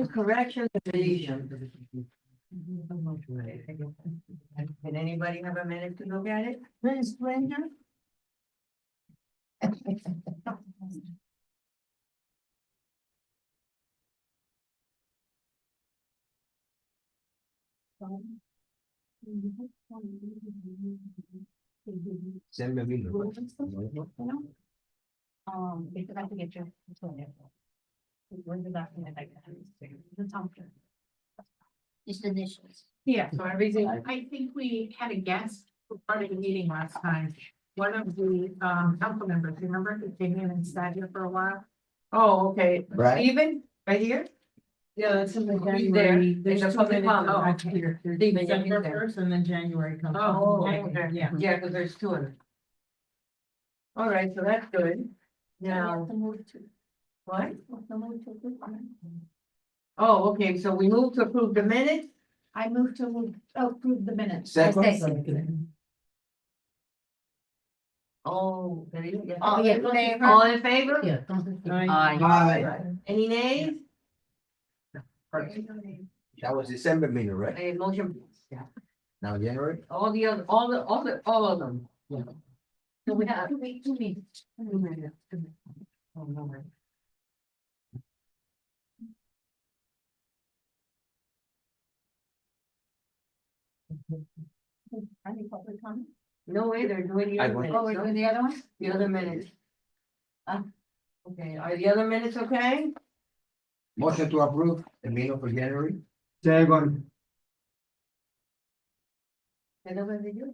Correction, deletion. Can anybody have a minute to look at it? Ms. Ranger? Send me a video. Because I have to get your. Where's the document? The Thompson. Just initials. Yeah, so everything, I think we had a guest for part of the meeting last time. One of the council members, remember, who came in and sat here for a while? Oh, okay. Right. Steven, right here? Yeah, that's in the He's there. January. There's There's a two public minutes comment. back here. There's Steven, yeah, he's December there. 1st and then January comes. Oh, out. okay. Yeah. Yeah, because there's two of them. All right, so that's good. Now, what? Oh, okay, so we move to approve the minutes? I moved to approve the minutes. Second. Oh, there you go. All in favor? All in favor? Yeah, don't. Aye. Any nays? That was December meeting, right? A motion, Now January? all the other, all of them. So we have 2 weeks, 2 weeks. Oh, no, right. Any public comment? No way, they're doing the I other want- minutes. Oh, we're doing the other one? The other minutes. Okay, are the other minutes okay? Motion to approve the meeting for January? Second. Is that what they do?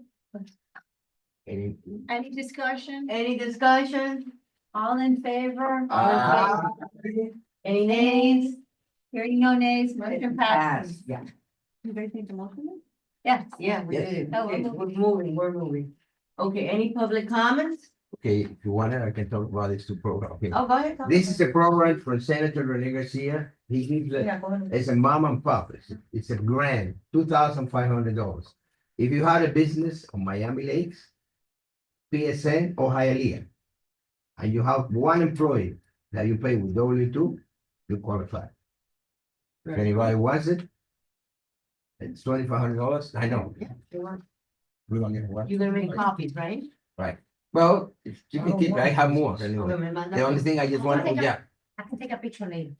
Any? Any discussion? Any discussion? All in favor? Any nays? Hearing no nays, motion passes. Yeah. You guys need to motion? Yes. Yeah, we Yes. did. Oh, Okay, we're we're moving. Okay, any public comments? Okay, if you want it, I can talk about this two program, okay? Oh, go ahead. This is a program from Senator Rene Garcia. He gives it, Yeah, go ahead. it's a mom and pop. It's a grant, $2,500. If you had a business on Miami Lakes, PSN or Hialeah, and you have one employee that you pay with W-2, you qualify. If anybody wants it, it's $2,500. I know. Yeah, sure. We don't get one. You're gonna make copies, right? Well, if you can keep, I have more anyway. The only thing I just want, yeah, I can take a picture later.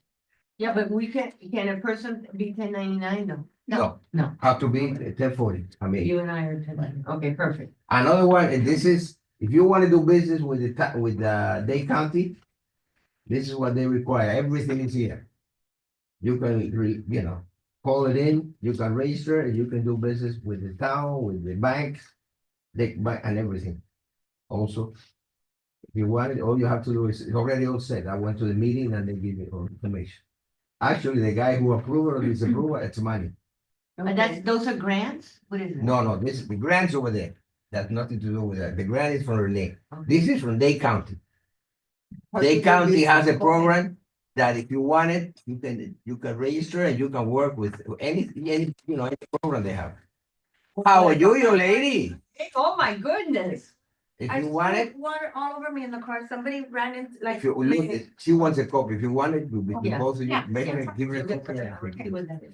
Yeah, but we can a person be 1099 though? no, No, have to be 1040. I mean, you and I are 1099. Okay, perfect. another one, and this is, if you want to do business with Dade County, this is what they require. Everything is here. You can, call it in, you can register, and you can do business with the town, with the banks, and everything. Also, if you want it, all you have to do is, it's already all set. I went to the meeting and they give me all information. Actually, the guy who approved or disapproved, it's money. And those are grants? What is it? No, this is the grants over there. That's nothing to do with that. The grant is from Renee. This is from Dade County. Dade County has a program that if you want it, you can register and you can work with any program they have. How are you, young lady? Oh, my goodness. If you want it, Water all over me in the car. Somebody ran into if you look, she wants a copy. If you want it, Yeah. both of you, Yeah, make yeah, her, give her a copy.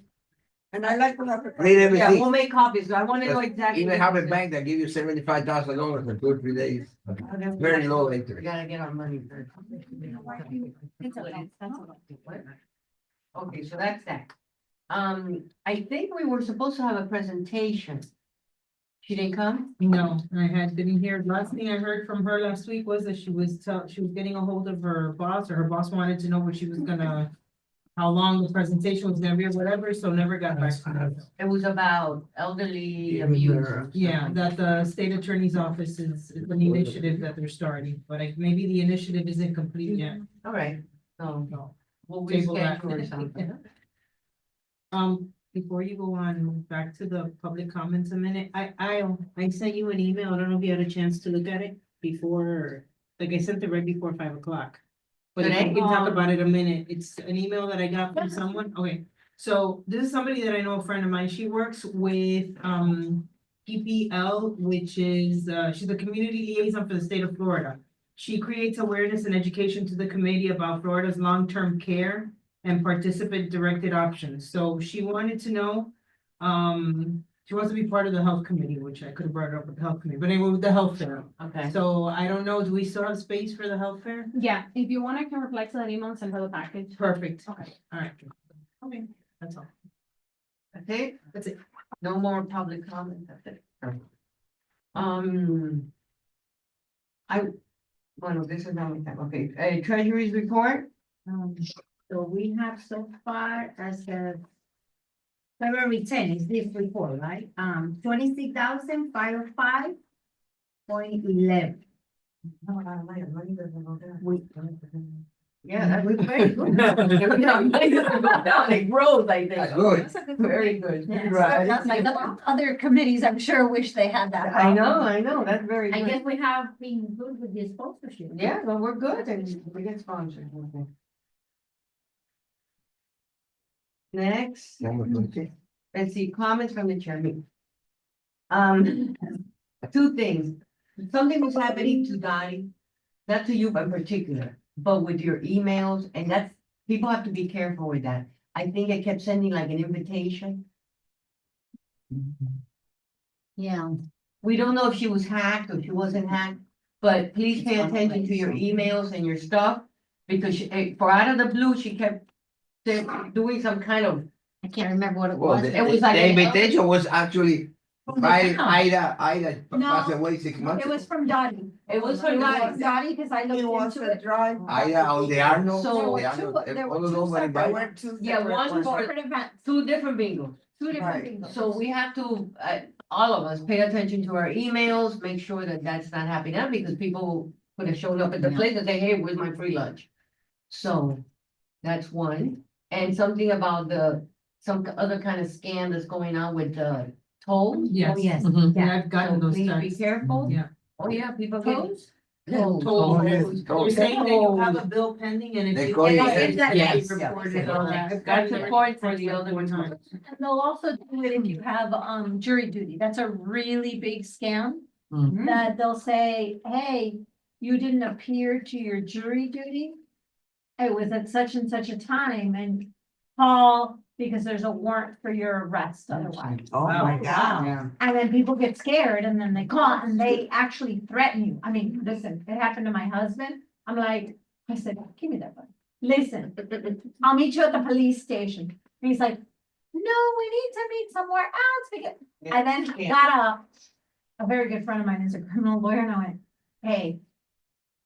And I like to have. Read Yeah, everything. we'll make copies. I want to know exactly. Even have a bank that give you $75,000 in 2 or 3 days. Very low We interest. gotta get our money first. Okay, so that's that. I think we were supposed to have a presentation. She didn't come? No, didn't hear. Last thing I heard from her last week was that she was getting a hold of her boss, or her boss wanted to know what she was gonna, how long the presentation was gonna be or whatever, so never got back to her. It was about elderly abuse. Yeah, that the state attorney's office is an initiative that they're starting, but maybe the initiative isn't complete yet. All right, so So, we'll Table that. reschedule or something. Before you go on, back to the public comments a minute, I sent you an email, I don't know if you had a chance to look at it before, like I sent it right before 5 o'clock. But if Today? we can talk about it a minute, it's an email that I got from someone, okay, so this is somebody that I know, a friend of mine, she works with, PPL, which is, she's a community liaison for the state of Florida. She creates awareness and education to the committee about Florida's long-term care and participant directed options. So she wanted to know, she wants to be part of the health committee, which I could have brought it up with the health committee, but anyway, with the health fair. Okay. So I don't know, do we still have space for the health fair? Yeah, if you want, I can reply to that email and send her the package. Perfect. Okay. All right. Okay, that's all. Okay, That's it. no more public comment, that's it. Well, this is not my time, okay, treasury's report, So we have so far as of February 10 is this report, right? 26,505.11. yeah, that's very good. It grows, I think. That's good. Very good. Yeah, Right. that's like the other committees, I'm sure wish they had that. I know, that's very I good. guess we have been good with the sponsorship. Yeah, well, we're good, and we get sponsored. Okay. Next, Number 20. let's see, comments from the chairman. Two things. Something was happening to Dottie, not to you in particular, but with your emails, and that's, people have to be careful with that. I think I kept sending like an invitation. Yeah. We don't know if she was hacked or she wasn't hacked, but please pay attention to your emails and your stuff. Because for out of the blue, she kept doing some kind of, I can't remember what it Well, was. the, It was like the a- invitation was actually Ida, town. Ida No, passed away 6 months It was ago. from Dottie. it was It for was Dottie. Dottie, because I He looked wants into to it. drive. Ida on the Arnold. So- the Arnold, There were all of two those were separate There invited. were two Yeah, separate one ones. for- Different events, Two different bingos. two different Right. things. So we have to, all of us, pay attention to our emails, make sure that that's not happening now, because people could have shown up at the Yeah. place and say, hey, where's my free lunch? So that's one, and something about some other kind of scam that's going on with the tolls. Yes. Oh, yes. Yeah, I've gotten So those please be texts. careful. Yeah. Oh, yeah, people get. Tolls? Tolls. Tolls. Yes, They're tolls. saying that you have a bill pending and if They you. call you- Yes. Reported all that. I've That's gotten the it point for the like other 4 one. times. And they'll also do it if you have, jury duty. That's a really big scam. Mhm. That they'll say, hey, you didn't appear to your jury duty. It was at such and such a time and call because there's a warrant for your arrest otherwise. Oh, my Wow. God. Yeah. And then people get scared and then they call and they actually threaten you. I mean, listen, it happened to my husband. I'm like, I said, give me that phone. Listen, I'll meet you at the police station. And he's like, no, we need to meet somewhere else. Yeah. And then Yeah. got a very good friend of mine is a criminal lawyer and I went, hey,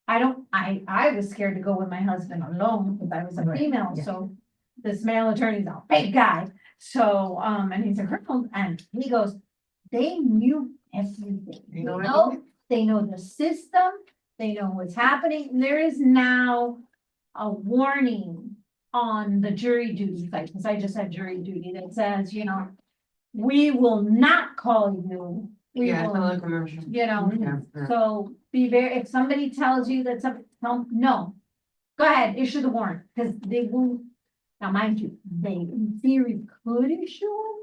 I was scared to go with my husband alone because I was a Right, female, yeah. so this male attorney's a big guy. So, and he's a criminal and he goes, they knew everything. They know They know the system, they know what's happening. There is now a warning on the jury duty site, because I just had jury duty that says, we will not call you. We Yeah, it's will, another commercial. Yeah, Yeah. so be very, if somebody tells you that no. Go ahead, issue the warrant, because they won't, now mind you, they in theory could issue one.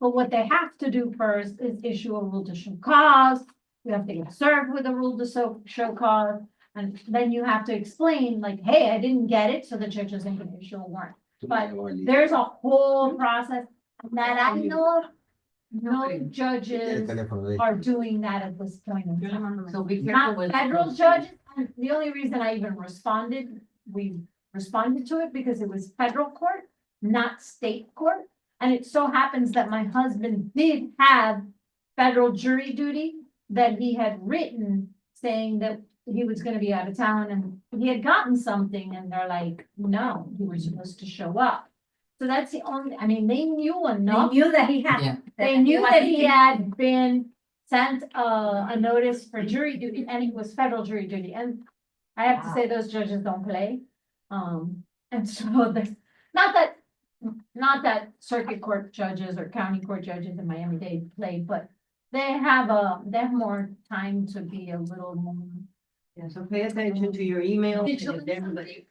But what they have to do first is issue a rule to show cause. You have to get served with a rule to show cause. And then you have to explain like, hey, I didn't get it, so the judge isn't gonna issue a warrant. But there's a whole process that I know of. No judges are doing that at this point in time. So be careful Not with. federal judges, and the only reason I even we responded to it because it was federal court, not state court. And it so happens that my husband did have federal jury duty that he had written saying that he was gonna be out of town and he had gotten something and they're like, no, you were supposed to show up. So that's the only, I mean, they knew They enough. knew that he had. They knew that he had been sent a notice for jury duty and it was federal jury duty. And I have to say, those judges don't play. And so there's, not that circuit court judges or county court judges in Miami-Dade play, but they have more time to be a little more. Yeah, so pay attention to your emails. Digital. because everybody-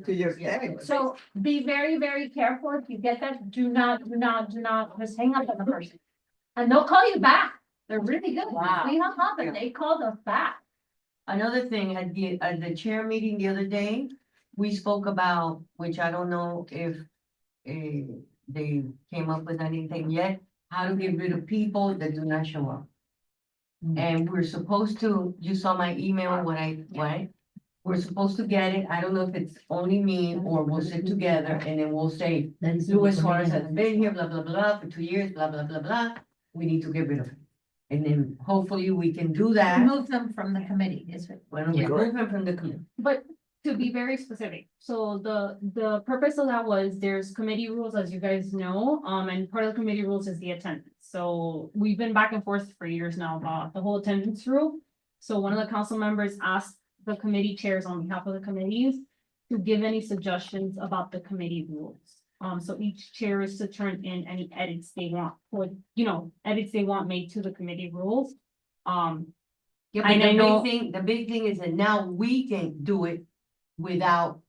To your Yeah. text. So be very, very careful. If you get that, do not just hang up on the person. And they'll call you back. They're really good. Wow. We hung up and they called us back. Another thing, at the chair meeting the other day, we spoke about, which I don't know if they came up with anything yet, how to get rid of people that do not show up. And we're supposed to, you saw my email when right? We're supposed to get it. I don't know if it's only me or we'll sit together and then we'll say, Luis Suarez has been here, blah, blah, blah, for 2 years, blah, blah, blah, blah. We need to get rid of him. And then hopefully we can do that. Remove them from the committee, is it? When we remove him from the committee. But to be very specific, so the purpose of that was there's committee rules, as you guys know, and part of the committee rules is the attendance. So we've been back and forth for years now about the whole attendance rule. So one of the council members asked the committee chairs on behalf of the committees to give any suggestions about the committee rules. So each chair is to turn in any edits they want, or, edits they want made to the committee rules. Yeah, but And I know- the big thing is that now we can do it without,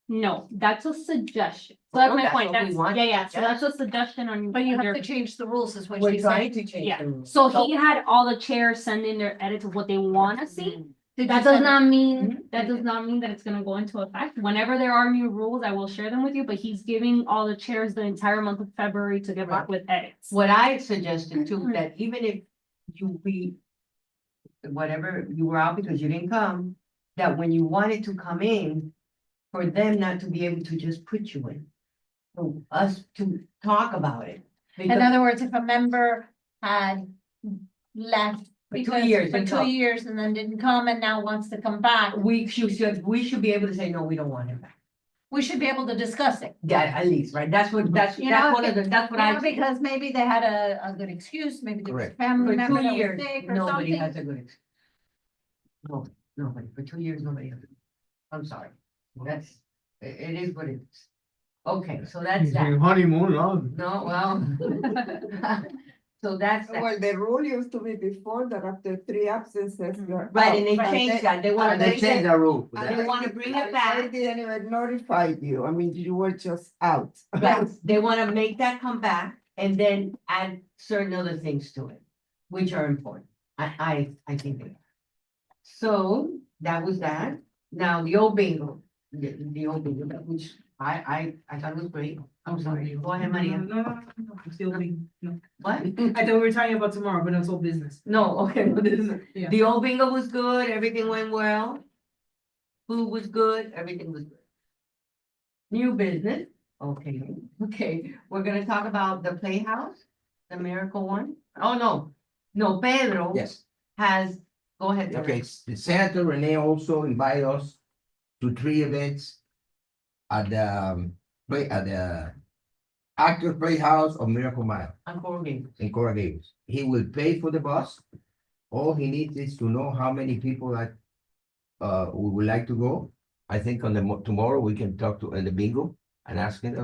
No, that's a suggestion. So that's my That's point. what we That's, want. yeah, so Yeah. that's a suggestion on. But you have your- to change the rules is what we're she's trying saying. to change Yeah. the rules. So he had all the chairs send in their edits of what they wanna see. Did That you does send- not mean, Mhm. that does not mean that it's gonna go into effect. Whenever there are new rules, I will share them with you, but he's giving all the chairs the entire month of February to get back with edits. What I suggested too, that even if whatever, you were out because you didn't come, that when you wanted to come in, for them not to be able to just put you in. For us to talk about it. In Because other words, if a member had left For 2 because years for and 2 come. years and then didn't come and now wants to come back, we should be able to say, no, we don't want him back. we should be able to discuss it. Yeah, at least, right? That's what, that's You know, one of the, that's what I. Because maybe they had a good excuse, maybe there was a Correct. family For member 2 that was years, sick or nobody something. has a good excuse. No, nobody, for 2 years, nobody has. I'm sorry, that's, it is what it is. Okay, so that's that. Honeymoon, no? No, well. So that's Well, that. the rule used to be before that after 3 absences, you're Right, and they out. changed that. They They want to changed the rule. for They that. want to bring it They back. didn't even notify you. I mean, you were just out. Right, they want to make that come back and then add certain other things to it, which are important. I think they are. So that was that. Now, the old bingo, the old bingo, which I thought was great. I'm sorry. Go ahead, Maria. No, I'm still being, no. What? I thought we were talking about tomorrow, but it's all business. No, okay, no, this is, Yeah. the old bingo was good, everything went well. Food was good, everything was good. New business, okay, we're gonna talk about the Playhouse, the miracle one. Oh, no, Pedro Yes, has, go ahead. Pedro. okay, Senator Rene also invited us to 3 events at the Actor Playhouse of Miracle Mile On Coral Gables. in Coral Gables. He will pay for the bus. All he needs is to know how many people that we would like to go. I think on the tomorrow we can talk to in the bingo and ask him,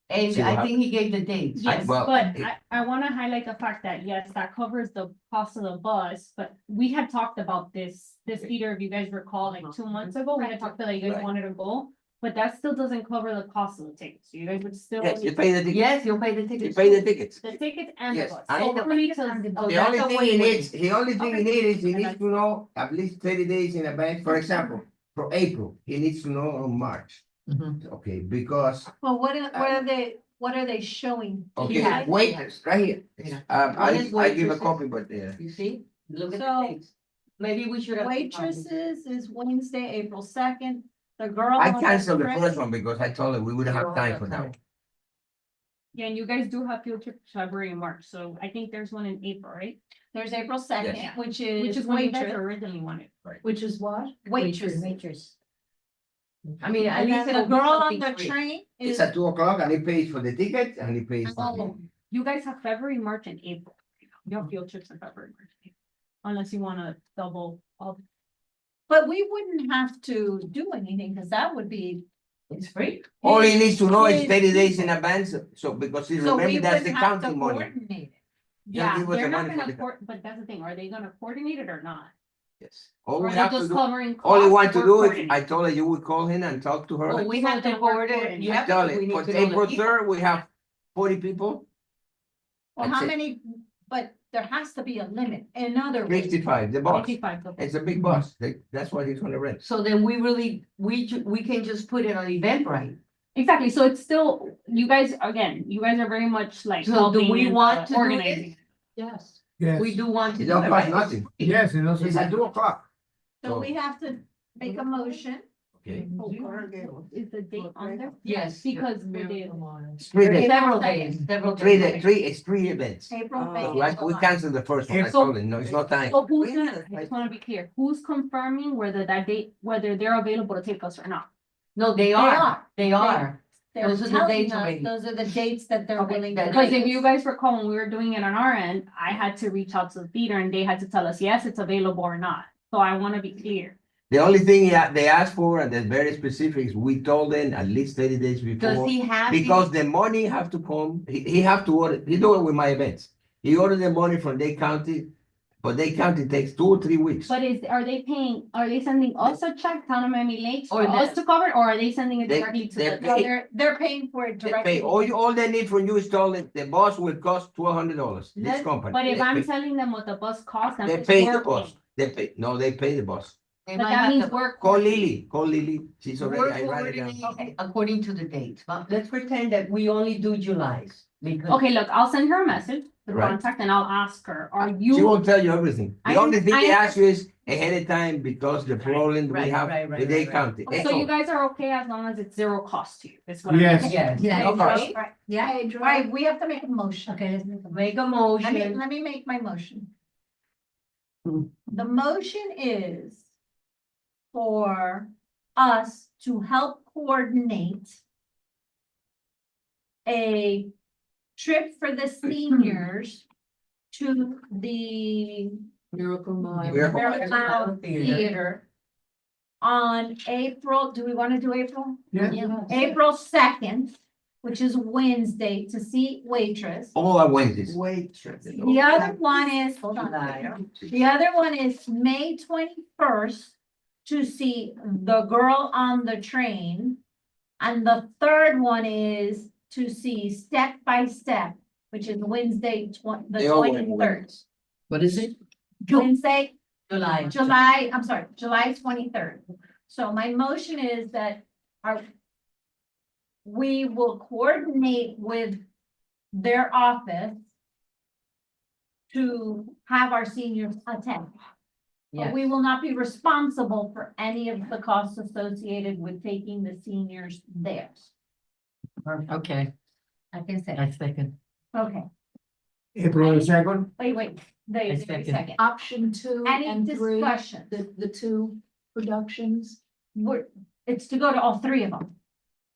And See what I hap- think he gave the dates. Yes, well, but it- I wanna highlight the fact that, yes, that covers the cost of the bus, but we had talked about this theater, if you guys recall, like 2 months ago, we had talked about, you guys Right. wanted to go. But that still doesn't cover the cost of the tickets, you guys would still. yes, you pay the ticket. Yes, you'll pay the You tickets. pay the too. tickets. The tickets and the Yes, bus. I So know. for me to- Oh, The that's only a thing win-win. the only thing he needs is he needs to know at least 30 days in advance. For example, for April, he needs to know on March. Okay, because, Well, what are they showing? okay, Yeah. waiters, right here. Yeah. I What is I give a waitresses? copy, but You see, look at So- the dates. Maybe we should have. Waitresses is Wednesday, April 2nd. The girl. I on canceled the train- first one because I told her we wouldn't We have don't have time for that. time. Yeah, and you guys do have field trips February and March, so I think there's one in April, right? There's April 2nd, Yes. which Which is is when you guys waitress. originally wanted. Which is what? Waitress. I mean, at And least then the it'll be girl on something the free. train It's is, at 2 o'clock and he pays for the ticket and he pays. Oh. You guys have February, March and April. You have field trips in February, March, and April. Unless you wanna double all. but we wouldn't have to do anything, because that would be. It's free. All he needs to know is His 30 days in people. advance, so because he So we remember that's the wouldn't have to county money. coordinate it. Yeah, Yeah, give us they're the not money for gonna, the- but that's the thing, are they gonna coordinate it or not? Yes. All Or we are they have to just do, covering? all you costs want to or do is, coordinating? I told her you would call him and talk to her. Well, we have to then we're forward it. coordinating. Yeah, Tell because we it, need for to know the April people. 3rd, we have 40 people. Well, That's how it. many but there has to be a limit. In other words, 55, the bus. 55. It's a big bus. That's what he's gonna rent. So then we really, we can just put it on Eventbrite. Exactly, so it's still, you guys, again, you guys are very much like. So do helping we and, want to do organizing. it? Yes. Yes. We do want to It do don't it, cost right? nothing. Yes, it doesn't. It's at 2 o'clock. so we have to make a motion. Okay. Is the date on there? Yes. Because we did. It's 3 days. Several days, several days. 3 days, it's 3 events. April, Oh. May, So and we July. canceled the first one. I So- told him, no, it's not time. So who's gonna, I just wanna be clear, who's confirming whether that date, whether they're available to take us or not? No, they They are, are. they are. They're Those are the telling dates us already. those are the dates that they're willing to. Because if make. you guys recall, when we were doing it on our end, I had to reach out to the theater and they had to tell us, yes, it's available or not. So I wanna be clear. The only thing they asked for, and the very specifics, we told them at least 30 days Does before. he have? Because the money have to come, he have to order, he do it with my events. He ordered the money from Dade County, but Dade County takes 2 or 3 weeks. But are they sending us a check, Town of Miami Lakes, Or for us the- to cover, or are they sending it They- directly to they- the? No, they're paying for it They directly. pay, all they need from you is tell them the bus will cost $1,200, this Let- company. But if They I'm pay- telling them what the bus costs. They pay the bus, they pay the bus. They But might that have means to- we're. Call Lily, she's We're already, I write it down. coordinating according to the dates, but let's pretend that we only do July's. Because Okay, look, I'll send her a message, the Right. contact, and I'll ask her, are She you, won't tell you everything. The I- only thing I- they ask you is ahead of time because the problem we Right, have right, right, with Dade right, County. okay, That's so you all. guys are okay as long as it's zero cost to you, is what I'm. Yes. yes, Yeah, okay. right, yeah, right, we have to make a motion. Okay, let's make a motion. Make a motion. Let me make my motion. Hmm. The motion is for us to help coordinate a trip for the seniors to the Miracle Mile. Miracle Miracle Mile Theater on April, do we want to do April? Yeah. April 2nd, which is Wednesday, to see Waitress. All are Wednesdays. Waitress. The other one is, hold on, the other one is May 21st to see The Girl on the Train. And the third one is to see Step by Step, which is Wednesday, the They all went 23rd. What is it? Wednesday, July. July 23rd. So my motion is that we will coordinate with their office to have our seniors attend. But Yes. we will not be responsible for any of the costs associated with taking the seniors there. Okay, I can say, I second. okay, April the 2nd. wait, I the second. second. Option 2 Any and 3, discussion? the 2 productions. It's to go to all three of them.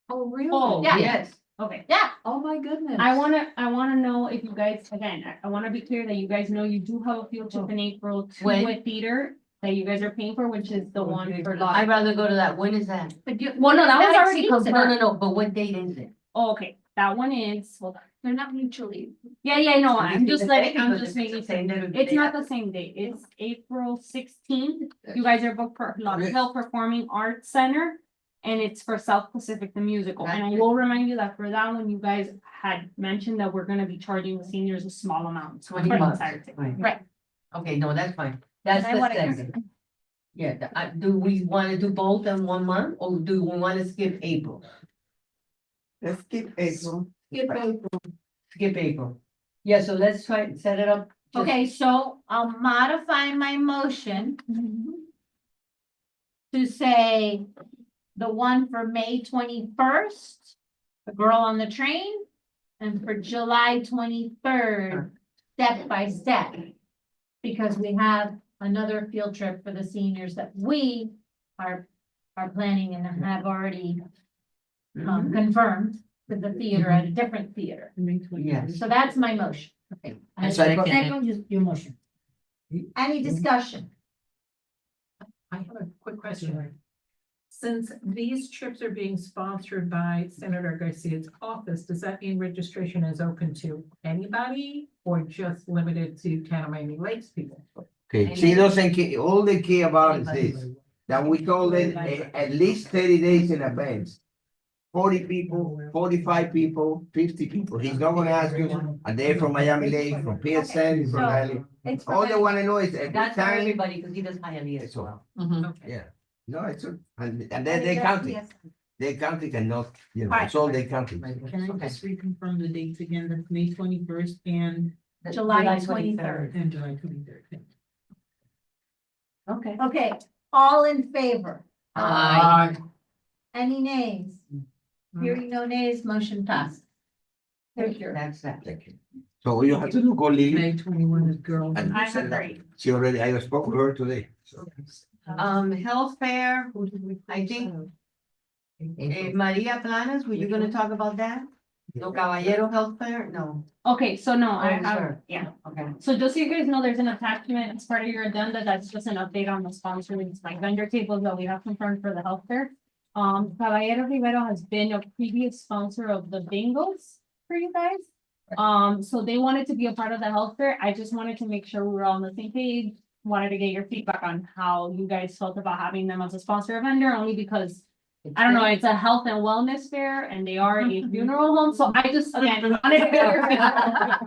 Oh, really? Oh, Yeah. Yes, Okay, Yeah, Oh, my goodness. I wanna know if you guys, again, I wanna be clear that you guys know you do have a field trip in April to When? a theater that you guys are paying for, which is the one for I'd live. rather go to that. When is that? but you. Well, no, that was already exceeds it. confirmed. No, but what date is it? Oh, okay, that one is, hold on. They're not mutually. Yeah, no, I'm just letting, I'm Because just it's the making same sure. day. It's not the same day, it's April 16th. You guys are booked for Hill Performing Arts Center. And it's for South Pacific, the musical. And I will remind you that for that one, you guys had mentioned that we're gonna be charging the seniors a small amount. for 20 the bucks. entire thing. Right. Okay, no, that's fine. That's And I the wanna second. Yeah, do we want to do both in 1 month or do we want to skip April? Let's keep April. Skip April. Yeah, so let's try and set it up. just- Okay, so I'll modify my motion to say the one for May 21st, The Girl on the Train, and for July 23rd, Step by Step. Because we have another field trip for the seniors that we are planning and have already confirmed with the theater at a different theater. Yes. So that's my motion. Okay. I second it. Second, your motion. Any discussion? I have a quick question. Since these trips are being sponsored by Senator Garcia's office, does that mean registration is open to anybody or just limited to Town of Miami Lakes people? Okay, she doesn't care, all they care about is this, that we told them at least 30 days in advance. 40 people, 45 people, 50 people. He's not gonna ask you, are they from Miami Lake, from PSN, from So- Hialeah? It's All they for- wanna know is at That's what for time. everybody, because he does Hialeah as So, well. Okay. yeah, no, it's, and then they county, Yes. they county cannot, you know, Right. it's all they county. Can I just reconfirm the dates again? That's May 21st and July 23rd. July 23rd. Okay. Okay, all in favor? Aye. Any nays? Mm-hmm. Hearing no nays, motion passed. Thank you. That's that. Thank you. So all you have to do, call Lily. May 21 is girls. and I send that. agree. She already, I spoke with her today. So. Health fair, I think. Maria Planas, were you gonna talk about that? No Caballero Health Fair? No. Okay, so no, I Oh, have, sure. yeah. Okay. So just so you guys know, there's an attachment as part of your agenda. That's just an update on the sponsors, like vendor tables that we have confirmed for the health fair. Caballero Rivero has been a previous sponsor of the bingos for you guys. So they wanted to be a part of the health fair. I just wanted to make sure we were all on the same page. Wanted to get your feedback on how you guys felt about having them as a sponsor or vendor, only because I don't know, it's a health and wellness fair and they are a funeral home. So I just, again, wanted to get your feedback.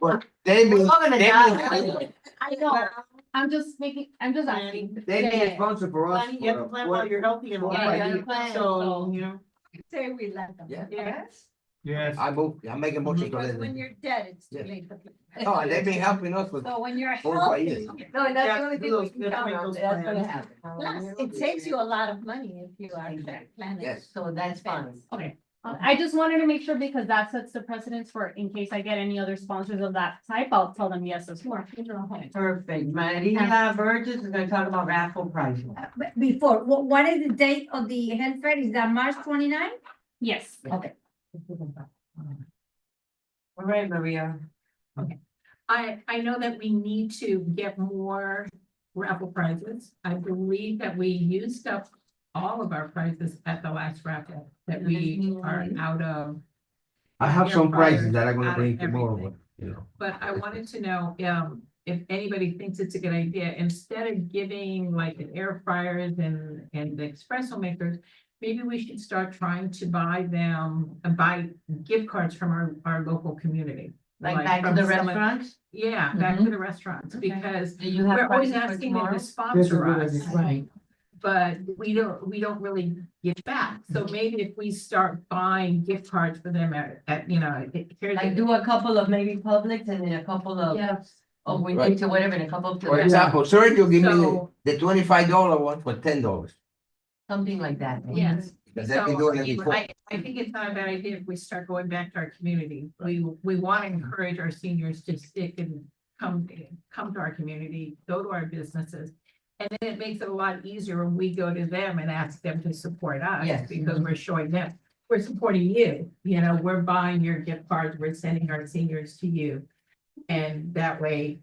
But they We're been, all gonna they die. been, I know, I'm just asking. they been Yeah. a sponsor for us. You have to plan while you're healthy and for Yeah, five you gotta years. plan, So, you know. Say we let them. Yeah. Yes. Yes. I'm making motion to Because let when them. you're dead, it's too Yeah. late. for Oh, and they've been helping us with, So when you're 4 or 5 healthy, years. No, and that's Yeah, the only thing those- we can let's count make on, those that's gonna plans. happen. plus it saves you a lot of money if you are Exactly. planning. Yes. So that's fine. Okay, I just wanted to make sure because that sets the precedence for in case I get any other sponsors of that type, I'll tell them yes as well. Perfect. Maria Burgess is gonna talk about raffle prices. But before, what is the date of the health fair? Is that March 29th? Yes. Okay. All right, Maria. I know that we need to get more raffle prizes. I believe that we used up all of our prizes at the last raffle, that we are out of. I have Air some fryers, prices that I'm gonna out of bring tomorrow, everything. you know. But I wanted to know, if anybody thinks it's a good idea, instead of giving like an air fryers and the espresso makers, maybe we should start trying to buy gift cards from our local community. Like back to from the some of- restaurants? Yeah, back to the restaurants, Okay. because Do you we're have always prices for asking them tomorrow? to sponsor This is us. good idea. But we don't really give back. So maybe if we start buying gift cards for them at here's Like a- do a couple of maybe Publix and then a couple of, of Right. Winnie to whatever, and a couple of. For example, Sergio give me So- the $25 one for $10. Something like that. Yes. Because they've been So, doing it you know, before. I think it's not a bad idea if we start going back to our community. We want to encourage our seniors to stick and come to our community, go to our businesses. And then it makes it a lot easier when we go to them and ask them to support us. Yes. Because we're showing them, we're supporting you, we're buying your gift cards, we're sending our seniors to you. And that way,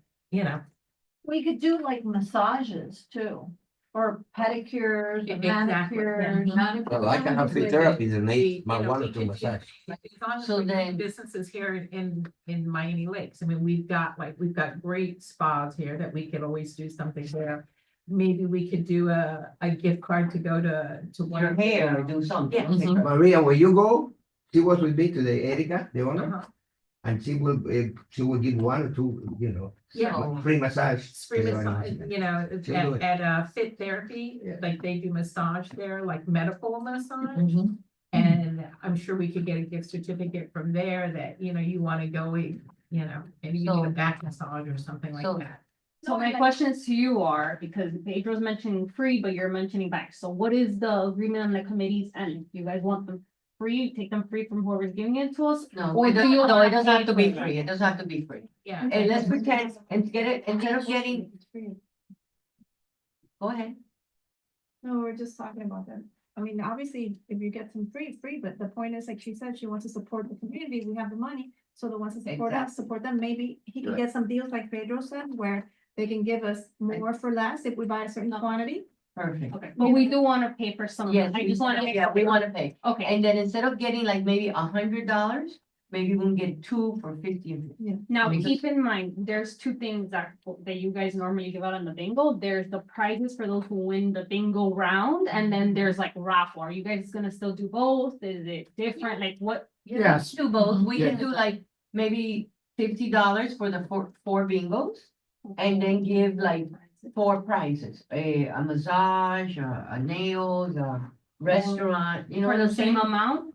We could do like massages too, or pedicures, or Exactly, yeah. manicures. manicures. Well, I can have free therapy the night, my one or two we massage. as long as So we're doing then- businesses here in Miami Lakes, I mean, we've got great spas here that we could always do something there. Maybe we could do a gift card to go to one. Your of the, hair, or do something. Yeah. Okay. Maria, when you go, she was with me today, Erica, the owner, Uh-huh. and she will give one or two, Yeah. free massage. Free to the massage, organization. She'll do it. at Fit Therapy, Yeah. like they do massage there, like medical massage. Mhm. And I'm sure we could get a gift certificate from there that, you wanna go, and you get a So- back massage or something like so- that. So my questions to you are, because Pedro's mentioning free, but you're mentioning back. So what is the agreement on the committee's end? You guys want them free, take them free from whoever's giving it to us? No, Or it do doesn't, you no, it wanna doesn't have pay to be for free. It doesn't have to be free. Yeah. And let's pretend, and get it, instead of getting. Go ahead. No, we're just talking about that. I mean, obviously, if you get some free, but the point is, like she said, she wants to support the community. We have the money. So the ones that support us, support them. Maybe he can Right. get some deals like Pedro said, where they can give us more for less if we buy a certain quantity. Perfect. Okay, but we do wanna pay for some, Yes, I just wanna. yeah, we wanna pay. Okay, And then instead of getting like maybe $100, maybe we can get two for 50 and 50. Now, Because- keep in mind, there's two things that you guys normally give out on the bingo. There's the prizes for those who win the bingo round, and then there's like raffle. Are you guys gonna still do both? Is it different? Like what? Yeah, Yes. let's do both. We can Yeah. do like maybe $50 for the four bingos. And then give like 4 prizes, a massage, a nails, a restaurant, you know For what I'm the same saying? amount?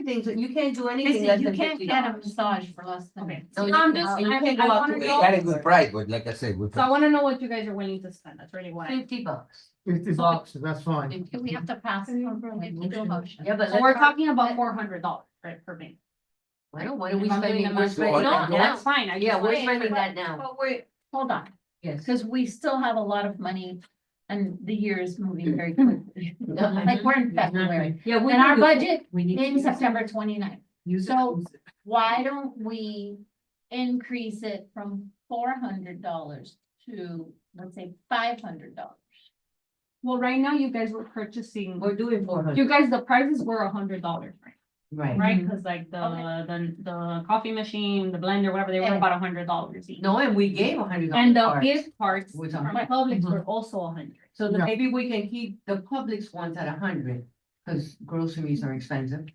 Things that you can't do anything Listen, less you than can't get a $50. massage for less than. Okay. No, So you I'm can't- just, you can't go I up wanna to We know, got a good price, but like I said, we. so I wanna know what you guys are willing to spend. That's really what I. $50. $50, that's fine. Do we have to pass it for a legal motion? Yeah, but So let's we're talk, talking about $400, right, per bingo. well, what are we Am I doing spending? the We're math right? spending No, that now. that's fine. I Yeah, just we're wanna- spending that now. But wait, hold on, Yes. because we still have a lot of money and the year is moving very quickly. Like we're in February, Yeah, we and our can do- budget We need to in use it. September 29th. Use it. So why don't we increase it from $400 to, let's say, $500? Well, right now you guys were purchasing, We're doing 400, you guys, the prices were $100, right? right? Right, cause like the coffee machine, the blender, whatever, they were Yeah. about $100 each. No, and we gave $100. And the cards. gift cards Was from $100. Publix were also 100. So Yeah. maybe we can keep the Publix ones at 100, because groceries are expensive.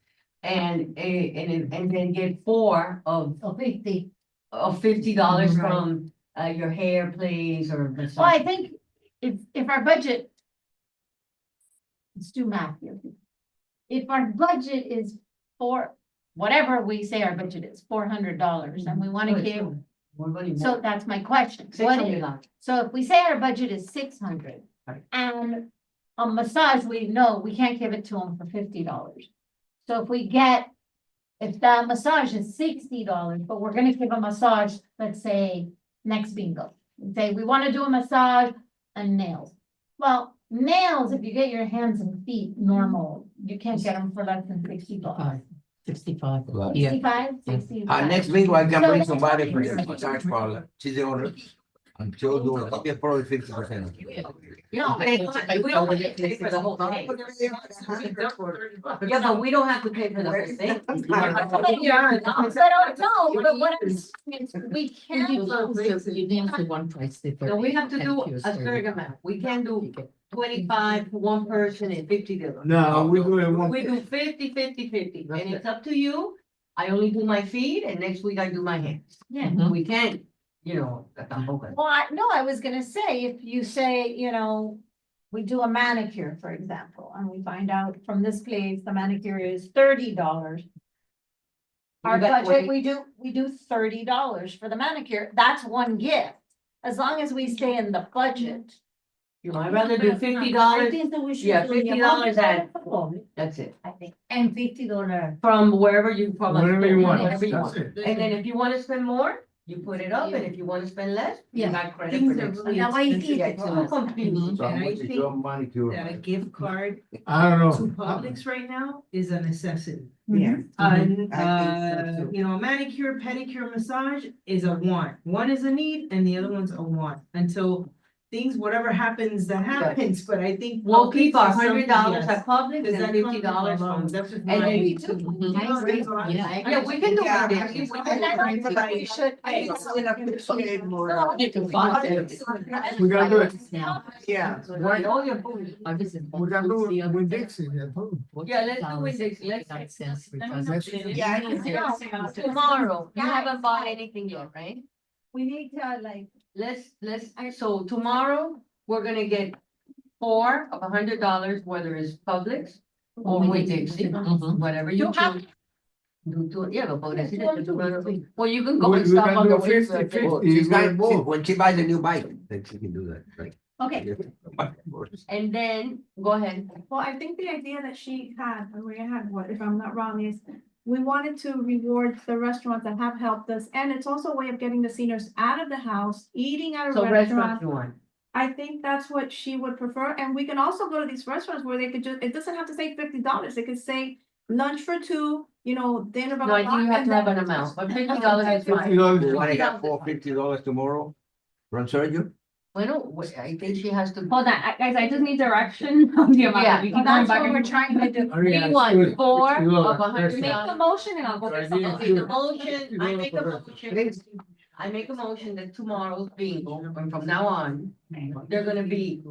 And then get 4 of So 50. $50 Right. from your hair place or. Well, I think if our budget. Let's do math here. If our budget is whatever we say our budget is, $400, and we want to give, We're going so that's my question. What if- $600. So if we say our budget is 600, Right. and a massage, we know we can't give it to them for $50. So if the massage is $60, but we're gonna give a massage, let's say, next bingo. Say, we wanna do a massage and nails. Well, nails, if you get your hands and feet normal, you can't get them for less than $60. 65. Right. 65, 65. Next week, I can So bring that's somebody for what the I'm massage parlor, she's the owner. And she'll do it, probably 50%. No, we don't have to pay for the whole thing. Yeah, but we don't have to pay for the whole thing. But no, but what I'm saying is, we can't. So we have to do a certain amount. We can't do 25 for one person and 50 the other. No, we do it one. We do 50, 50, 50, and it's up to you. I only do my feet and next week I do my hands. Yeah. We can't, you know, tampoco. Well, I was gonna say, if you say, we do a manicure, for example, and we find out from this place, the manicure is $30. Our You got budget, 20. we do $30 for the manicure, that's one gift. As long as we stay in the budget. I'd rather do $50. I think that we should. Yeah, do the $50 at, amount. that's it. I think, and $50. From wherever you. from Whatever you want, whatever you that's want. it. And then if you wanna spend more, you put it up, and if you wanna spend less, you Yeah. got credit Things for are next really week. Now, why you expensive. keep Yeah, it's too confusing. So how And I much is think your manicure? That a gift card I don't to know. Publix right now is a necessity. Yeah. And, I think so, too. manicure, pedicure, massage is a want. One is a need and the other one's a want until things, whatever happens, that happens, but I think. We'll keep our Publix is something- $100 yes. at Publix Cause and that $50 alone, from. that's just And my- then we Yeah, Yeah, we can do Yeah, it. I think we And I don't think we should. I think we'll appreciate more. We gotta do it. Yeah. Right, all your food. We gotta do it with Dixie at home. Yeah, let's do it this, let's. Yeah, I can see No, Tomorrow, you haven't bought anything yet, right? We need to like. So tomorrow, we're gonna get 4 of $100, whether it's Publix or with Dixie, whatever you You have- choose. Yeah, but pobrecita, Do tú- well, you can go We and stop gotta on the do way. 50-50. Well, she's got both. When she buys a new bike, then she can do that, right? Okay, And then, go ahead. Well, I think the idea that she had, or Maria had, what, if I'm not wrong, is we wanted to reward the restaurants that have helped us, and it's also a way of getting the seniors out of the house, eating at a So restaurant restaurant. you want. I think that's what she would prefer, and we can also go to these restaurants where they could just, it doesn't have to say $50, it could say lunch for 2, dinner. blah, No, I blah, think you blah, have to and have then- an amount, but $50 is fine. You wanna get $50 tomorrow from Sergio? Well, I think she has to. Hold on, guys, I just need direction on the amount. Yeah, We keep Well, going that's back what and we're forth. trying to do. Maria, We want excuse- four excuse all of that. $100. Make the motion and I'll go get something. Okay, the motion, I make a motion that tomorrow's bingo, and from now on, they're gonna be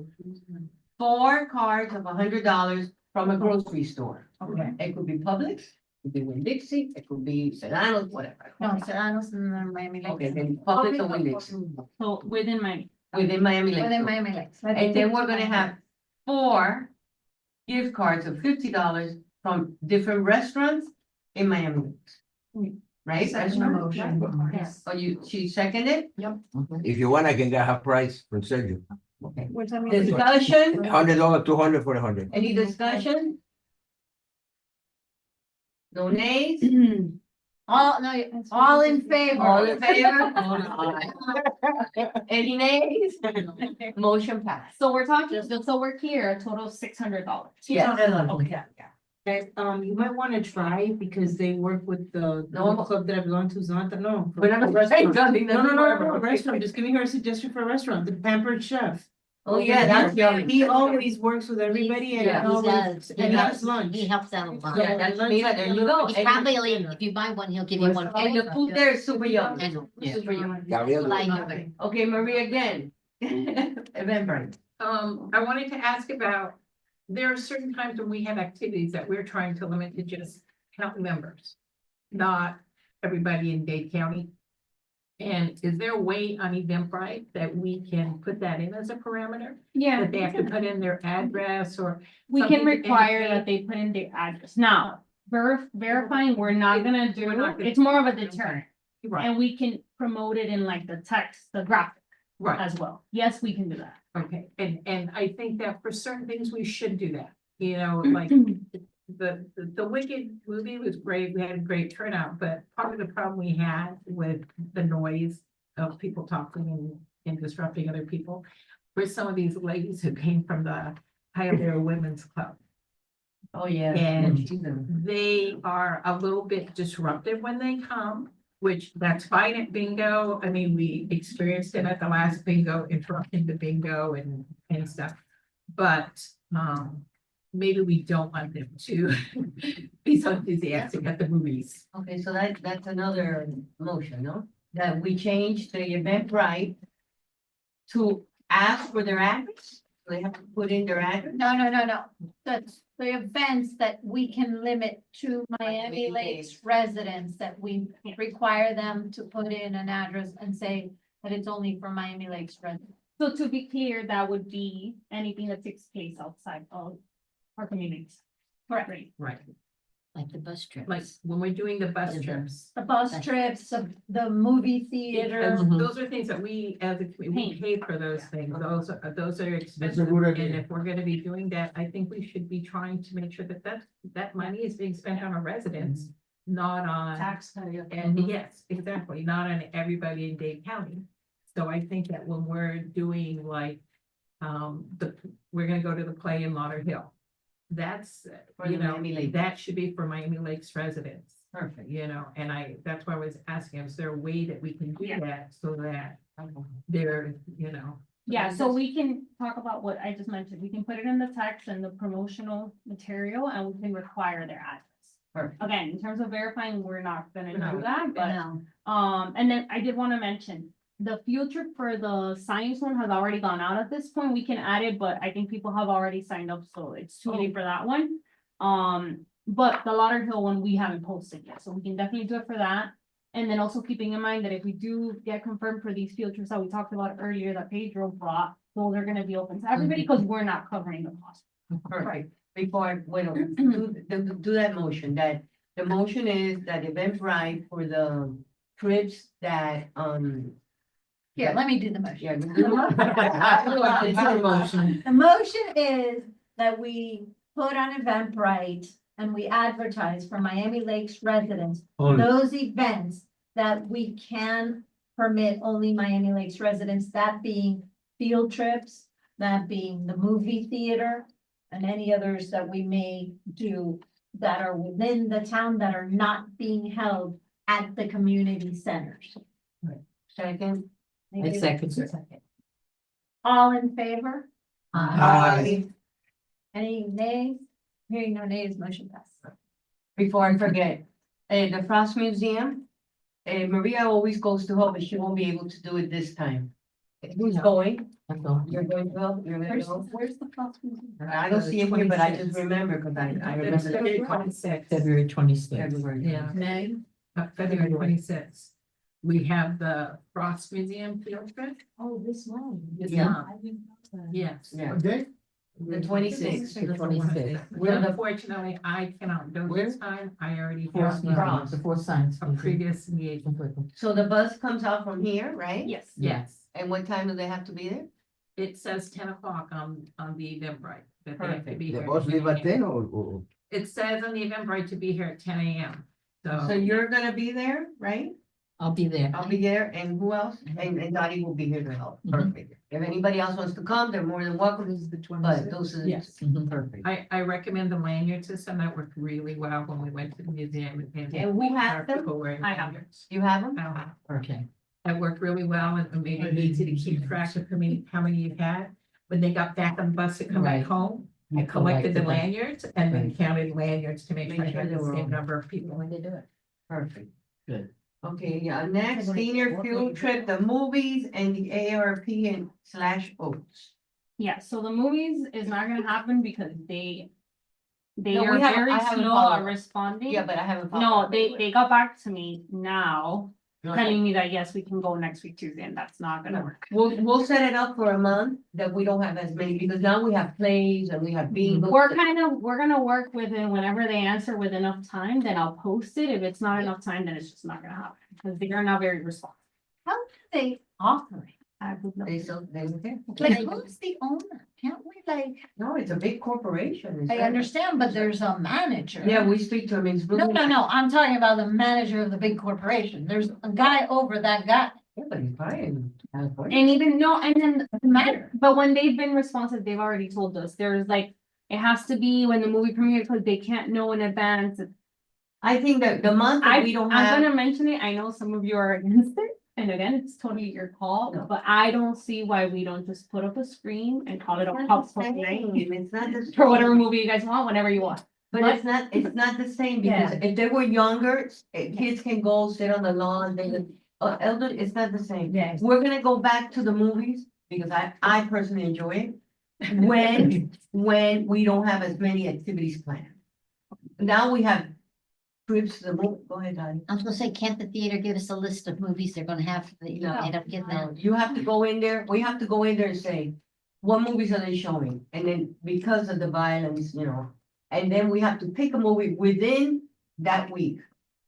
4 cards of $100 from a grocery store. Okay. It could be Publix, it could be Winn-Dixie, it could be Sedano's, whatever. No, Serrano's and Miami Lakes. Okay, then Publix or Winn-Dixie, So within my, within Miami Lakes. Within Miami Lakes. And then we're gonna have 4 gift cards of $50 from different restaurants in Miami Lakes. Right? That's my motion. yes. Oh, she seconded? If you want, I can get half price from Sergio. Okay. Which I mean. Discussion, $100, 200 for 100. any discussion? No nays? All, no, all in favor. All in favor? Any nays? Motion passed. So we're talking, so we're here, a total of $600. Yes. Okay. Guys, you might wanna try because they work with the No. club that I belong to, Zonta, no. We're not for saying restaurant. something No, that's. no, no, no, restaurant, just giving her a suggestion for a restaurant, the Pampered Chef. Oh, yeah, that's yummy. He always works with everybody and Yeah. always, He and does. that's lunch. He helps out a lot. Yeah, that's me, there you go. He's And- probably, if you buy one, he'll give you one. And the food there is super yummy. I know. Super yummy. Gabriel, Like, Okay, Maria again. Eventbrite. I wanted to ask about, there are certain times when we have activities that we're trying to limit to just county members, not everybody in Dade County. And is there a way on Eventbrite that we can put that in as a parameter? Yeah, That they have to put in their address or, we something can to require indicate- that they put in their address. Now, verifying, we're not gonna do, We're not gonna- it's more of a deterrent. right, And we can promote it in like the text, the graphic right, as well. Yes, we can do that. okay. And I think that for certain things, we should do that, you know, like the Wicked movie was great. We had a great turnout, but part of the problem we had with the noise of people talking and disrupting other people were some of these ladies who came from the Pioneer Women's Club. Oh, yeah. And- She's a- They are a little bit disruptive when they come, which that's fine at bingo. I mean, we experienced it at the last bingo, interrupting the bingo and stuff. But, maybe we don't want them to be so enthusiastic at the movies. Okay, so that's another motion, no? That we change the Eventbrite to ask for their address? They have to put in their address? No. That's the events that we can limit to Miami Lakes residents, that we require them to put in an address and say that it's only for Miami Lakes residents. So to be clear, that would be anything that takes place outside of our communities. Correct. Right. like the bus trips. Like when we're doing the bus trips. The bus trips, the movie theater. Because those are things that we, as a community, we pay for those things. Those are expensive. good And idea. if we're gonna be doing that, I think we should be trying to make sure that money is being spent on our residents, not on. Taxpayer. And yes, exactly, not on everybody in Dade County. So I think that when we're doing like, we're gonna go to the play in Lauderhill. That's, For you the know, Miami Lakes. that should be for Miami Lakes residents. Perfect. You know, and that's why I was asking, is there a way that we can do Yeah. that so that they're, you know. Yeah, so we can talk about what I just mentioned. We can put it in the text and the promotional material and we can require their address. Perfect. Again, in terms of verifying, we're not gonna We're not do that, but, No. and then I did wanna mention. The field trip for the science one has already gone out at this point. We can add it, but I think people have already signed up, so it's too late for that one. But the Lauderhill one, we haven't posted yet, so we can definitely do it for that. And then also keeping in mind that if we do get confirmed for these field trips that we talked about earlier that Pedro brought, those are gonna be open to everybody, because we're not covering the cost. Perfect. Before, bueno, do that motion, that the motion is that Eventbrite for the trips that, Here, let me do the motion. yeah. It's a motion. The motion is that we put on Eventbrite and we advertise for Miami Lakes residents, Only. those events that we can permit only Miami Lakes residents, that being field trips, that being the movie theater, and any others that we may do that are within the town that are not being held at the community centers. Second. Maybe- Second. All in favor? Aye. Any nays? Hearing no nays, motion passes. Before I forget, the Frost Museum, Maria always goes to help, but she won't be able to do it this time. Who's going? You're going to help? You're gonna go? Where's the Frost Museum? I don't see it here, but I just remember, because I It's remember. February 26th. February 26th. February. Yeah. May, February 26th. We have the Frost Museum field trip. Oh, this one. Yeah. I didn't know that. Yes. Yeah, Okay, the 26th. The 26th. Well, unfortunately, I cannot go this time. I already have Frost. Four signs. a previous engagement. So the bus comes out from here, right? Yes. Yes, And what time do they have to be there? it says 10 o'clock on the Eventbrite. that they have to Perfect. be The here boss leave at 10 10 a.m. or? It says on the Eventbrite to be here at 10 a.m. So So you're gonna be there, right? I'll be there. I'll be there, and who else? And Dottie will be here to help. Perfect. If anybody else wants to come, they're more than welcome. This is the 26th. But those are. Yes. Perfect. I recommend the lanyard system. That worked really well when we went to the museum. And we have them? People wearing I have lanyards. You have them? I don't have. Okay. That worked really well and made it easy to keep track of how many you've had. When they got back on the bus to come back Right. home, I collected the lanyards and then counted lanyards to make sure I had the same number of people when they do it. Perfect. Good. Okay, yeah, next senior field trip, the movies and the ARP and / Oaks. Yeah, so the movies is not gonna happen because they No, are we haven't- very I haven't slow followed at up. responding. Yeah, but I haven't. No, they got back to me now, Okay. telling me that, yes, we can go next week Tuesday, and that's not gonna work. We'll set it up for a month that we don't have as many, because now we have plays and we have bingo. We're gonna work within, whenever they answer with enough time, then I'll post it. If it's not enough time, then it's just not gonna happen, because they are not very responsive. They operate. I would know. They still, they were there. like, who's the owner? Can't we like, No, it's a big corporation. It's I very- understand, but there's a manager. Yeah, we speak to him. It's No, no, no, I'm talking about the manager of the big corporation. There's a guy over that guy. Yeah, but he's probably in California. And even, no, and then, Doesn't matter. but when they've been responsive, they've already told us, there's like, it has to be when the movie premieres, because they can't know in advance. I think that the month that we don't I'm have, gonna mention it, I know some of you are against it, and again, it's totally your call, No. but I don't see why we don't just put up a screen and call it a it's popcorn not the night. same. It's not the For whatever same. movie you guys want, whenever you want. But it's not the same, because if they were younger, kids can go sit on the lawn, elder, it's not the same. Yes. We're gonna go back to the movies, because I personally enjoy it, when we don't have as many activities planned. Now we have trips to the movie, go ahead, Dottie. I was gonna say, can't the theater give us a list of movies they're gonna have, that you No. end up getting that? You have to go in there, we have to go in there and say, what movies are they showing? And then because of the violence, and then we have to pick a movie within that week.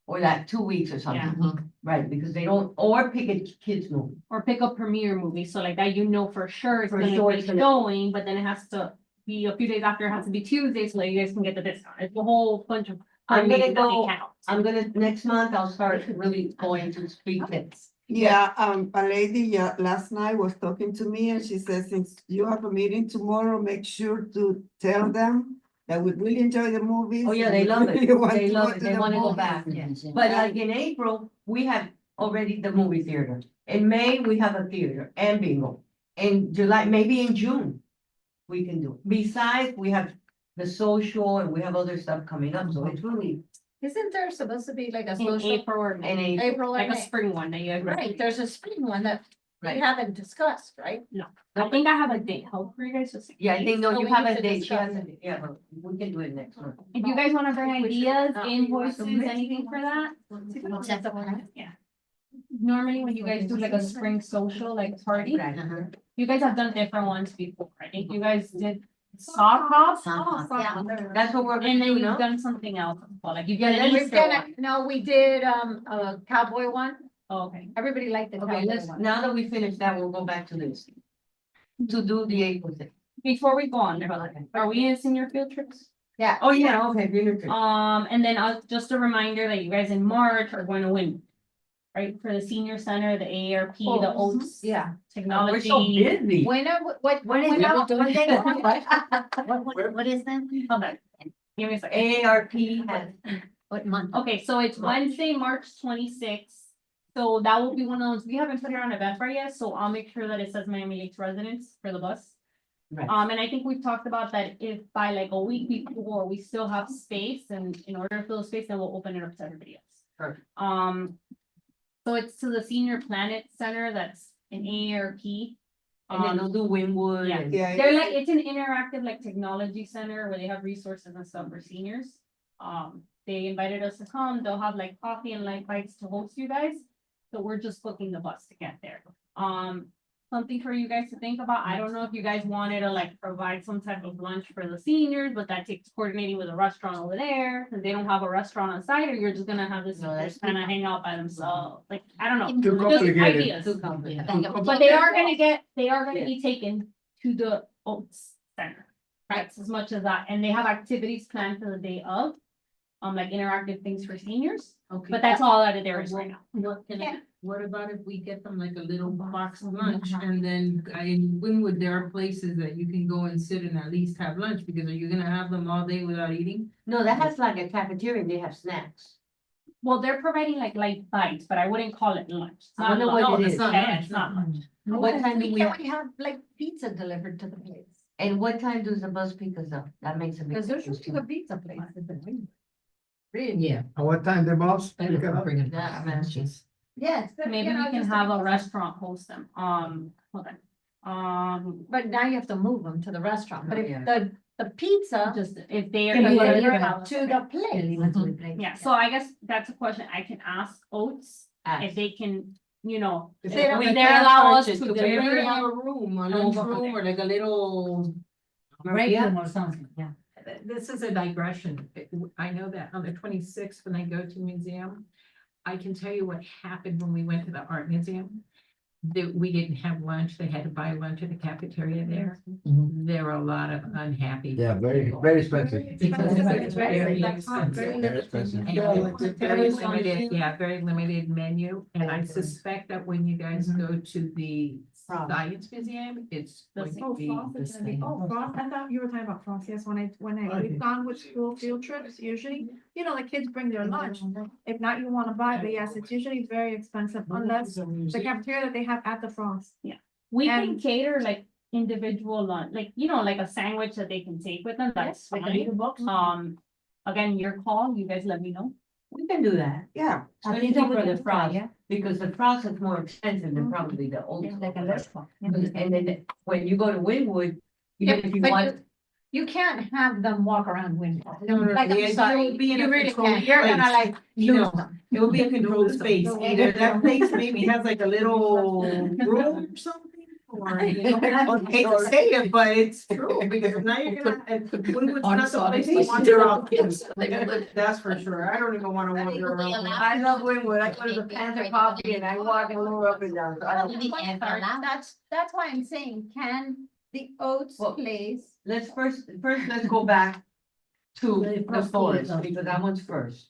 Or that 2 weeks or Yeah. something, right, because they don't, or pick a kid's movie. Or pick a premiere movie, so like that, for sure it's For gonna sure be it's gonna- showing, but then it has to be a few days after, it has to be Tuesday, so that you guys can get the discount. It's a whole bunch of. I'm gonna permutations that go- count. I'm gonna, next month, I'll start really going to street kids. Yeah, a lady, last night was talking to me and she says, since you have a meeting tomorrow, make sure to tell them that we really enjoy the movies. Oh, yeah, and they we love it. really want They to love go it. to They the wanna go movies." back. Yes, yeah. But like in April, we have already the movie theater. In May, we have a theater and bingo. In July, maybe in June, we can do. it. Besides, we have the social and we have other stuff coming up, so it's really Isn't there supposed to be like a In social? April or May, in a. April or like a May? spring one that you agree. Right, there's a spring one that we Right. haven't discussed, right? I think I have a date held for you guys, just. in Yeah, I case. think, no, So you we have need a to date, she discuss has a, yeah, but we can do it next month. If you guys wanna bring We should ideas, not be invoices, recommending anything for that, What's that for? yeah. Normally when you guys do like a spring social, like party, Uh-huh. you guys have done different ones before. I think you guys did sock hop. Sock hop, yeah. That's what we're And gonna then do, you've no? done something else, as well, like you've Yeah, done then an we're Easter Gonna, one. no, we did, a cowboy one. Oh, okay. Everybody liked the Okay, cowboy let's, one. now that we finish that, we'll go back to this. To do the April thing. Before we go on, are we in senior field trips? Oh, yeah, okay, dinner trip. And then just a reminder that you guys in March are going to win. Right, for the senior center, the AARP, the Oh, Oaks Yeah. We're so technology. busy. When, what? When is when- that? when they- What is that? Okay. Give me a second. AARP has, What month? Okay, so it's Wednesday, March 26th, So that will be one of those, we haven't put it on Eventbrite yet, so I'll make sure that it says Miami Lakes residents for the bus. Right. And I think we've talked about that if by like a week before, we still have space, and in order to fill the space, then we'll open it up to everybody else. Perfect. So it's to the Senior Planet Center, that's an AARP. And then they'll do Winwood yeah. and. Yeah. They're like, it's an interactive like technology center where they have resources and stuff for seniors. They invited us to come, they'll have like coffee and light bites to host you guys. So we're just booking the bus to get there. Something for you guys to think about. I don't know if you guys wanted to like provide some type of lunch for the seniors, but that takes coordinating with a restaurant over there. Cause they don't have a restaurant on site, or you're just gonna have this No, that's kind of hang out by themselves. Like, I don't know. Too Just complicated. ideas. Too complicated. But they are gonna be taken to the Oats Center, right, as much as that, and they have activities planned for the day of. Like interactive things for seniors, Okay. but that's all that there is right now. What about if we get them like a little box lunch and then in Winwood, there are places that you can go and sit and at least have lunch, because are you gonna have them all day without eating? No, that has like a cafeteria, and they have snacks. Well, they're providing like light bites, but I wouldn't call it lunch. It's I not wonder lunch. what it No, it's is. not lunch. It's not lunch. What time do we, Can't we have like pizza delivered to the place? and what time does the bus pick us up? That makes a big Cause there's difference just too. a pizza place. Yeah. At what time the boss? pick it up? Yeah, man, she's- Yes. Maybe we can have a restaurant host them. Hold on. But now you have to move them to the restaurant, but if Yeah. the pizza. Just if they are. Can be if they're delivered gonna- to the place. Yeah, so I guess that's a question I can ask Oats, if they can, you know, If if they don't- we they dare can't allow us purchase to to They deliver. have a room, a And we'll lunch go from room, there. or like a little. Yeah. or something, yeah. This is a digression. I know that on the 26th, when I go to museum, I can tell you what happened when we went to the art museum. That we didn't have lunch. They had to buy lunch at the cafeteria there. There were a lot of unhappy. Yeah, very, people. very expensive. Because it's very Very expensive. Very expensive. And it's a very limited, yeah, very limited menu, and I suspect that when you guys go to the Science Museum, it's The going same. to be Frost the is gonna be- same. Oh, Frost, I thought you were talking about Frost, yes, we've gone with school field trips, usually, you know, the kids bring their lunch. If not, you wanna buy, but yes, it's usually very expensive unless the cafeteria that they have at the Frost. We can And- cater like individual lunch, like, you know, like a sandwich that they can take with them, that's Like a little fine. box. Again, your call, you guys let me know. We can do that, Yeah. especially for the frost, because the frost is more expensive than probably the old. Like a restaurant. And then when you go to Winwood, even if you But want, you can't have them walk around windows. No, no, Like, the I'm idea sorry, would be in you a really controlled can't, you're gonna place. like You lose know, them. It will be a controlled space, either that place maybe has like a little room or something, or, you know, I hate to say it, but it's true, because now you're gonna, Winwood's not the place to wander around. That's for sure, I don't even wanna wander around. I love Winwood, I go to the Panther Coffee and I walk and move up and down. So I don't- That's why I'm saying, can the Oats Well, place? Let's let's go back to the First forest, one. because that one's first.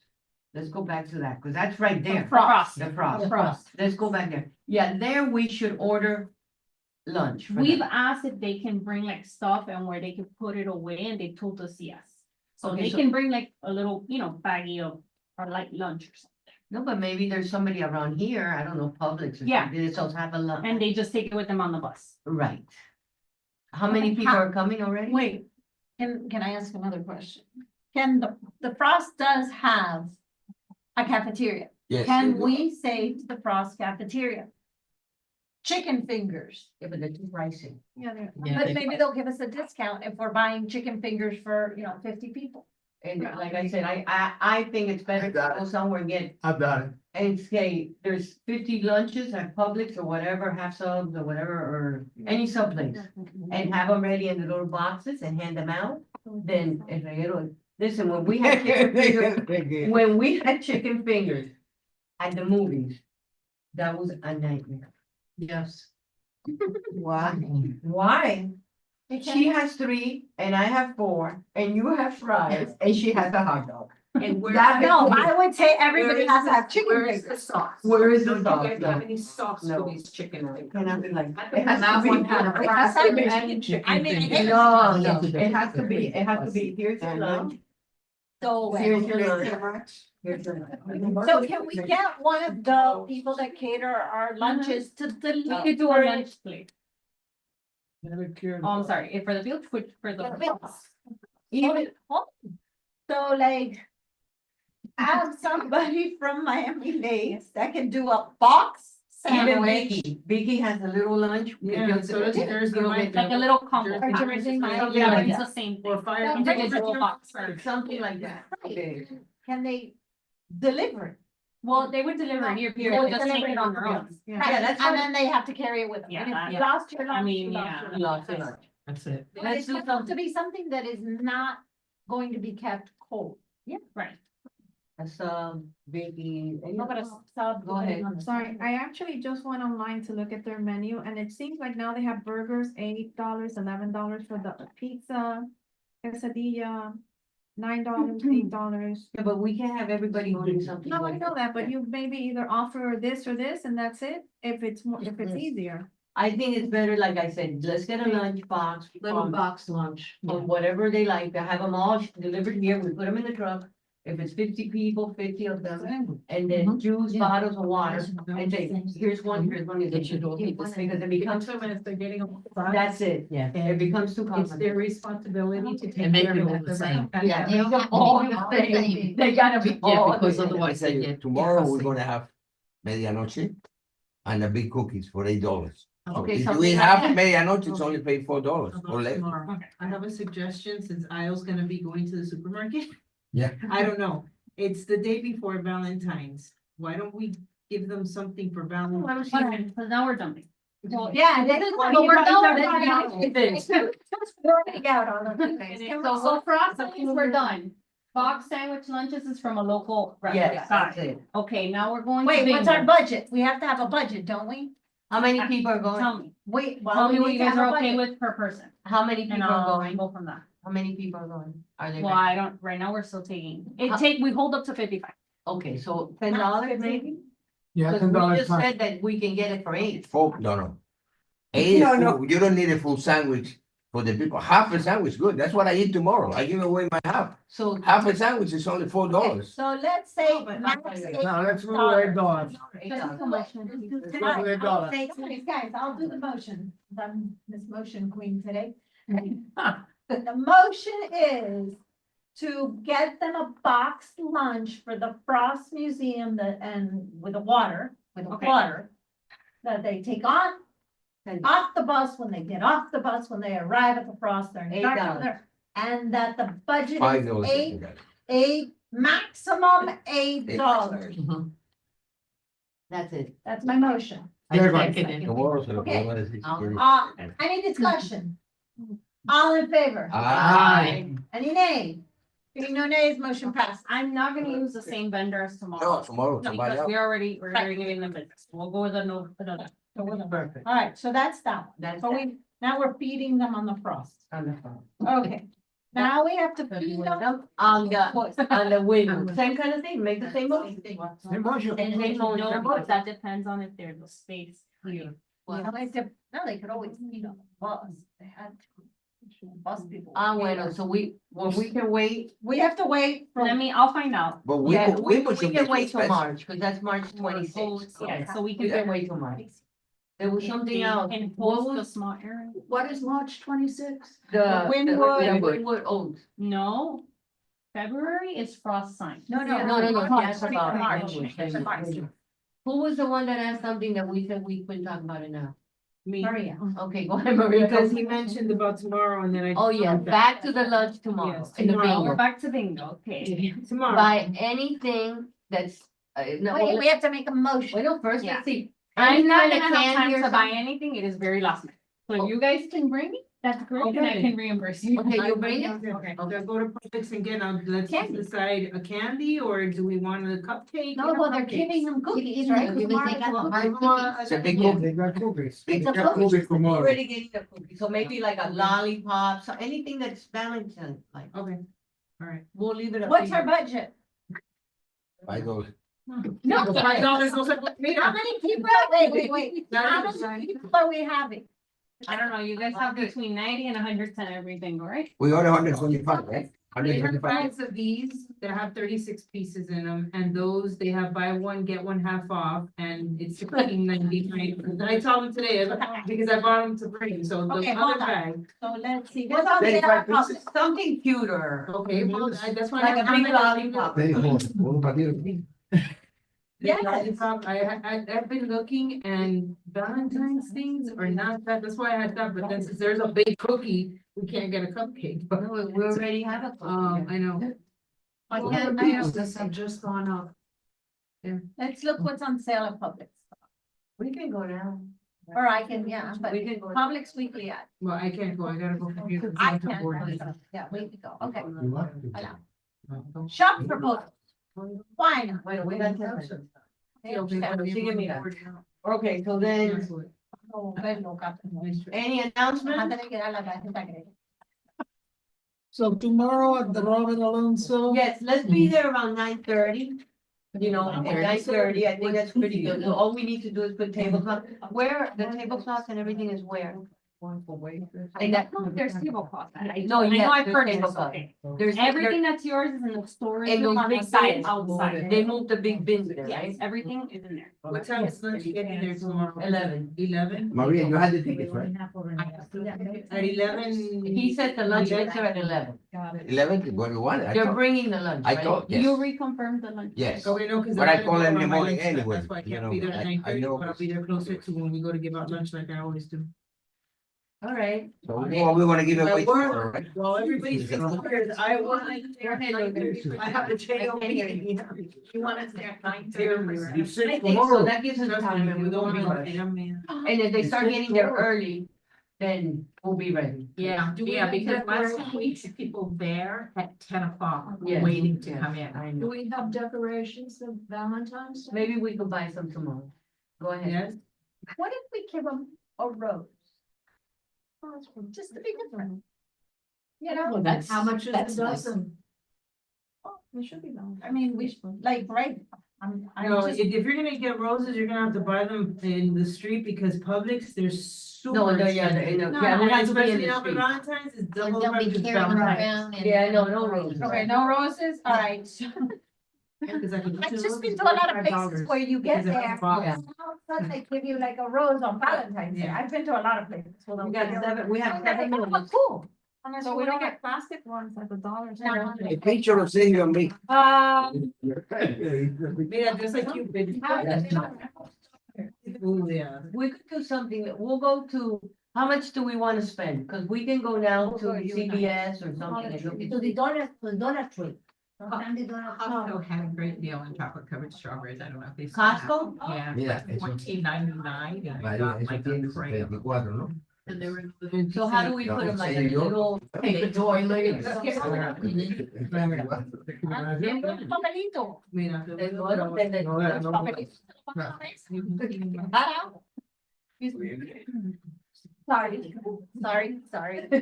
Let's go back to that, because that's right there, Frost. the frost. Frost. Let's go back there. Yeah, there we should order lunch. for We've them. asked if they can bring like stuff and where they can put it away, and they told us yes. So Okay, they so- can bring like a little, you know, baggie of, or like lunch or something, No, but maybe there's somebody around here, I don't know, Publix or Yeah. something, that sells have a lunch. and they just take it with them on the bus. Right. How many people are coming already? Wait, can I ask another question? Can the Frost does have a cafeteria? Yes. Can we say to the Frost cafeteria? Chicken fingers, Yeah, but they're too pricey. Yeah, they're- but maybe they'll give us a discount if we're buying chicken fingers for, 50 people. And like I said, I think it's better to go somewhere and get, I've done it. and say, there's 50 lunches at Publix or whatever, half subs or whatever, or any sub place. And have them ready in the little boxes and hand them out, then, if they, listen, when we had chicken fingers, when we had chicken fingers at the movies, that was a nightmare. Yes. Why? Why? She has 3 and I have 4 and you have fries and she has a hot dog. And where? That- No, I would say everybody Where has is to have the- chicken where is fingers. the sauce? Where is the Don't you sauce? guys No. have any sauce No. for these chicken wings? Cannot be like, I it think has that to be. one kind of- It has to be. And chicken I mean, fingers. No, no, it has to be, here's your lunch. So, Here's your Thank you lunch. very much. Here's your lunch. so can we get one of the people that cater our lunches to We deliver? could do a lunch plate. Never cared. Oh, I'm sorry, if for the field, for the. Even, so like. Have somebody from Miami Lakes that can do a box Even sandwich. Vicky has a little lunch. Yeah, so does Jersey Little bit Mike. Like a little combo. Jersey pack. Mike's is Mike. like- Yeah, like it's that. the same Or thing. fire. Individual box. Something like that. Okay. Can they deliver it? Well, they would deliver it here, They period, would just take deliver it it on on their the own. Yeah. Right, that's and fine. then they have to carry it with them. Yeah, And if that- you lost your lunch. I mean, you yeah. lost your You lunch. lost your lunch. That's it. But Let's it's do gonna have to something. be something that is not going to be kept cold. Right. That's, Vicky. No, but a sub. Go ahead. Sorry, I actually just went online to look at their menu and it seems like now they have burgers, $8, $11 for the pizza, quesadilla, $9, $8. Yeah, but we can't have everybody ordering something. No, I like know that, but you maybe either offer this or this and that's it, if it's more, if it's easier. I think it's better, like I said, let's get a lunch box. Little box lunch. From whatever they like, I have them all delivered here, we put them in the truck. If it's 50 people, 50 of them, and then juice, Yeah. bottles of water, and say, here's one, here's one. It should all be the Because same. it becomes, Come in if they're getting. that's it, Yeah. it becomes too It's their complicated. responsibility to take And make care it of all it. the same. And Yeah. have They them got all all the the same. same. They gotta be Yeah, all. because the same. otherwise they get. Tomorrow, we're fussy. gonna have medianoche and the big cookies for $8. So Okay, if something we like have that. medianoche, it's only pay $4 or About less. tomorrow. I have a suggestion, since Io's gonna be going to the supermarket. Yeah. I don't know, it's the day before Valentine's, why don't we give them something for Valentine's? Because now we're dumping. Well, yeah, this is what we're going. Working out on it. So for us, at least we're done. Box sandwich lunches is from a local Yes, restaurant. that's it. Okay, now we're going to. Wait, what's our bingo. budget? We have to have a budget, don't we? How many people are going? Tell me, Wait. well, tell me we what need you to guys have a are okay budget. with per person, How many people and are I'll going? go from that. How many people are going? Are they? Well, I don't, right now, we're still taking, we hold up to 55. Okay, so $10 maybe? Yeah, Because we $10 just fine. said that we can get it for 8. No. Eight, No, no. you don't need a full sandwich for the people. Half a sandwich, good. That's what I eat tomorrow. I give away my half. So. Half a sandwich is only Okay, $4. so let's say. but- max Now, let's move $8. $8. Alright, $8. I'll say, guys, I'll do the motion. I'm Miss Motion Queen today. The motion is to get them a boxed lunch for the Frost Museum and with the water, Okay. that they take on. And off the bus, when they get off the bus, when they arrive at the Frost, they're. $8. And that the budget is $5. maximum $8. That's it. That's my motion. Very good. Tomorrow's the Okay. one is- Any discussion? All in favor? Aye. Any nay? Hearing no nays, motion passed. I'm not gonna use the same vendor as tomorrow. No, tomorrow, somebody Because else. we're already giving them business. We'll go with another. Perfect. All right, so that's that. one. That's So now we're feeding them on the frost. on the phone. Okay. Now we have to feed them. On the window, same kind of thing, make the same motion. Same motion. And they know No, it's but that depends on if there's a space here. No, they could always feed on the bus. They had to. Bus people. Bueno, so when we can wait, We have to wait for. I'll find out. But we, yeah, we we put some can wait till expensive- March, because that's March Oh, 26th. yeah, so we We can can. wait till March. There was something else. And What post the was small area. What is March 26th? the Winwood. Winwood Oaks? No. February is frost sign. No, no, No, no, no, March, that's about March. March. Who was the one that asked something that we said we couldn't talk about it now? Me, Maria. Okay, go ahead, Maria. because he mentioned about tomorrow and then I. Oh, yeah, back to the lunch tomorrow. Yes, in the tomorrow. bingo. We're back to bingo, okay. Tomorrow. Buy anything that's, no, Wait, we have to make a motion. well, first, Yeah. let's see. I'm not Any gonna kind of have candy time or to buy something? anything, it is very last minute. So if you guys can bring it, that's great, and I Okay. can reimburse you. Okay, you bring it? Okay. Okay, go to Publix and get, let's Candy. decide a candy, or do we want a cupcake? No, well, they're giving them cookies, Even right? if they got the hard cookies. It's a big Yeah. cookie. They got cookies. They It's a got cookie. cookies tomorrow. Already getting the cookie, so maybe like a lollipop, so anything that's Valentine, like, Okay, all right. we'll leave it up. What's to our you. budget? $5. No. $5 How many people, wait. How many people are we having? I don't know, you guys have between 90 and 110 every bingo, right? We order 125, right? They have 125. bags of these that have 36 pieces in them, and those, they have buy one, get one half off, and it's $16.99. And I told them today, because I bought them to bring, so the Okay, other hold on. bag. So let's see, what's on the 35 other pieces. Something cuter. Okay, well, that's why. Like a I'm big gonna- lollipop. Un patio. Yes. I've been looking and Valentine's things are not that, that's why I had that, but then since there's a big cookie, we can't get a cupcake, but. No, we already have a. cookie. I know. have just gone up. Let's look what's on sale at Publix. We can go now. Or I can, yeah, but We can go. Publix weekly ad. Well, I can't go, I gotta go. for you. I can't, yeah, we can go, okay. You want to? Hola. Shop proposal. Why not? Wait, we got that. Okay, She give me that. Okay, so then, No, ves loca. any announcements? Antes de que da la tarjeta de crédito. So tomorrow at the Robert Alonso. Yes, let's be there around 9:30. You know, at 9:30, I think that's pretty good. So all we need to do is put tablecloth. Where, the tablecloth and everything is where? And that, no, there's tablecloth. No, I know yes, I've there's heard it, tablecloth. okay. There's Everything that's yours is in the storage And those on the big side, bins. outside. They moved the big bins there, right? Yes, everything is in there. What time is lunch getting there tomorrow? 11. 11? Maria, you had the tickets, right? At 11? He said the lunch gets there at 11. 11, what you want? They're bringing the lunch, I right? thought, You yes, reconfirmed the lunch. yes. Okay, no, cause. But I I'm call gonna in go the on my morning lunch, so anyway, That's why I you can't know, be there at I 9:30, know. but I'll be there closer to when we go to give out lunch like I always do. All right. So we wanna give My away word, tomorrow, right? well, everybody's prepared, I want. I have the JOB. You want us there at 9:30? You I said think so, tomorrow. that gives us time and we don't be rushed. And if they start getting there early, then we'll be ready. Yeah, Do we yeah, have because last decorations? time we had people there at 10 o'clock, Yes, waiting to yes, come in. I know. we have decorations of Valentine's Day? Maybe we could buy some tomorrow. Go ahead. Yes, What if we give them a rose? Just to be different. You know, that's- How much is that's a nice. dozen? Oh, we should be done. I mean, we should, like, right, I'm no, just. if you're gonna get roses, you're gonna have to buy them in the street because Publix, they're No, super no, yeah, expensive. no, No, yeah, we have to be in Especially the now for street. Valentine's, it's And double. they'll be price as carrying them Valentine's. around and. Yeah, no roses. Okay, no roses, all right. Because I could. I've just been to a lot of places where you get Because it has there, a box. and all of a sudden they give you like a rose on Valentine's Day. Yeah. I've been to a lot of places. We got we have Okay, 7 oh, minutes. cool. So we we don't don't get plastic ones at the dollar No. store. A picture of Sergio and me. Mira, just like you, baby. Ooh, yeah. We could do something, we'll go to, how much do we wanna spend? Cause we can go down to CVS or something. and look at- To the Dollar Tree. Sometimes the Dollar Tree. Costco had a great deal on chocolate covered strawberries, I don't know if they. Costco? Yeah. Mira, eso, 14.99. and I María, got eso like a tiene crate of them. 24, ¿no? And they were. So how do we put them like a little paper toilet? Papelito. Mira. Sorry, sorry. Well,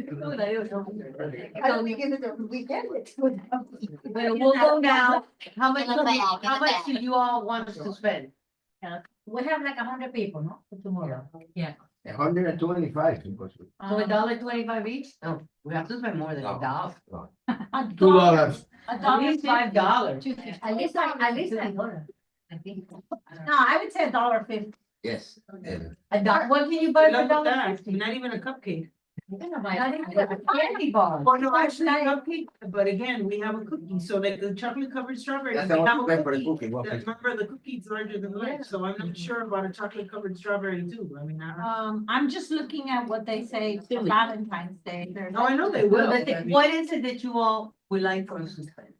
we'll go now, how much, In the bag, in how the much bag. do you all want us to spend? We have like 100 people, no? For tomorrow. 125. impossible. So $1.25 each? No, we have to spend more than No, $1. no. $2. At least $5. At least $1. I think. No, I would say $1.50. Yes. What can you buy for Love that, $1.50? not even a cupcake. Not even a candy bar. Oh, no, actually, a cupcake, but again, we have a cookie, so like the chocolate covered strawberries. That's we what have a we pay for the cookie. cookie, what we- Remember, the cookie's larger than life, so I'm not sure about a chocolate covered strawberry too, I mean, I don't. I'm just looking at what they say for Valentine's Day. There's No, I know they Well, will. but what is it that you all would like for us to spend?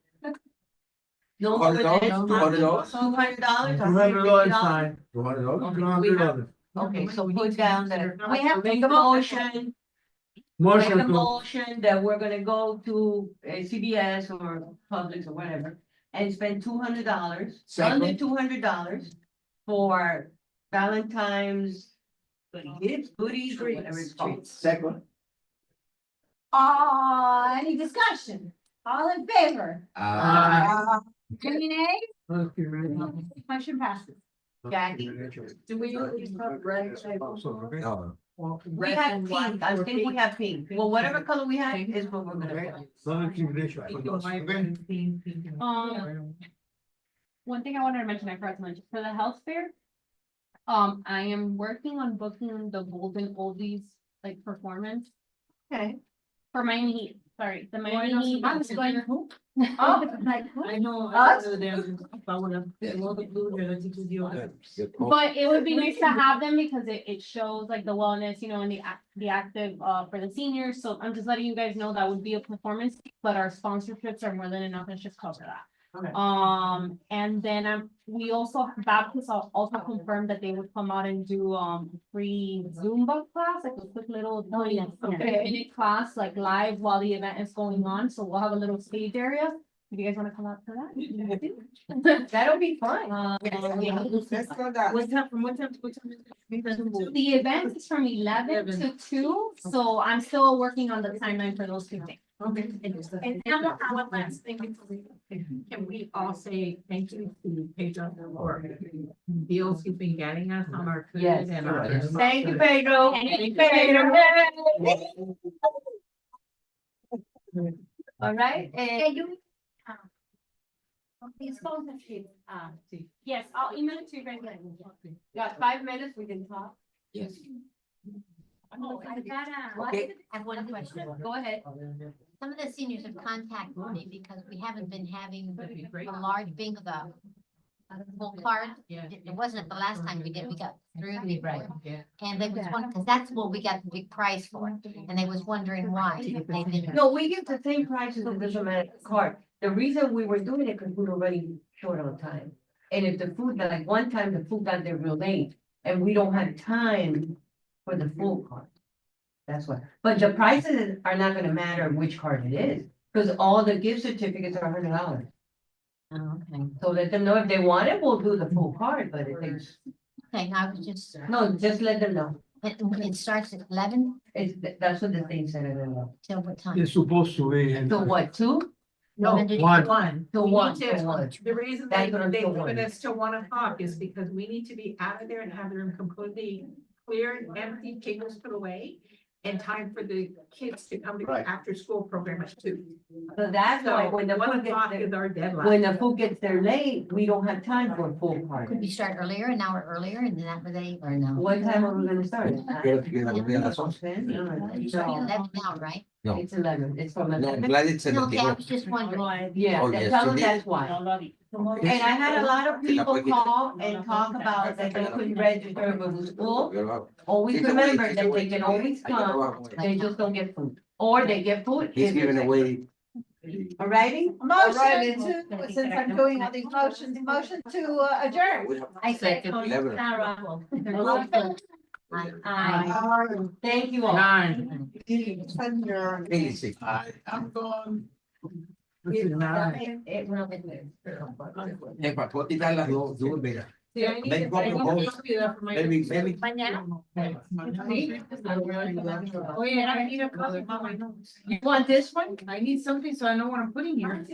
No more than $200? $200 or $200 $50? fine. $200? $200. Okay, so put down that, We have to make a go- motion, make Motion a to, motion that we're gonna go to CVS or Publix or whatever. And spend $200, under Second. $200 for Valentine's. Gifts, goodies, or whatever it's called. Second. Any discussion? All in favor? Any nays? Motion passes. Jackie. Do we always have red tables? No. Or We red have and white pink, I or think we pink? have pink. Well, whatever color we have is what we're gonna put. Pink and white, red and pink, pink and- One thing I wanted to mention, I forgot to mention, for the health fair. I am working on booking the Golden Oldies, like, performance Okay. for Miami Heat, sorry, the I Miami know Heat. some- I was going, who? Oh, Oh, like, who? I know, Us? I them, I wanna, all the blue, the teachers, you. But it would be nice to have them because it shows like the wellness, and the active, for the seniors. So I'm just letting you guys know that would be a performance, but our sponsorships are more than enough. Let's just cover that. Okay. And then, we also, Baptist also confirmed that they would come out and do, free Zumba class, like a quick little 20-minute class, like live while the event is going on. So we'll have a little stage area. Do you guys wanna come out for that? That'll be fun. Let's go down. What time, from what time to what time is it? The event is from 11 to 2, so I'm still working on the timeline for those 2 things. Okay. And one last thing before we, can we all say thank you to Pedro for deals he's been getting us on our food Yes. and our. Thank you, Pedro. Thank you, Pedro. All right, Can you? These sponsorship, Yes, I'll email it to you guys. got 5 minutes, we can talk. Yes. oh, I gotta. Okay. I have one question. Go ahead. Some of the seniors have contacted me because we haven't been having a large bingo, the full card. Yeah. It wasn't the last time we did, we got through before. Yeah. And they was wondering, because that's what we got the big prize for, and they was wondering why they didn't. No, we give the same prices, it doesn't matter, card. The reason we were doing it, because we were running short on time. And if the food, like one time, the food got there real late, and we don't have time for the full card. That's why, but the prices are not gonna matter which card it is, because all the gift certificates are $100. Oh, okay. So let them know if they want it, we'll do the full card, but if they, Okay, I was just, no, just let them know. it starts at 11 That's what the thing said, I don't know. till what time? supposed to be. So what, 2? No, When did you- one. To We one, need to- to one. The reason That's they what I'm they still limit wondering. us to 1 o'clock is because we need to be out of there and have the room completely cleared, empty, tables put away. And time for the kids to come to the Right. after school program at 2. So that's why So when the 1 food gets o'clock there, is our deadline. when the food gets there late, we don't have time for a full Could card. we start earlier, an hour earlier, and then that way they, or no? What time are we gonna start? You start at 11 now, right? No. It's 11, it's from No, 11. glad it's No, okay, I was just wondering. Yeah, Oh, tell yes, them you that's why. And I had a lot of people call and talk about that they couldn't register if it was full. Always remember that they can always come, they just don't get food, or they get food. He's if giving it's- away. Motion Alright, to, since I'm doing all these motions, motion to adjourn. I said. 11. Thank you all. Send your. 86. I'm gone. It will be good. Para poder quitar las dos, mira. Sí, I need Make to- I need one to proposal. copy that for my- Maybe, maybe. Oh, yeah, I need a copy of my notes. You want this one? I need something so I know what I'm putting here.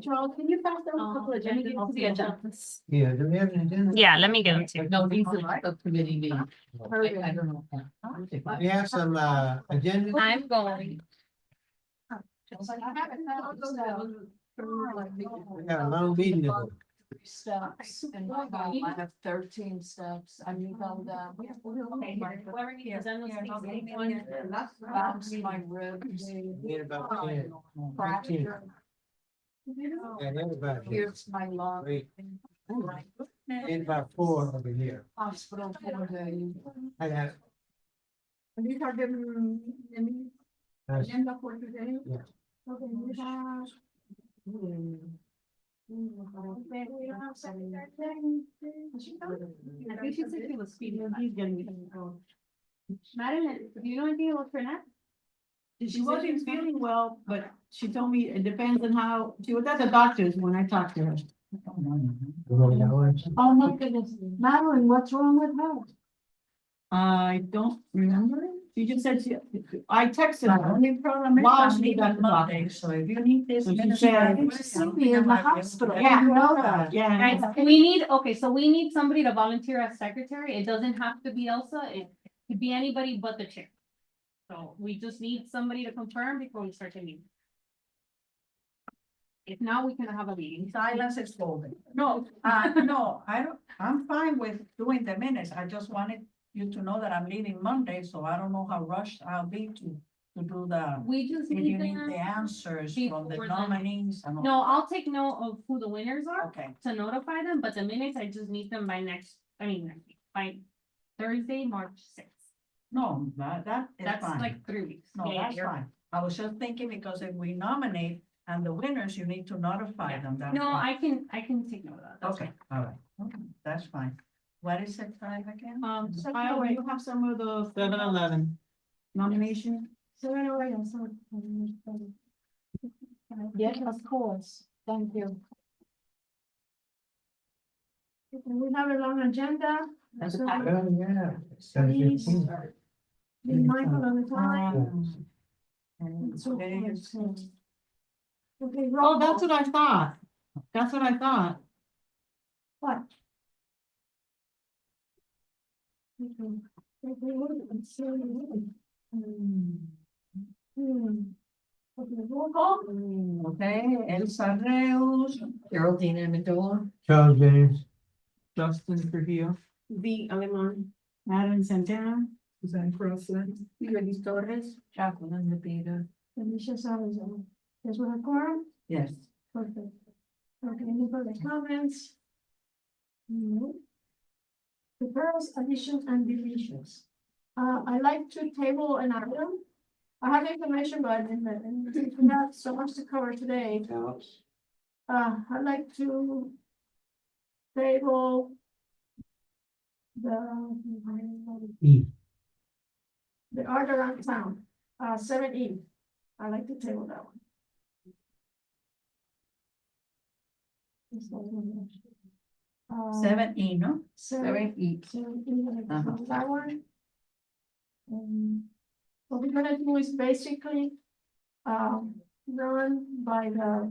Charles, can you pass down a couple of agendas? I'll see agendas. Yeah, do we have an agenda? Yeah, let me get them to you. No, these are the committee meeting. I don't know. We have some, agenda. I'm going. We got a long meeting to go. Steps, and I have 13 steps, I need all that. Whoever needs agendas, Bounce my ribs. We had about 10, 15. Fracture, And everybody. here's my lung. Wait. And about 4 over here. Hospital 4 days. I got, These are the that's- agenda for today. Yeah. Okay, we have. Okay, we don't have secretary. I think she said she was speeding. He's getting me. Madam, do you know anything about Trinette? She wasn't feeling well, but she told me it depends on how, she was at the doctor's when I talked to her. Oh, my goodness, Madeline, what's wrong with her? I don't remember. She just said I texted The her. only problem is Wow, I'm she leaving got the Monday, doctor. so if you need this. So she minute, said- I think she's sleeping in the hospital. Yeah. You know that. Yeah. Guys, we need, okay, so we need somebody to volunteer as secretary. It doesn't have to be Elsa. It could be anybody but the chair. So we just need somebody to confirm before we start the meeting. If not, we can have a meeting. Silence is golden. No, no, I don't, I'm fine with doing the minutes. I just wanted you to know that I'm leaving Monday, so I don't know how rushed I'll be to do the. We just If you need need the them. answers from the before the- nominees and all. No, I'll take note of who the winners are Okay, to notify them, but the minutes, I just need them by next week, by Thursday, March sixth. no, that is That's fine. like 3 weeks. No, Yeah, that's you're- fine. I was just thinking because if we nominate and the winners, you need to notify them. That's No, fine. I can take note of that. That's Okay, all right. Okay, that's fine. What is it time again? fine. Kyle, you have some of the 7-Eleven nomination? Yes, of course. Thank you. We have a long agenda. Oh, So yeah. 7:15. be mindful of the time. And so there is- Okay, Oh, roll that's call. what I thought. That's what I thought. What? Okay, roll call. Okay, Elsa Reus, Geraldine Amendola, Charles James. Justin Trujillo. The Alemán. Madam Santana. Suzanne Crossland. Luis Torres, Jacqueline Lepita. Alicia Salazar. Is what a quorum? Yes. Perfect. Okay, any further comments? No. Referrals, additions and deletions. I like to table an item. I have information, but we have so much to cover today. I'd like to table E. the art around town, 7E. I like to table that one. Seven E, no? 7E. That one. What we're gonna do is basically, run by the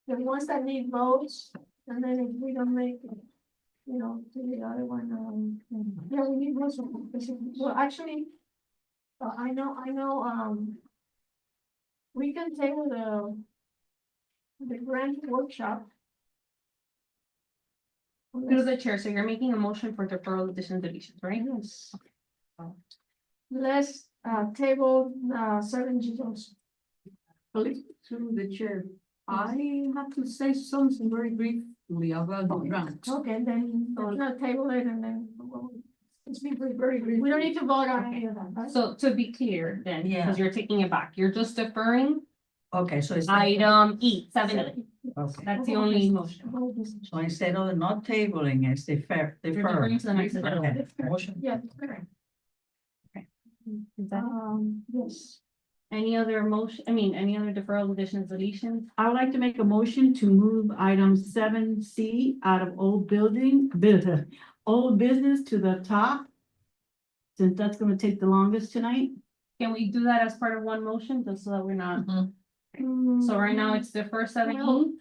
ones that need votes, and then if we don't make it, you know, to the other one, yeah, we need votes, basically, well, actually, I know, we can table the grant workshop. Through the chair, so you're making a motion for deferral additions deletions, right? Yes. Let's, table, 7G also. Through the chair. I have to say something very briefly about the grant. Okay, then, let's not table it and then, well, it's been very brief. We don't need to vote on any of that, right? So to be clear then, Yeah. because you're taking it back, you're just deferring Okay, so it's. item E, 7E. Okay. That's the only motion. So instead of not tabling, it's defer. You're deferring to the next agenda. Okay, motion. Yeah, correct. Is that it? Yes. Any other motion, any other deferral additions deletions? I would like to make a motion to move item 7C out of old old business to the top. Since that's gonna take the longest tonight. Can we do that as part of one motion, just so that we're not? So right now it's the first 7E.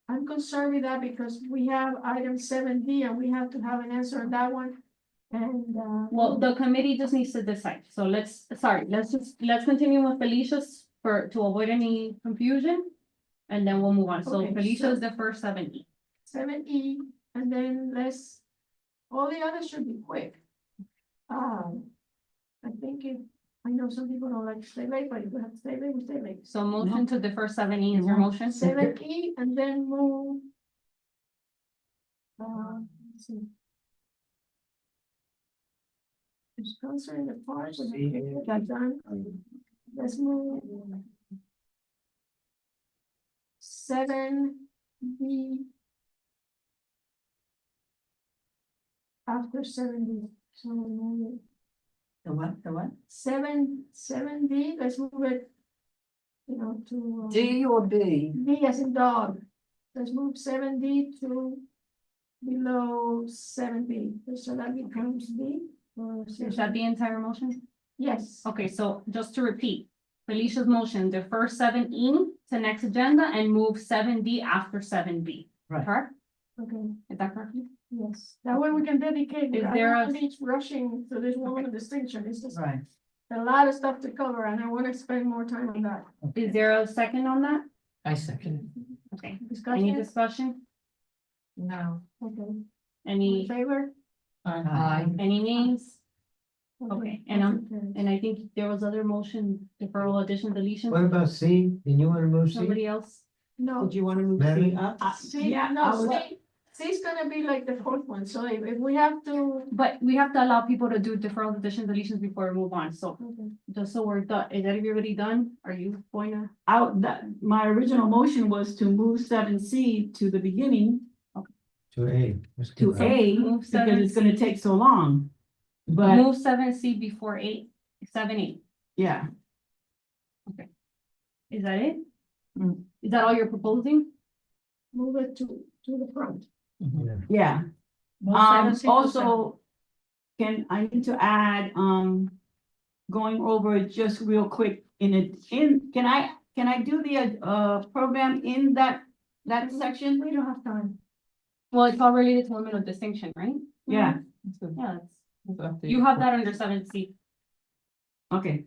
I'm concerned with that because we have item 7D and we have to have an answer on that one. And, Well, the committee just needs to decide. So let's continue with Felicia's to avoid any confusion. And then we'll move on. So Okay, Felicia so- is the first 7E. 7E, and then all the others should be quick. I think I know some people don't like to stay late, but if we have to stay late, we stay late. So motion to defer 7E is your motion? 7E and then move. Let's see. Just considering the parts and get that done. Let's move. 7B. After 7D, so we'll move it. The what? 7D, let's move it. You know, to. D or B? D as in dog. Let's move 7D to below 7B, so that becomes D. or Is that the entire motion? Yes, Okay, so just to repeat, Felicia's motion, defer 7E to next agenda and move 7D after 7B. Right. Correct? okay, Is that correct? yes, that way we can dedicate, Is I there don't a- want to be rushing to this one of distinction, it's just Right. a lot of stuff to cover, and I want to spend more time on that. Is there a second on that? I second. Okay, any Discussion? discussion? No. Okay, in Any, favor? any names? Okay, and motion carries. And I think there was other motion, deferral, addition, deletion, What about C? Did you want to move C? somebody else? No. Did you wanna move Mary? C up? See, Yeah, I no, was- C's gonna be like the fourth one, so if we have to. But we have to allow people to do deferral, addition, deletions before we move on, so Okay. just so we're done, is everybody done? Are you going to? My original motion was to move 7C to the beginning, To A. Let's to do A, Move because it's gonna 7C. take so long. But, Move 7C before 7E. yeah, Is that it? Mm. Is that all you're proposing? Move it to the front. Yeah. yeah. Move 7C to Also, I need to add, going over it just real quick can I do the, program in that section? We don't have time. Well, it's all related to limit of distinction, right? Yeah, Yeah, you have that under 7C. okay,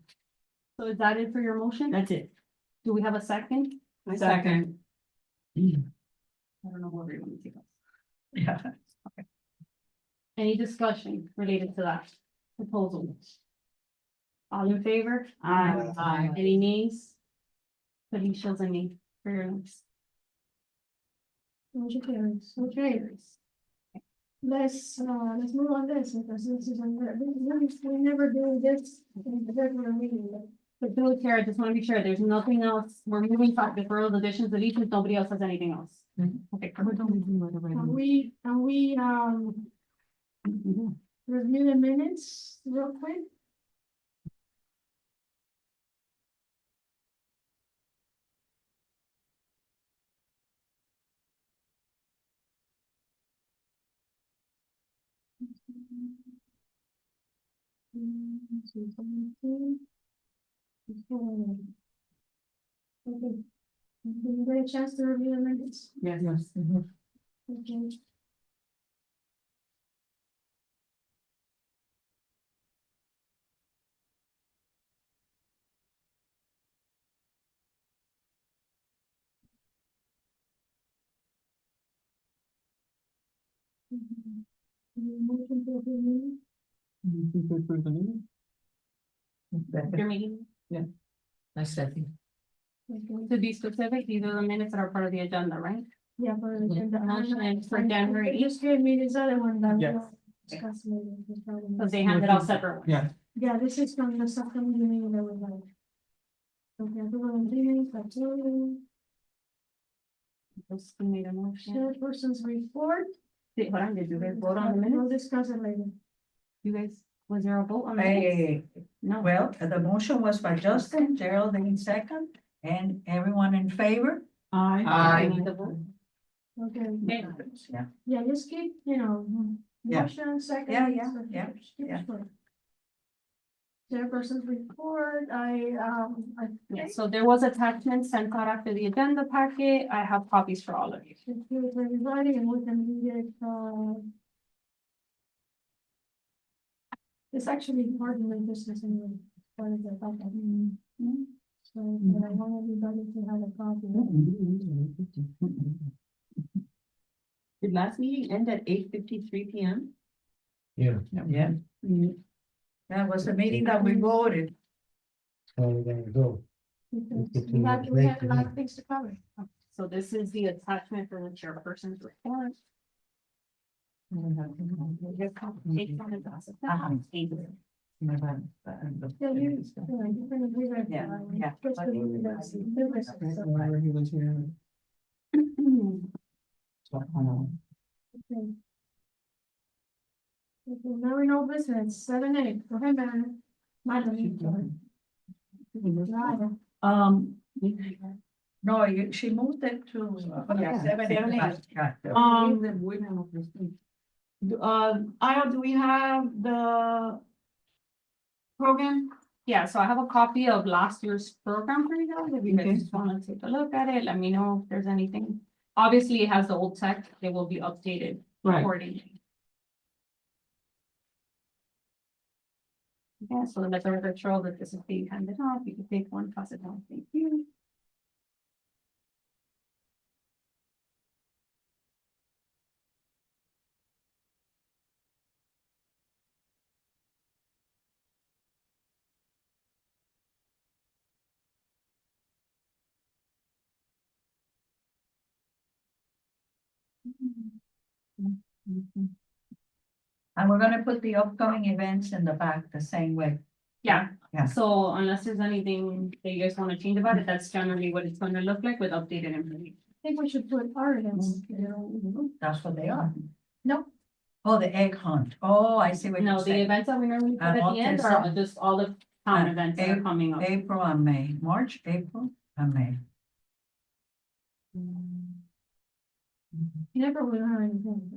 So is that it for your motion? that's it. Do we have a second? Second. I don't know where we want to take us. Yeah. Any discussion related to that proposal? All in favor? Aye. Any nays? Felicia's a nay for your nays. Motion carries. Okay. Let's move on this, because this is, we never do this in the regular meeting. But Bill, Chair, I just want to be sure, there's nothing else, we're moving back deferrals, additions, deletions, nobody else has anything else. Okay, perfect. Can we, review the minutes real quick? Okay. Did you get a chance to review the minutes? Yes. Okay. Motion to approve minutes? Your meeting, I second. Okay. to be specific, these are the minutes that are part of the agenda, right? Yeah, for the agenda. Motion for January They just gave me this other one that. Yeah. Discuss later. Because they handed out separate ones. Yeah. Yeah, this is from the second meeting that we had. Okay, everyone, meetings, that's all. Just made a motion. Chairperson's report. Did, hold on, did you guys vote on the We'll minutes? discuss it later. You guys, was there a vote on the minutes? No. Well, the motion was by Justin, Geraldine second, and everyone in favor? Aye. We need the vote. Okay. Okay. Yeah. Yeah, just keep, Yeah. motion second. Yeah, yeah, yeah, Keep yeah. score. chairperson's report, I. Yeah, so there was attachments sent out after the agenda packet. I have copies for all of you. Here's everybody and we can read it, it's actually part of my business anyway, part of the packet. So, but I want everybody to have a copy. Did last meeting end at 8:53 p.m.? Yeah. Yeah. That was the meeting that we voted. So there you go. Because we have a lot of things to cover. So this is the attachment for the chairperson's report. Take one and pass it down. Thank you. Yeah, you're gonna read it. Yeah, yeah. Just to read it, that's the business stuff. Okay. Okay, now we know business, 7A, go ahead, man. Madam. No, she moved it to. Yeah, 7A. Io, do we have the program? Yeah, so I have a copy of last year's program for you guys. If you Okay. guys just want to take a look at it, let me know if there's anything. Obviously, it has the old tech. They will be updated Right. accordingly. Yeah, so let the record show that this is being handed off. You can take one, pass it down. Thank you. And we're gonna put the upcoming events in the back the same way. Yeah. Yeah. So unless there's anything that you guys want to change about it, that's generally what it's going to look like with updated information. I think we should put our events. That's what they are. No. Oh, the egg hunt. Oh, I see what you're No, the saying. events that we normally put at Okay, the end so- are just all the town Uh, events that are coming up. April and May, March, April and May. You never will have anything.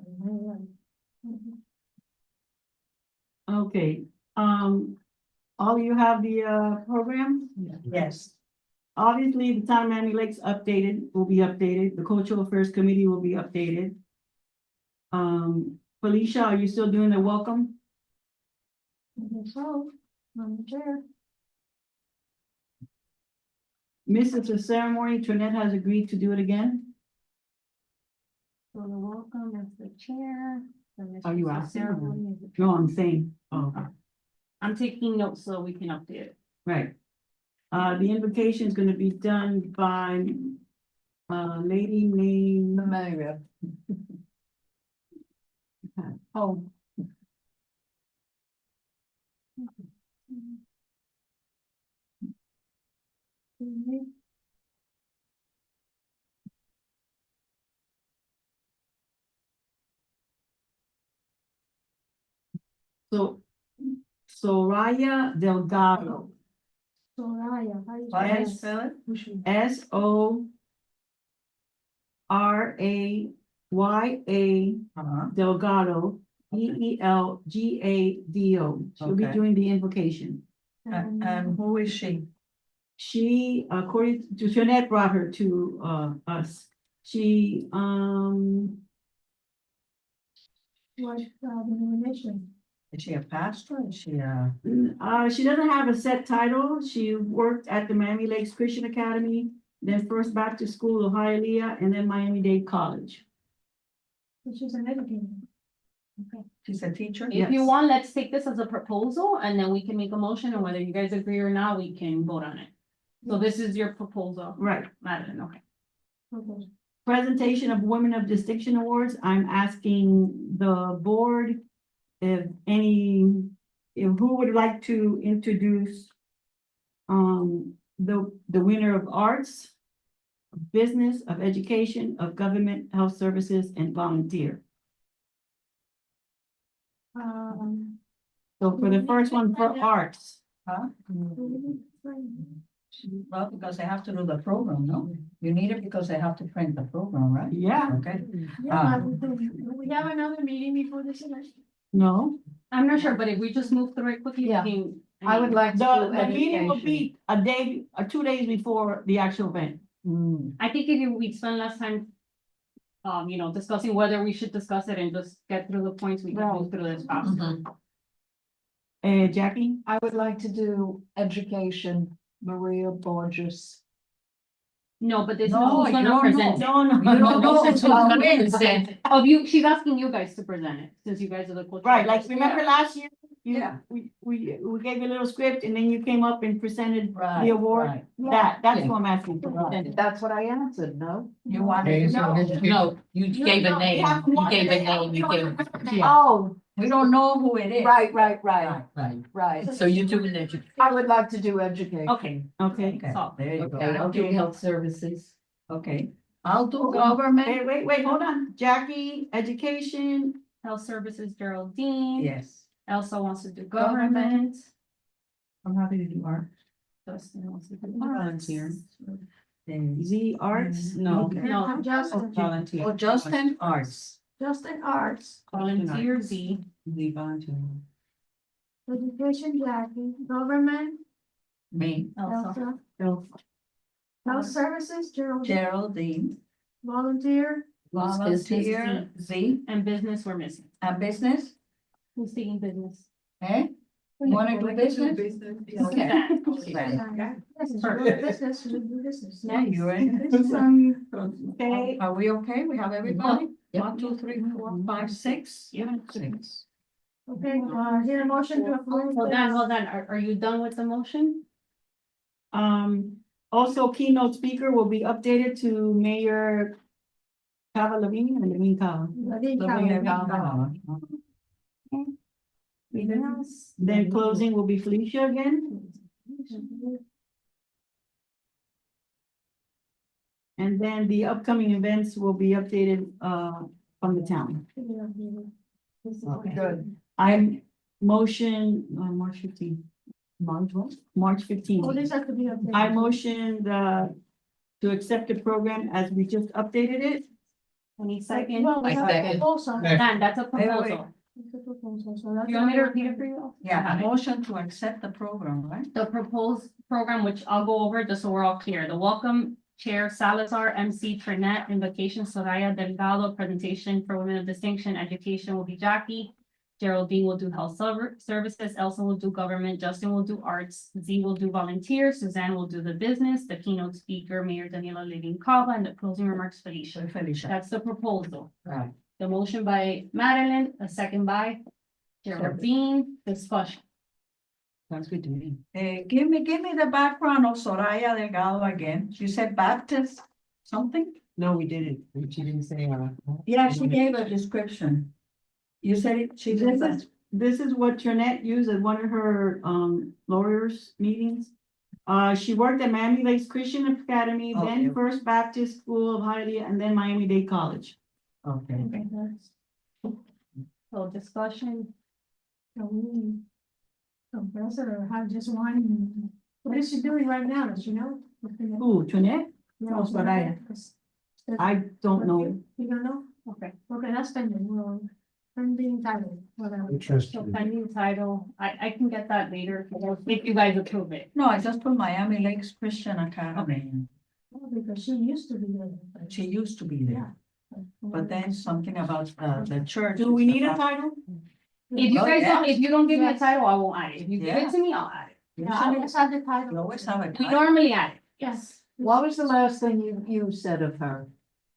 Okay, all you have the program? Yes. Obviously, the town of Miami Lakes updated, will be updated, the cultural affairs committee will be updated. Felicia, are you still doing the welcome? So, I'm the chair. Mrs. The ceremony, Trinette has agreed to do it again. So the welcome is the chair. Are you asking? Ceremony is the- No, I'm saying, oh, I'm taking notes so we can update it. right. The invocation is gonna be done by a lady named. Maria. Oh. So, Soraya Delgado, Soraya, how you How do you spell it? spell it? SORAYA Uh-huh. Delgado, DELGADO. She'll be Okay. doing the invocation. And who is she? She, according to Jeanette brought her to, us. She, What, denomination? Is she a pastor? Is she she doesn't have a set title. She worked at the Miami Lakes Christian Academy, then First Baptist School of Hialeah, and then Miami-Dade College. She's an educator. she's a teacher? If you Yes. want, let's take this as a proposal and then we can make a motion and whether you guys agree or not, we can vote on it. So this is your proposal, Right. Madeline, okay. Okay. Presentation of Women of Distinction Awards. I'm asking the board if who would like to introduce the winner of arts, business, of education, of government, health services, and volunteer. So for the first one, for arts, Huh? Well, because they have to do the program, no? You need it because they have to print the program, right? yeah, Okay. Yeah, do we have another meeting before this election? no, I'm not sure, but if we just move through it quickly, we Yeah. can I would like to. The, do the meeting will education. be a day or 2 days before the actual event. I think if we spend less time, discussing whether we should discuss it and just get through the points, we can move through this faster. Jackie? I would like to do education, Maria Borges. No, but this is No, who's you gonna don't present know. it. No, no. You don't know who's gonna present it. Oh, she's asking you guys to present it, since you guys are the. cultural Right, like, officers. remember last year? You, Yeah. we gave you a little script and then you came up and presented Right, the award. right. That's what I'm asking for. Right. That's what I answered, no? You wanted to know. No, you gave a name, you gave a name, you gave. Oh, We don't know who it is. right, Right, right. So you do an education. I would like to do education. Okay, Okay. so, There you go. Okay, I'll do health services. Okay, I'll do government. Wait, hold on. Jackie, education, health services Geraldine. Yes. Elsa wants to do government. I'm happy to do art. Justin wants to do Volunteer. Z arts. No. No, Justin, Volunteer. Oh, Justin Arts. Justin Arts, volunteer Z. The volunteer. education Jackie, government, Me. Elsa. Elsa, health services Geraldine, Geraldine. volunteer, Volunteer. Z. And business we're missing. And business? Who's taking business? Eh? Wanna do business? Okay. Yes, it's your business, you do business. Yeah, you're in. Okay. Are we okay? We have everybody? Yep. 1, 2, 3, 4, 5, 6? Yeah. 6. Okay, here a motion to approve. Hold on, are you done with the motion? Also keynote speaker will be updated to Mayor Cava Levine and Levine Cava. Then closing will be Felicia again. And then the upcoming events will be updated, from the town. Good. I'm motion, March 15th. March what? March Oh, 15th. this has to be updated. I motioned, to accept the program as we just updated it. Any second? Well, we I have a second. proposal. Dan, that's a wait. proposal. It's a proposal, so that's You want me to why- repeat it for you? Yeah, a motion to accept the program, right? The proposed program, which I'll go over just so we're all clear, the welcome Chair Salazar, MC Trinet, invocation Soraya Delgado, presentation for women of distinction, education will be Jackie. Geraldine will do health services, Elsa will do government, Justin will do arts, Z will do volunteer, Suzanne will do the business, the keynote speaker, Mayor Daniela Levine Cava, and the closing remarks Felicia. Felicia. That's the proposal. Right. The motion by Madeline, a second by Geraldine, discussion. Sounds good to me. Give me the background of Soraya Delgado again. You said Baptist, something? No, we didn't. She didn't say, Yeah, she gave a description. You said it, she did that. This is what Trinette used at one of her, lawyers meetings. She worked at Miami Lakes Christian Academy, Okay. then First Baptist School of Hialeah, and then Miami-Dade College. Okay. Okay, that's. So discussion, So we. Compressor or have just one. What is she doing right now? Does she know? Who, Trinette? No, Soraya. I don't know. You don't know? okay, Okay, that's pending, well, pending title, whatever. so pending title, I can get that later if you guys approve it. No, I just put Miami Lakes Christian Academy. Oh, because she used to be there. but- She used to be there, but then something about the church. Do we need a title? If you Oh, guys don't, yes. if you don't give me a Yes. title, I won't add it. If you give Yeah. it to me, I'll add it. You Yeah, I should- always have the title. you always have a We title. normally add it. Yes. What was the last thing you said of her?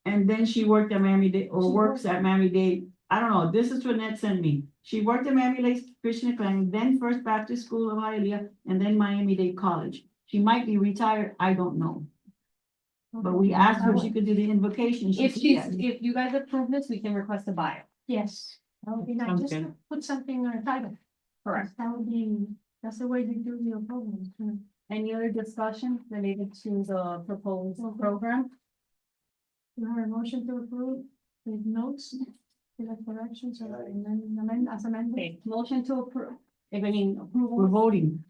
And then she worked at Miami-Dade, or She works at Miami-Dade. I don't know, this is what Ned sent me. She worked at Miami Lakes Christian Academy, then First Baptist School of Hialeah, and then Miami-Dade College. She might be retired, I don't know. But we asked her if she could do the invocation. She If said she's, yes. if you guys approve this, we can request a bio. Yes, that would be nice, just Okay. to put something on a title. Correct. That would be, that's the way you do your program. Any other discussion related to the proposed program? You have a motion to approve with notes, with the corrections, and then amend, as amended. Okay, motion to approve, if I mean We're approval. voting.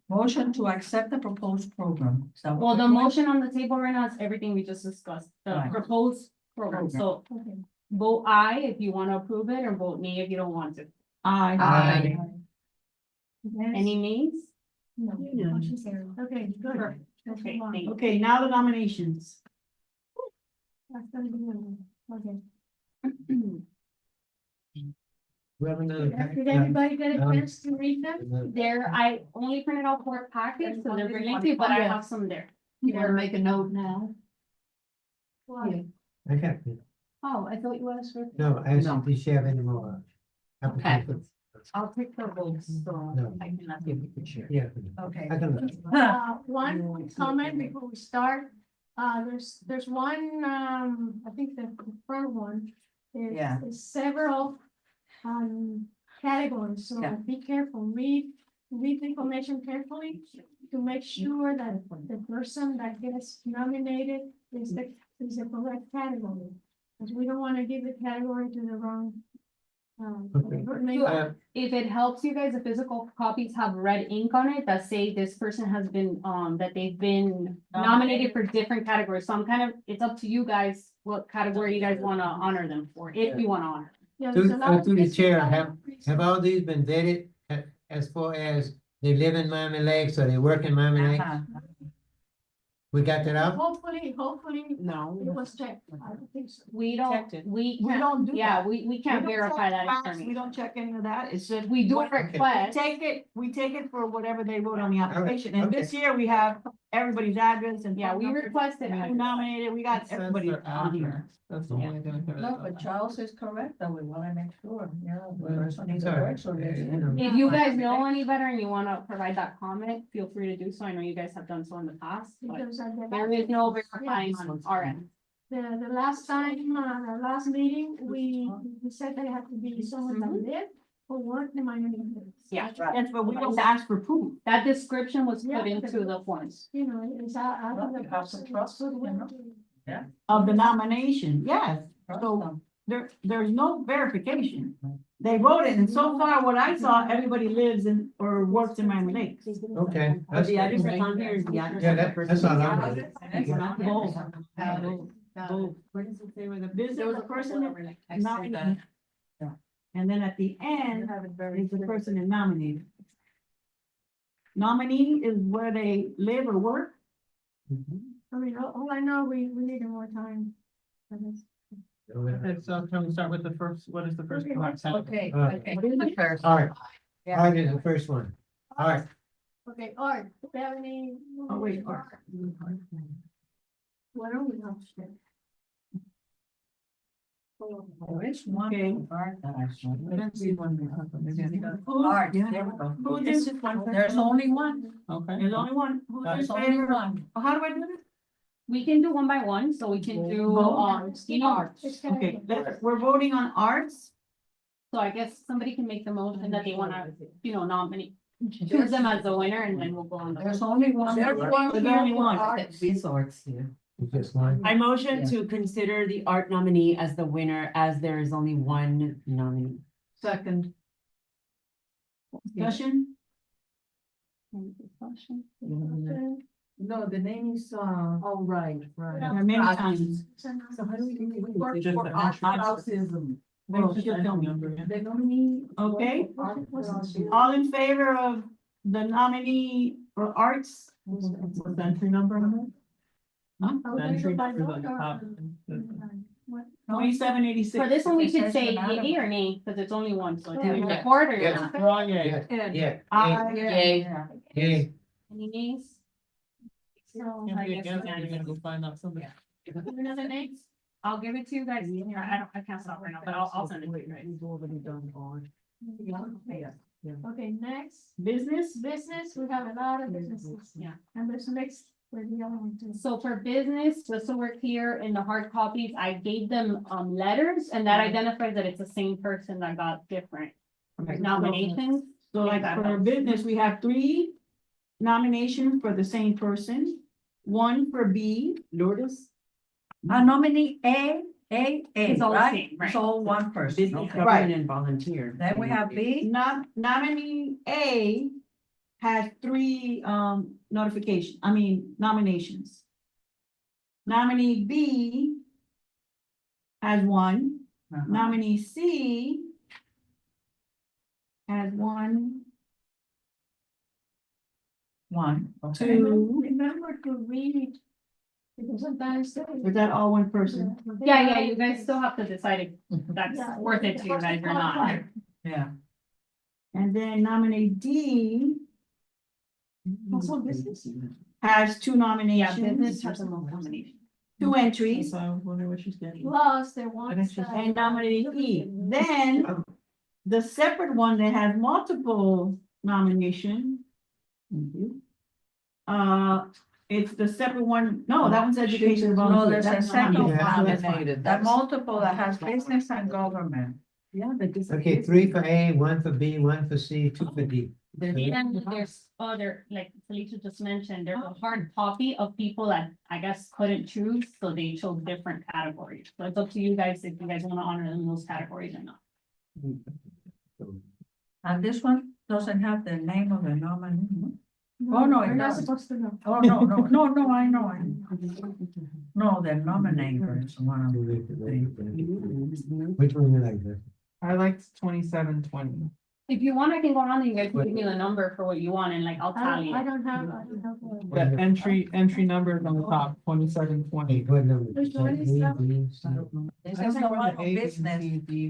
Motion to accept the proposed program. Is that what Well, the we're doing? motion on the table right now is everything we just discussed, the Right. proposed program. So Okay. vote aye if you want to approve it, or vote nay if you don't want to. Aye. Aye. Yes. Any nays? No. Yeah. Okay, good. Let's Okay, move on. thank you. Okay, now the nominations. That's gonna be one. Okay. We have another. Did everybody get a chance to read them? There, I only printed out 4 packets, so they're very lengthy, but I have some there. You wanna make a note now? Why? I can't. Oh, I thought you asked for. No, I asked you, did she have any more? applications? I'll take the votes, so No. I cannot give you the chair. Yeah. Okay. I can. One comment before we start, there's one, I think the front one. Yeah. Is several, categories, so Yeah. be careful, read the information carefully. To make sure that the person that gets nominated is the correct category. Because we don't wanna give the category to the wrong. Okay. Maybe- If it helps you guys, the physical copies have red ink on it that say this person has been, that they've been nominated for different categories. So I'm kind of, it's up to you guys what category you guys wanna honor them for, if you wanna honor. Yeah, there's a lot of To the chair, physical have all these been vetted as far as they live in Miami Lakes or they work in Miami Lakes? We got that out? Hopefully, No. it was checked. I don't think so. We Checked don't, it. we We can't, don't do yeah, that. we can't We don't verify check that facts, We information. don't check any of that, it's just. We do what- request. We take it for whatever they wrote on the application, and this year we have everybody's address and. Yeah, phone we number, requested. Who nominated, we got everybody on here. That's the only thing. No, but Charles is correct, though, we wanna make sure, you know, the Well, person needs a sorry. work, so there's. You know. If you guys know any better and you wanna provide that comment, feel free to do so. I know you guys have done so in the past, but Because at the there is no verifying on our end. the last time, the last meeting, we said they have to be someone that lived or worked in Miami. Yeah. Yes, but we don't ask for proof. That description was Yeah. put into the forms. You know, it's out Well, of the you have to person. trust so them, we you have know? to- Of the nomination, yes, Trust So- them. there's no verification. They wrote it, and so far what I saw, everybody lives in or works in Miami Lakes. Okay. But the address that's on here is the address. Yeah, of the that- person. that's all I'm Yeah. doing. That's not the Both. address. Both. Where does it say where the? This is the person that I see that. nominated. And then at the end, have it very is the clear. person that nominated. Nominee is where they live or work. I mean, all I know, we needed more time for this. Okay, so can we start with the first, what is the first Okay, part? Okay, Uh, okay, do the first. All right, Yeah. all right, is the first one. All right, Okay, Art, do you have any? Oh, wait, Art. Why don't we have to? There is one Okay. art that I saw. I didn't see one before, but maybe I got- Who- Art, there we go. Who This did- is one, there's only one, Okay. There's only one. Who's in there's only favor? one. How do I do this? We can do one by one, so we can do, you know, It's Okay, kind we're voting on arts. so I guess somebody can make the motion that they wanna, nominate. Choose them as the winner and then we'll go on. There's only one. There's only one. Resorts here. just one. I motion Yeah. to consider the art nominee as the winner, as there is only one nominee. Second. Discussion? No, the name is, oh, right. There are many times. So how do we do it? It's just the Art entrance. autism. Thank you for telling me. The nominee. Okay. Art autism. All in favor of the nominee for arts? What's the entry number on it? Huh? The entry for the top. 2786. For this one, we should It says say banana. yea or nay, because it's only one, so it's Yeah. either record or Yes. not. Wrong, yeah. Yeah, yeah. Yeah. Yeah. Any nays? So Can't I be guess against it, we're you're gonna gonna- go find out somebody. Another name? I'll give it to you guys. Here, I can't stop right now, but I'll send it to you guys. We've already done on. Okay, next, Business? business, we have a lot of businesses. Yeah. And there's mixed with the other one too. So for business, just so we're clear, in the hard copies, I gave them letters and that identifies that it's the same person that got different nominations. So like for business, we have 3 nominations for the same person. 1 for B, Lourdes. Nominee A, It's all the right? same, right? It's all one person. Business Okay. government and volunteer. Then we have B. Nominee A has 3 nominations. Nominee B has 1. Uh-huh. Nominee C has 1. One. two, Remember to read. Because sometimes. is that all one person? Yeah, you guys still have to decide if that's worth it to you guys or not. Yeah. And then nominate D Also business. has two Yeah, business nominations, has a more combination. two entries, So I wonder what she's getting. Plus, there wants. and nominate E. Then the separate one that has multiple nomination. Thank you. It's the separate one, no, that one's education. No, volunteer. there's a That's not second here. Yeah, that's nominated, that multiple that has business and government. Yeah, but this. Okay, 3 for A, 1 for B, 1 for C, 2 for D. And there's other, like Felicia just mentioned, there's a hard copy of people that I guess couldn't choose, so they chose different categories. So it's up to you guys if you guys wanna honor them in those categories or not. And this one doesn't have the name of the nominee. Oh, no, it We're not doesn't. supposed to know. Oh, no, I know. No, the nominator is one of the. Which one you like, Beth? I liked 2720. If you want, I can go around and you guys can give me the number for what you want and like I'll I tally don't, I it. don't have, I don't have one. The entry number is on the top, 2720. Hey, what number? There's Is that already A, stuff. B, C? This is the one of business.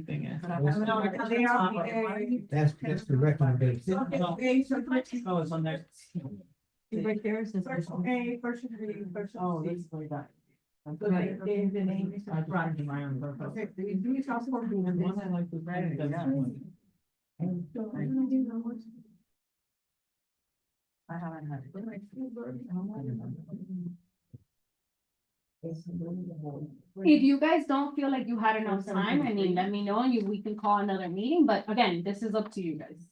thing is. That's the recommendation. Oh, it's on there. Right there is this. Oh, this is like that. Okay, the name is. I tried to my own purpose. And one I like was red, that's one. I haven't had it. If you guys don't feel like you had enough time, I mean, let me know and we can call another meeting, but again, this is up to you guys.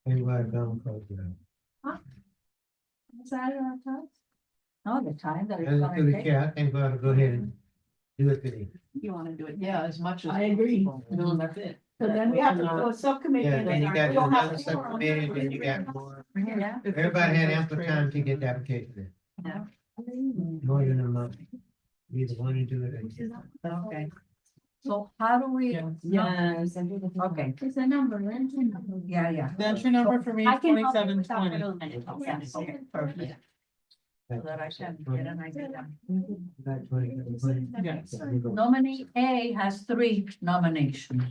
Hey, what, don't close it out. Is that our time? No, the time that it's As gonna to the take. chair, I think we ought to go ahead and do it today. If you wanna do it. Yeah, as much as. I agree. No, that's it. So then we have to do a subcommittee. Yeah, and then you then got we don't have another to vote on subcommittee, it. then you got more. Yeah. Everybody had ample time to get the application in. More than a month. Either one to do it. Okay. So how do we? Yes. Okay, It's a number, right? yeah. The entry number for me I is can help you 2720. with that for those minutes. I'll send it to you. Okay, perfect. So that I can get an idea. About 20. Yes. Nominee A has 3 nominations.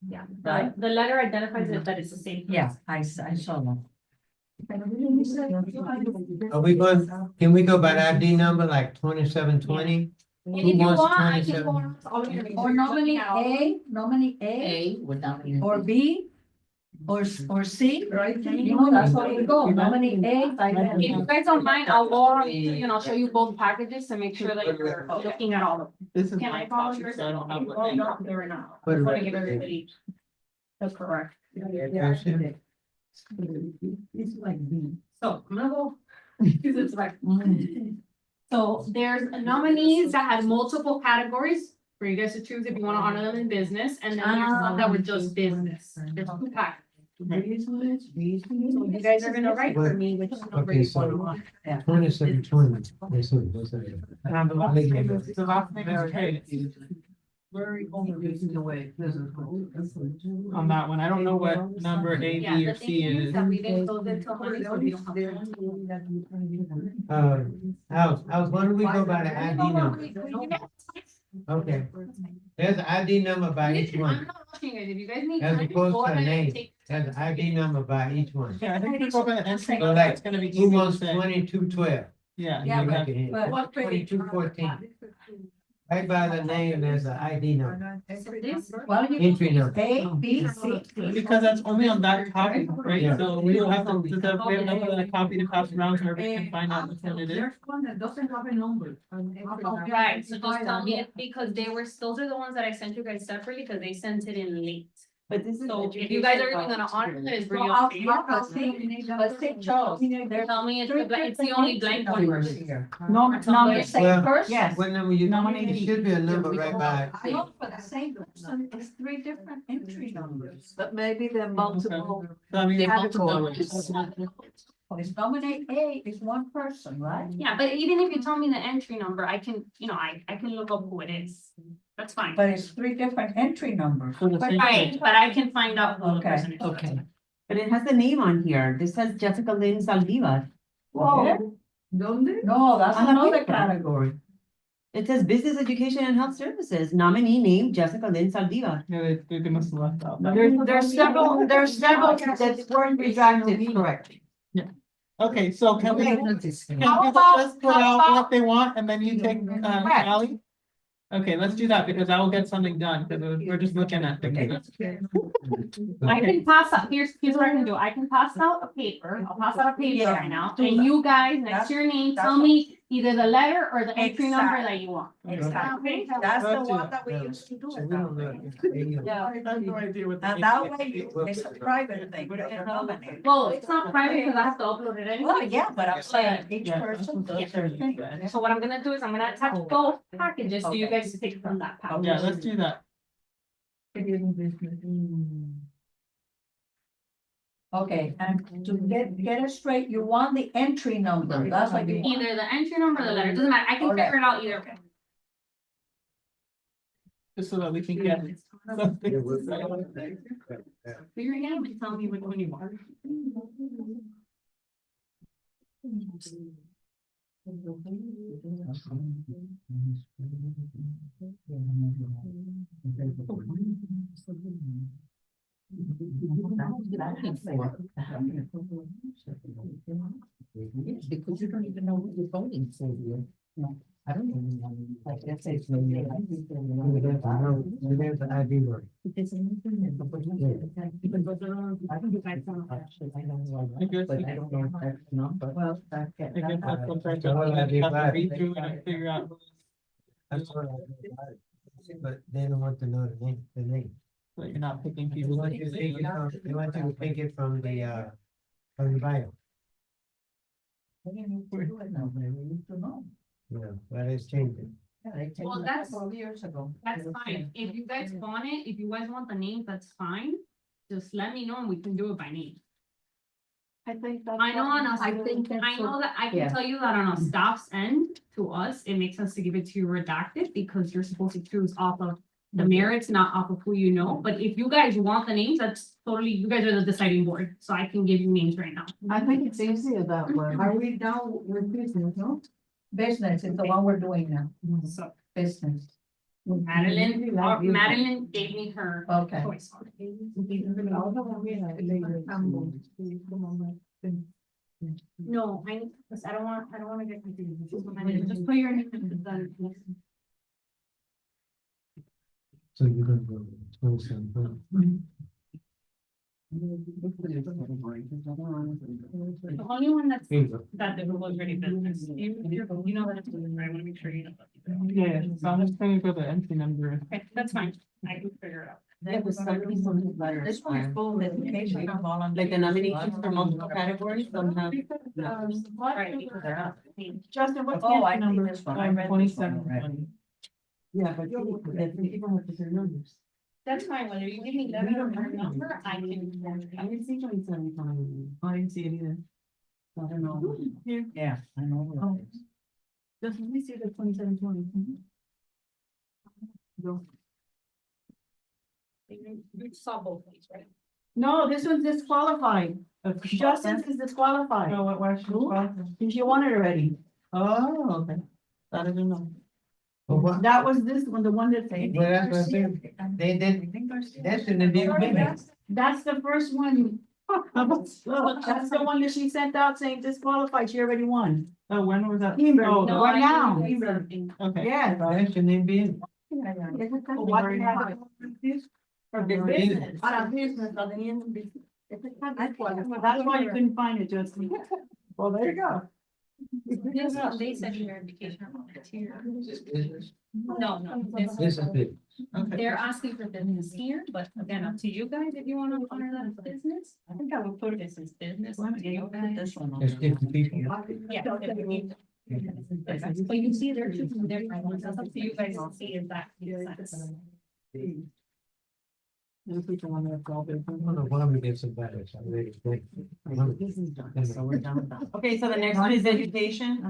Yeah, Right. the letter identifies it, that it's the same. Yeah, I saw them. Are we going, can we go by the ID number like 2720? And Who if you wants want, I can 27? go around to all of your. Or nominee A, or B, or C, right? You know, that's how we go, nominee A. If you guys don't mind, I'll go around, you know, show you both packages to make sure that you're looking at all of them. This is Can my I follow copy, yours? so I don't have Oh, what they. no, they're not. What I is wanna it? give everybody. That's correct. It's like B. So I'm gonna go. Because it's like. So there's nominees that had multiple categories for you guys to choose if you wanna honor them in business, and then there's some that were just business. There's 2 packages. So you guys are gonna write for me which number Okay, you so want. 2720. Yes, sir. What's that? And the last name is, the last name is Hayes. Very only the way this is. On that one, I don't know what number A, Yeah, B, the or C thing is is. that we didn't close it till Monday, so we don't have time. House, why don't we go by the ID number? Okay, there's an ID number by each I'm one. not rushing you guys, if you guys need As time, opposed go to ahead and name. take. There's an ID number by each one. Yeah, I think we go by the entry, So like, it's gonna be who easy to wants say. 2212? Yeah. Yeah, you got Raise it. your hand. but- What's 2214? Right by the name, there's an ID number, Well, you. entry number. A, B, C. Because that's only on that copy, right? Yeah. So we don't have to, we have enough of the copy to pass around so everybody can find out which one it is. There's one that doesn't have a number. Right, so just tell me it, because they were, those are the ones that I sent you guys separately, because they sent it in late. But this is. So if you guys are even gonna honor it, it's really up to you. Let's see, Charles. Tell me it's the blank, it's the only blank one. No, Number nominate, Say Well, first. yes. What number you, Nominated. it should be a number right by. I know for the same person, it's 3 different entry numbers. But maybe they're multiple. So I mean, Yeah, multiple categories. numbers. It's nominate A is one person, right? Yeah, but even if you tell me the entry number, I can, you know, I can look up who it is. That's fine. But it's 3 different entry numbers. So the same Right, thing. but I can find out who the Okay, person is. okay. But it has the name on here. This says Jessica Lynn Saldivar. Whoa, ¿Dónde? no, that's On the another paper. category. It says Business Education and Health Services, nominee name Jessica Lynn Saldivar. Yeah, they must have left out. There's several that weren't redacted correctly. Okay, so can we, How can about- people just put how out about- what they want and then you take, Correct. Ally? Okay, let's do that because I will get something done, because we're just looking at things. I can pass out, here's what I can do, I can pass out a paper, I'll pass out a paper right now, and you guys, next to your name, tell me either the letter or the entry number that you want. Exactly, that's the one that we used to do So it we that don't way. know. Yeah, I have no idea what. and that way it's a private thing, you can nominate. Well, it's not private because I have to upload it Well, anyway. yeah, but I'm saying each Yeah. person does their thing. So what I'm gonna do is I'm gonna attach both packages so you guys take from that package. Yeah, let's do that. Okay, and to get it straight, you want the entry number, that's what you want. Either the entry number or the letter, doesn't matter, I can figure it out either way. Just so that we can get something. Yeah, to say. Figure it out and tell me which one you want. Because you don't even know what you're voting for, you know. I don't even know. I guess it's. We have the ID word. I think you guys don't actually, I don't know. I guess But we I don't know if that's number. Well, I guess that's sometimes So what have you I have to got? read through and figure out. That's what But they don't want to know the name. So you're not picking They people. want you to take it from, they want you to take it from the bio. We need to do it now, we need to know. Yeah, that is changing. Yeah, they changed Well, it that's- 12 years ago. That's fine, if you guys want it, if you guys want the name, that's fine, just let me know and we can do it by name. I think that's. I know on us, I think that's. I know that, I Yeah. can tell you that on a staff's end, to us, it makes sense to give it to you redacted, because you're supposed to choose off of the merits, not off of who you know, but if you guys want the names, that's totally, you guys are the deciding board, so I can give you names right now. I think it's easier that way. Are we down with business, no? Business is the one we're doing now, So business. Madeline gave me her Okay. choice. No, I don't wanna get confused. Just put your name in the. So you're gonna go. 27. The only one that's, Here you go. that the rule is really business, you know that it's, I wanna make sure you know. Yeah, so I'm just going for the entry number. Okay, that's fine, I can figure it out. Yeah, but some people need letters. This one is full education. Like the nominations for multiple categories, some have. Right, because they're up. Justin, what's the Oh, entry number? This one, I read this one 27. already. Yeah, but people have different numbers. That's fine, whether you give me letter or number, I can. I didn't see 27. I didn't see it either. I don't know. Yeah, I know. what it is. Just let me see the 2720. You saw both of these, right? No, this one's disqualified. Justin's is disqualified. Oh, what, Since you won it already. Oh, okay. That I didn't know. But what, That was this one, the one that they. well, that's what I'm saying. They did, that's in the deal. That's the first one. That's the one that she sent out saying disqualified. She already won. Oh, when was that? Kimber, Oh, No, right I now. didn't do something. okay. Yeah. That's your name being. What do you have? For business. Para business, para the end of business. That's why you couldn't find it, Justin. Well, there you go. This one, they said your education volunteer. Business. No, This is big. Okay. they're asking for business here, but again, up to you guys, if you wanna honor that as business. I think I would put it as business. up to you guys. This one. There's 50 people. Yeah. But you see, they're choosing their ones, that's up to you guys to see if that makes sense. If we can want to call it. One of them gets some better. So they. So we're done with that. Okay, so the next one is education.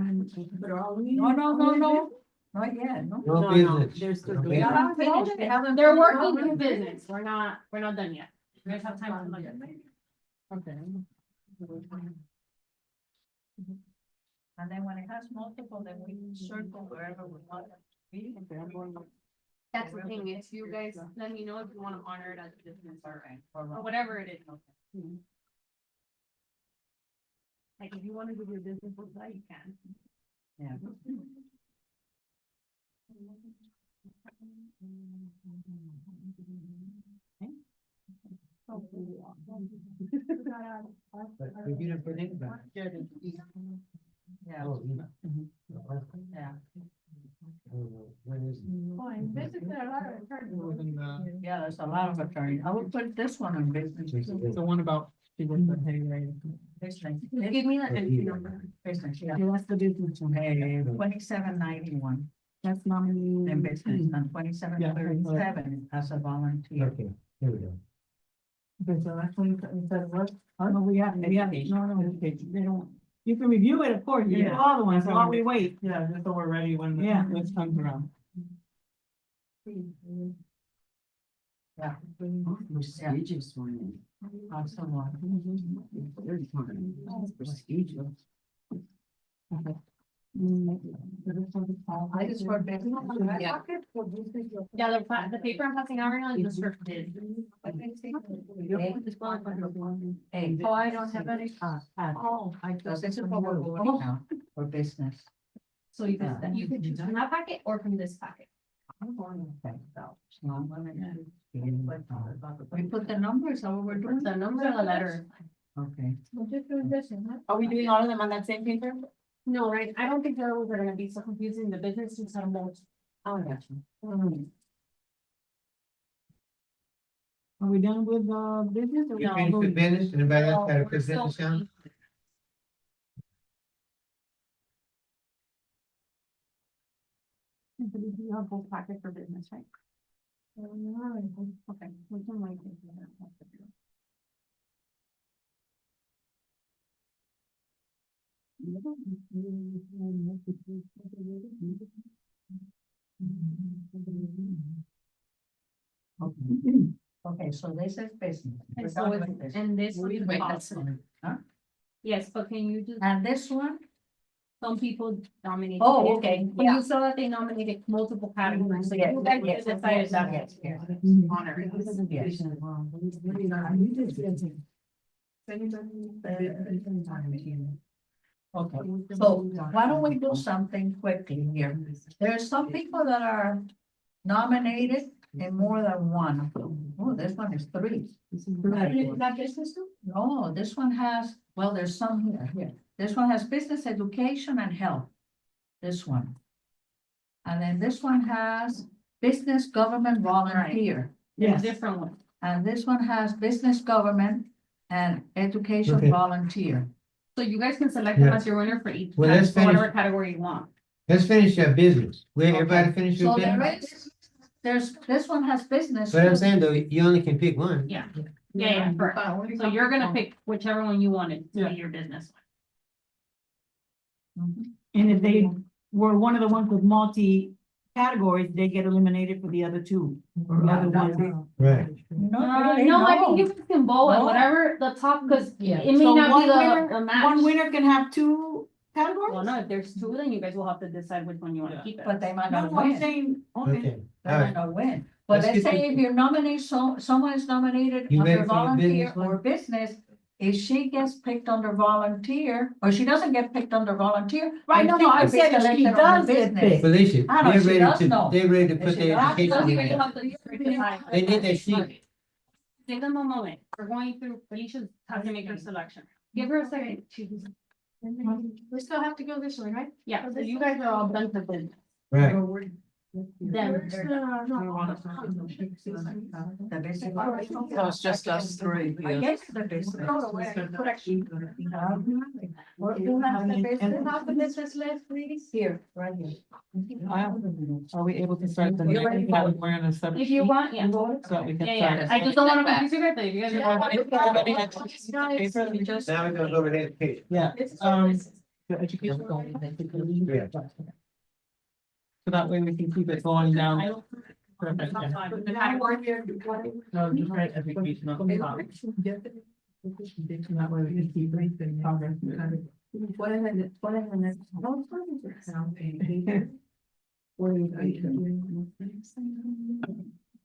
No. Not yet, no. No No, business. there's still. No doing business. that. They're working in business, we're not done yet. You guys have time to look at it. Okay. And then when it has multiple, then we circle wherever we want it to be. That's the thing, is you guys let me know if you wanna honor it as a business or whatever it is. Like, if you wanna do your business with that, you can. Yeah. But we didn't put it back. Yeah. Oh, Yeah. when is? Oh, and business, there are a lot of attorneys. Within the- Yeah, there's a lot of attorneys. I would put this one on business. The one about. Business. Give me the entry number. Business, yeah. That's the business one. 2791, That's nominee. in business, and 2737 as a volunteer. Okay, here we go. Okay, so that's when, instead of what? No, we have, no, they don't, you can review it, of course, you do Yeah. all the ones, while we wait. Yeah, just so we're ready when the Yeah. list comes around. Yeah. Prestigious one. Awesome one. Prestigious. I just for business. Yeah. Yeah, the paper I'm passing out right now is just for bid. Hey, oh, I don't have any. Oh, I thought this is for voting now, for business. So you can choose from that packet or from this packet. Okay, so I'm gonna- We put the numbers, how we're doing. The number of the letter. Okay. Are we doing all of them on that same paper? No, right, I don't think the others are gonna be so confusing, the business is kind of more. Oh, yeah. Are we done with, business? or You no? finished with business, anybody else got a We're still- business down? You have both packets for business, right? Okay, we can wait. Okay, so this is business. We're And so done it's, with this. and this one is Wait, possible. huh? Yes, but can you just, And this one? some people nominate. Oh, okay, When yeah. you saw that they nominated multiple categories, so Yes, you guys yes, decided that. yes, yes. Honor it. Yes. Okay, so why don't we do something quickly here? There are some people that are nominated in more than one. Oh, this one is three. That business too? No, this one has, well, there's some here. This one has business, education, and health. This one. And then this one has business, government, volunteer. There's different one. And this one has business, government, and education, Okay. volunteer. So you guys can select them Yeah. as your winner for each, Well, let's for whatever finish- category you want. Let's finish your business. Wait, everybody finish So your there business? is, this one has business. But I'm too. saying though, you only can pick one. Yeah, yeah, correct. So you're gonna pick whichever one you wanted to be your business. Mhm. And if they were one of the ones with multi-categories, they get eliminated for the other two. Or the other ones. Right. Not really, No, I no. think you guys can vote No. on whatever the top, cause Yeah. it may So not be one winner- the match. One winner can have two categories? Well, no, if there's two, then you guys will have to decide which one you wanna keep it. But they might No, not I'm win. saying, okay. Okay, They all might right. not win. But Let's let's get say the- if you nominate, someone is nominated You ready under for the volunteer business one? or business. If she gets picked under volunteer, or she doesn't get picked under volunteer. Right, no, I think said it's if she selected under does get business. picked. Felicia, I know, they're she ready does to, know. they're ready to If put she their does, education So in you guys there. have to- They need that sheet. Give them a moment, we're going through, Felicia's has to make her selection. Give her a second. We still have to go this way, right? Yeah, so you guys are all done for business. Right. Then, The basic. So it's just us three. I guess the business. Who has the business? Have the business list, please. Here, right here. Are we able to start the You're next ready. category on a separate if you sheet? want, yeah. So that we can Yeah, start. yeah, I just don't wanna confuse you guys, but if you guys. Now we're gonna go with education. Yeah, the education. Yeah. So that way we can keep it going down. Perfect, yeah. No, just write education on the top. That way we can keep raising progress.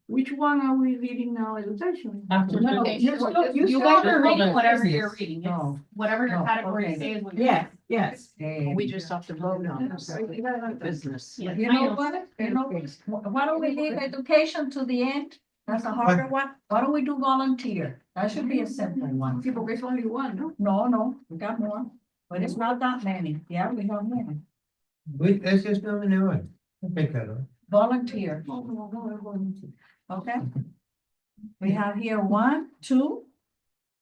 Which one are we reading now, education? No, you guys are reading whatever you're reading, yes. Whatever your category says. what you're- Yes, yes. We just have to vote on it. Business. Yeah, You I know know. what? You know, why don't we leave education to the end? That's a harder one. Why don't we do volunteer? That should be a simple one. People, there's only one, no? No, we got more, but it's not that many. Yeah, we have more. Let's just nominate one. Pick that one. Volunteer, okay? We have here 1, 2.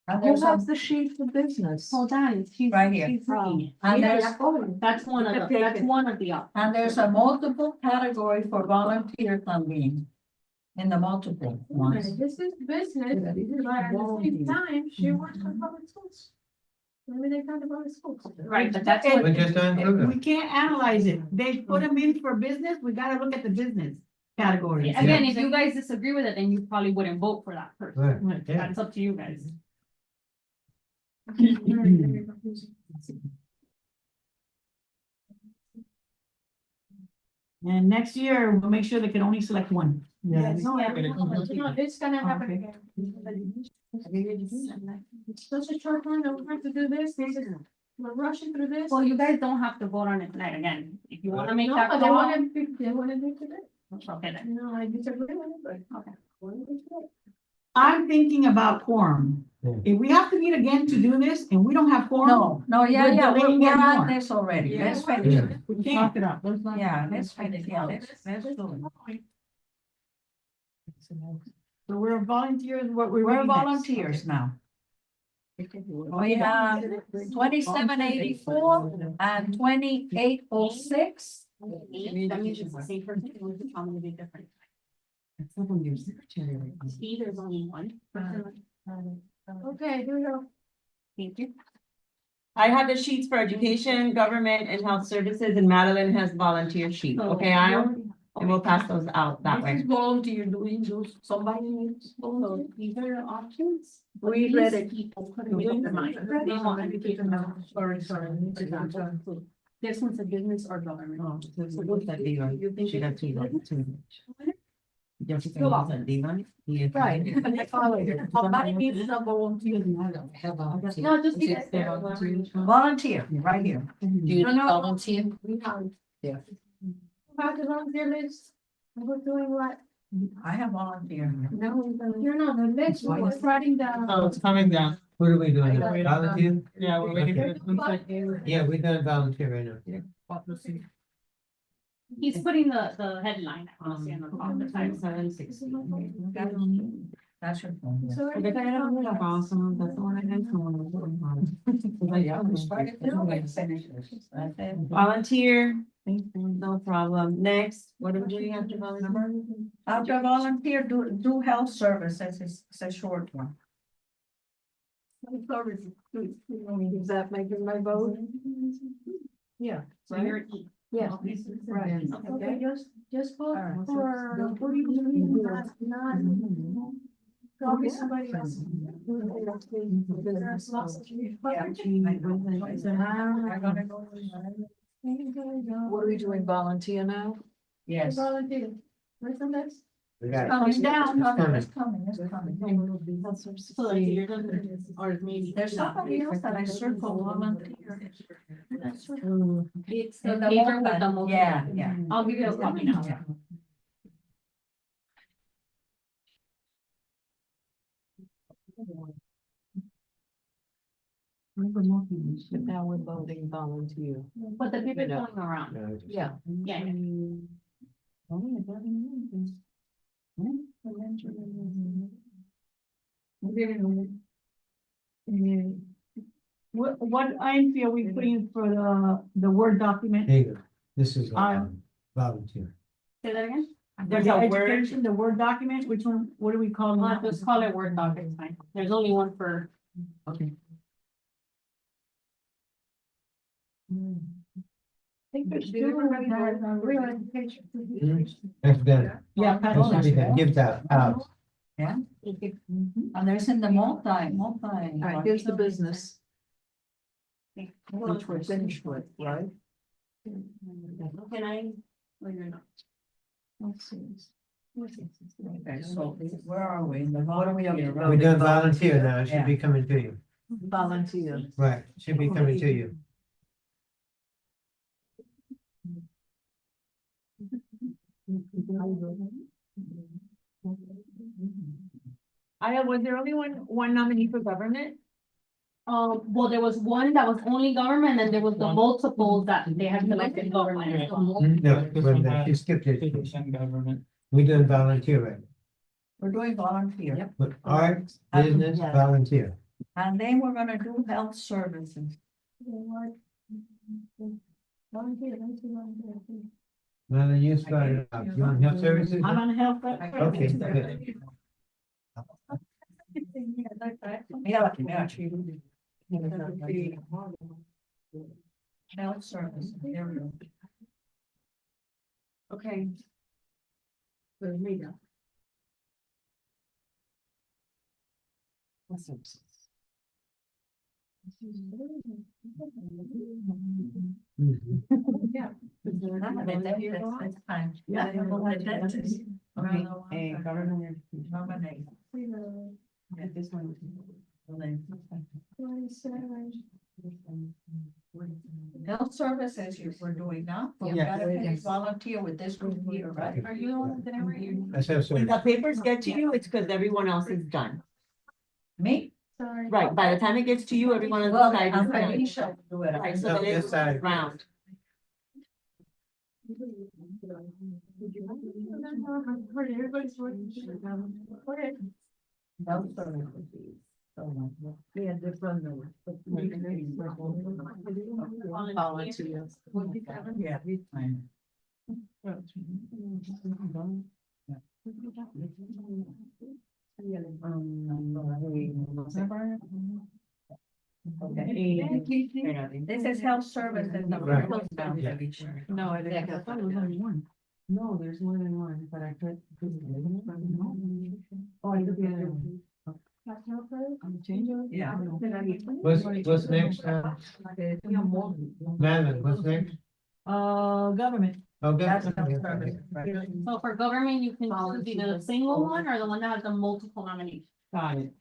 And Who there's has a, the sheet for business? Hold on, she's. Right here. she's reading. and there's, That's one of the, that's one of the options. and there's a multiple category for volunteer funding. In the multiple ones. This is business, but at the same time, she works for public schools. Maybe they kind of public schools. Right, but that's But what, just don't include We them. can't analyze it. They put them in for business, we gotta look at the business category. again, if you guys disagree with it, then you probably wouldn't vote for that person. Right, yeah. That's up to you guys. And next year, we'll make sure they can only select one. Yes. Yeah. No, it's gonna happen again. It's such a short time, we have to do this, we're rushing through this. Well, you guys don't have to vote on it tonight again. If you wanna make No, that but they call. wanna do today. Okay, then. No, I disagree with it, but. Okay. I'm thinking about quorum. Yeah. If we have to meet again to do this and we don't have quorum, No, yeah, We're yeah, we're delaying it on more. this already. Yeah. Let's finish Yeah. it. we can't. it up. Yeah, let's finish, yeah, let's do it. So we're volunteers, what we're. We're reading next. volunteers now. We have 2784 and 2806. That means it's the same person, it was probably be different. See, there's only one. Okay, here we go. Thank you. I have the sheets for education, government and health services and Madeline has volunteer sheet. Okay, and we'll pass those out that way. Volunteer doing those, somebody needs. So these are your options. We read it. These people put them in mind. They want education. Sorry. This one's a business or government. Oh, so what's that deal? You think She got it's- two, two. Jessica, You're what's that deal? Yeah. Right. Somebody needs a volunteer. No, just be there. Volunteer, right here. volunteer? We have. Yeah. About the volunteer list, we're doing what? I have volunteer. No, you're not, the next one is writing down. Oh, it's coming down. What are we doing? I know. Volunteer? Yeah, we're waiting for Okay. the. Yeah, we're done volunteer right now. He's putting the headline. honestly, on the top, the title. 760. That's your phone. So Okay, awesome. That's the one I had. Volunteer, no problem. Next, what do we have to volunteer? After volunteer, do health services, it's a short one. Is that making my vote? Yeah. So you're E. Yeah. Right. Okay, just vote Alright. for, what do you mean, not. Probably somebody else. There's lots of. What are we doing, volunteer now? Yes. Volunteer. Where's the list? We got it. Coming down, It's it's coming, it's coming. So like you're done, or maybe. There's somebody else that I circled volunteer. It's the paper with the most. Yeah. I'll give you a copy now. Yeah. But now we're voting volunteer. But the paper's going around. No, it's- Yeah. Yeah, yeah. What INC are we putting for the Word document? There you go. This is Um, volunteer. Say that again? There's The the Word. education, the Word document, which one, what do we call Well, that? just call it Word doc, it's fine. There's only one for. Okay. That's done. Yeah, That should be done. Give that out. Yeah. And there's in the multi. All right, here's the business. Which we're finished with, right? Can I? Well, you're not. Let's see. Okay, so where are we? What are we up to? We're doing volunteer now, it should be coming to you. Volunteer. Right, should be coming to you. Was there only one nominee for government? Well, there was one that was only government, and there was the multiples that they had selected government. No, you skipped it. Government. We're doing volunteer right now. We're doing volunteer. But art, business, Yes. volunteer. And then we're gonna do health services. Now then you started out, you want health services? I'm on health. Okay, good. Health service, there we go. Okay. Mhm. That's fine. Yeah. Okay, government. Nominate. This one. Health services we're doing now. We've Yeah. got to finish volunteer with this group here, right? Are you on the That's health When service. the papers get to you, it's because everyone else is done. Me? Sorry. Right, by the time it gets to you, everyone else Well, is I'm done. pretty sure do it. Right, so No, then this it's side. round. Everybody's working. Health services. So, Yeah, different. volunteers. Yeah. Fine. Okay. This is health service and the. Right. No, I didn't. I thought it was only one. No, there's more than one, but I could. Oh, I look at it. Yeah. What's next, Madeline, what's next? Government. Okay. That's health service. Right. So for government, you can choose either the single one or the one that has the multiple nominations. Got it.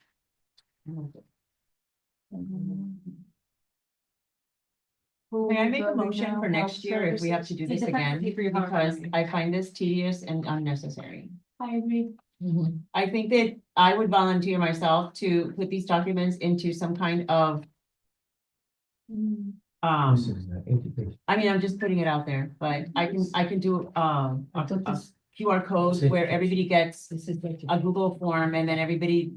May I make a motion for next year if we have to do It this depends again? on the people you're Because hiring. I find this tedious and unnecessary. I agree. I think that I would volunteer myself to put these documents into some kind of. This is education. I mean, I'm just putting it out there, but I can do, a QR code where everybody gets a Google form and then everybody,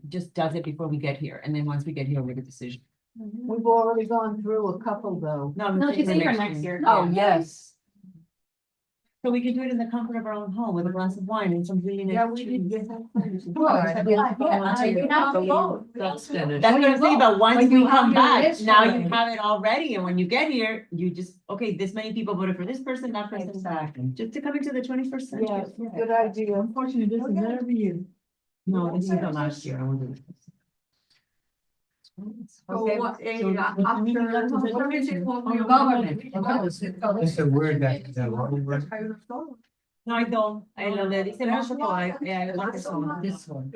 just does it before we get here. And then once we get here, we make a decision. We've already gone through a couple though. No, I'm No, saying she's for saying for next year. Oh, yes. So we can do it in the comfort of our own home with a glass of wine and some reading. Yeah, we did get That's That's what I'm saying, but once When you we come have your back, list now you already. have it all ready, and when you get here, you just, okay, this many people voted for this person, that person. Exactly. Just to come into the 21st century. Yes, good idea. Unfortunately, this is every year. No, this is the last year, I want to. Okay. So Government. It's a word that word. No, I don't, I know that, dice multiple, yeah, I want this one. This one.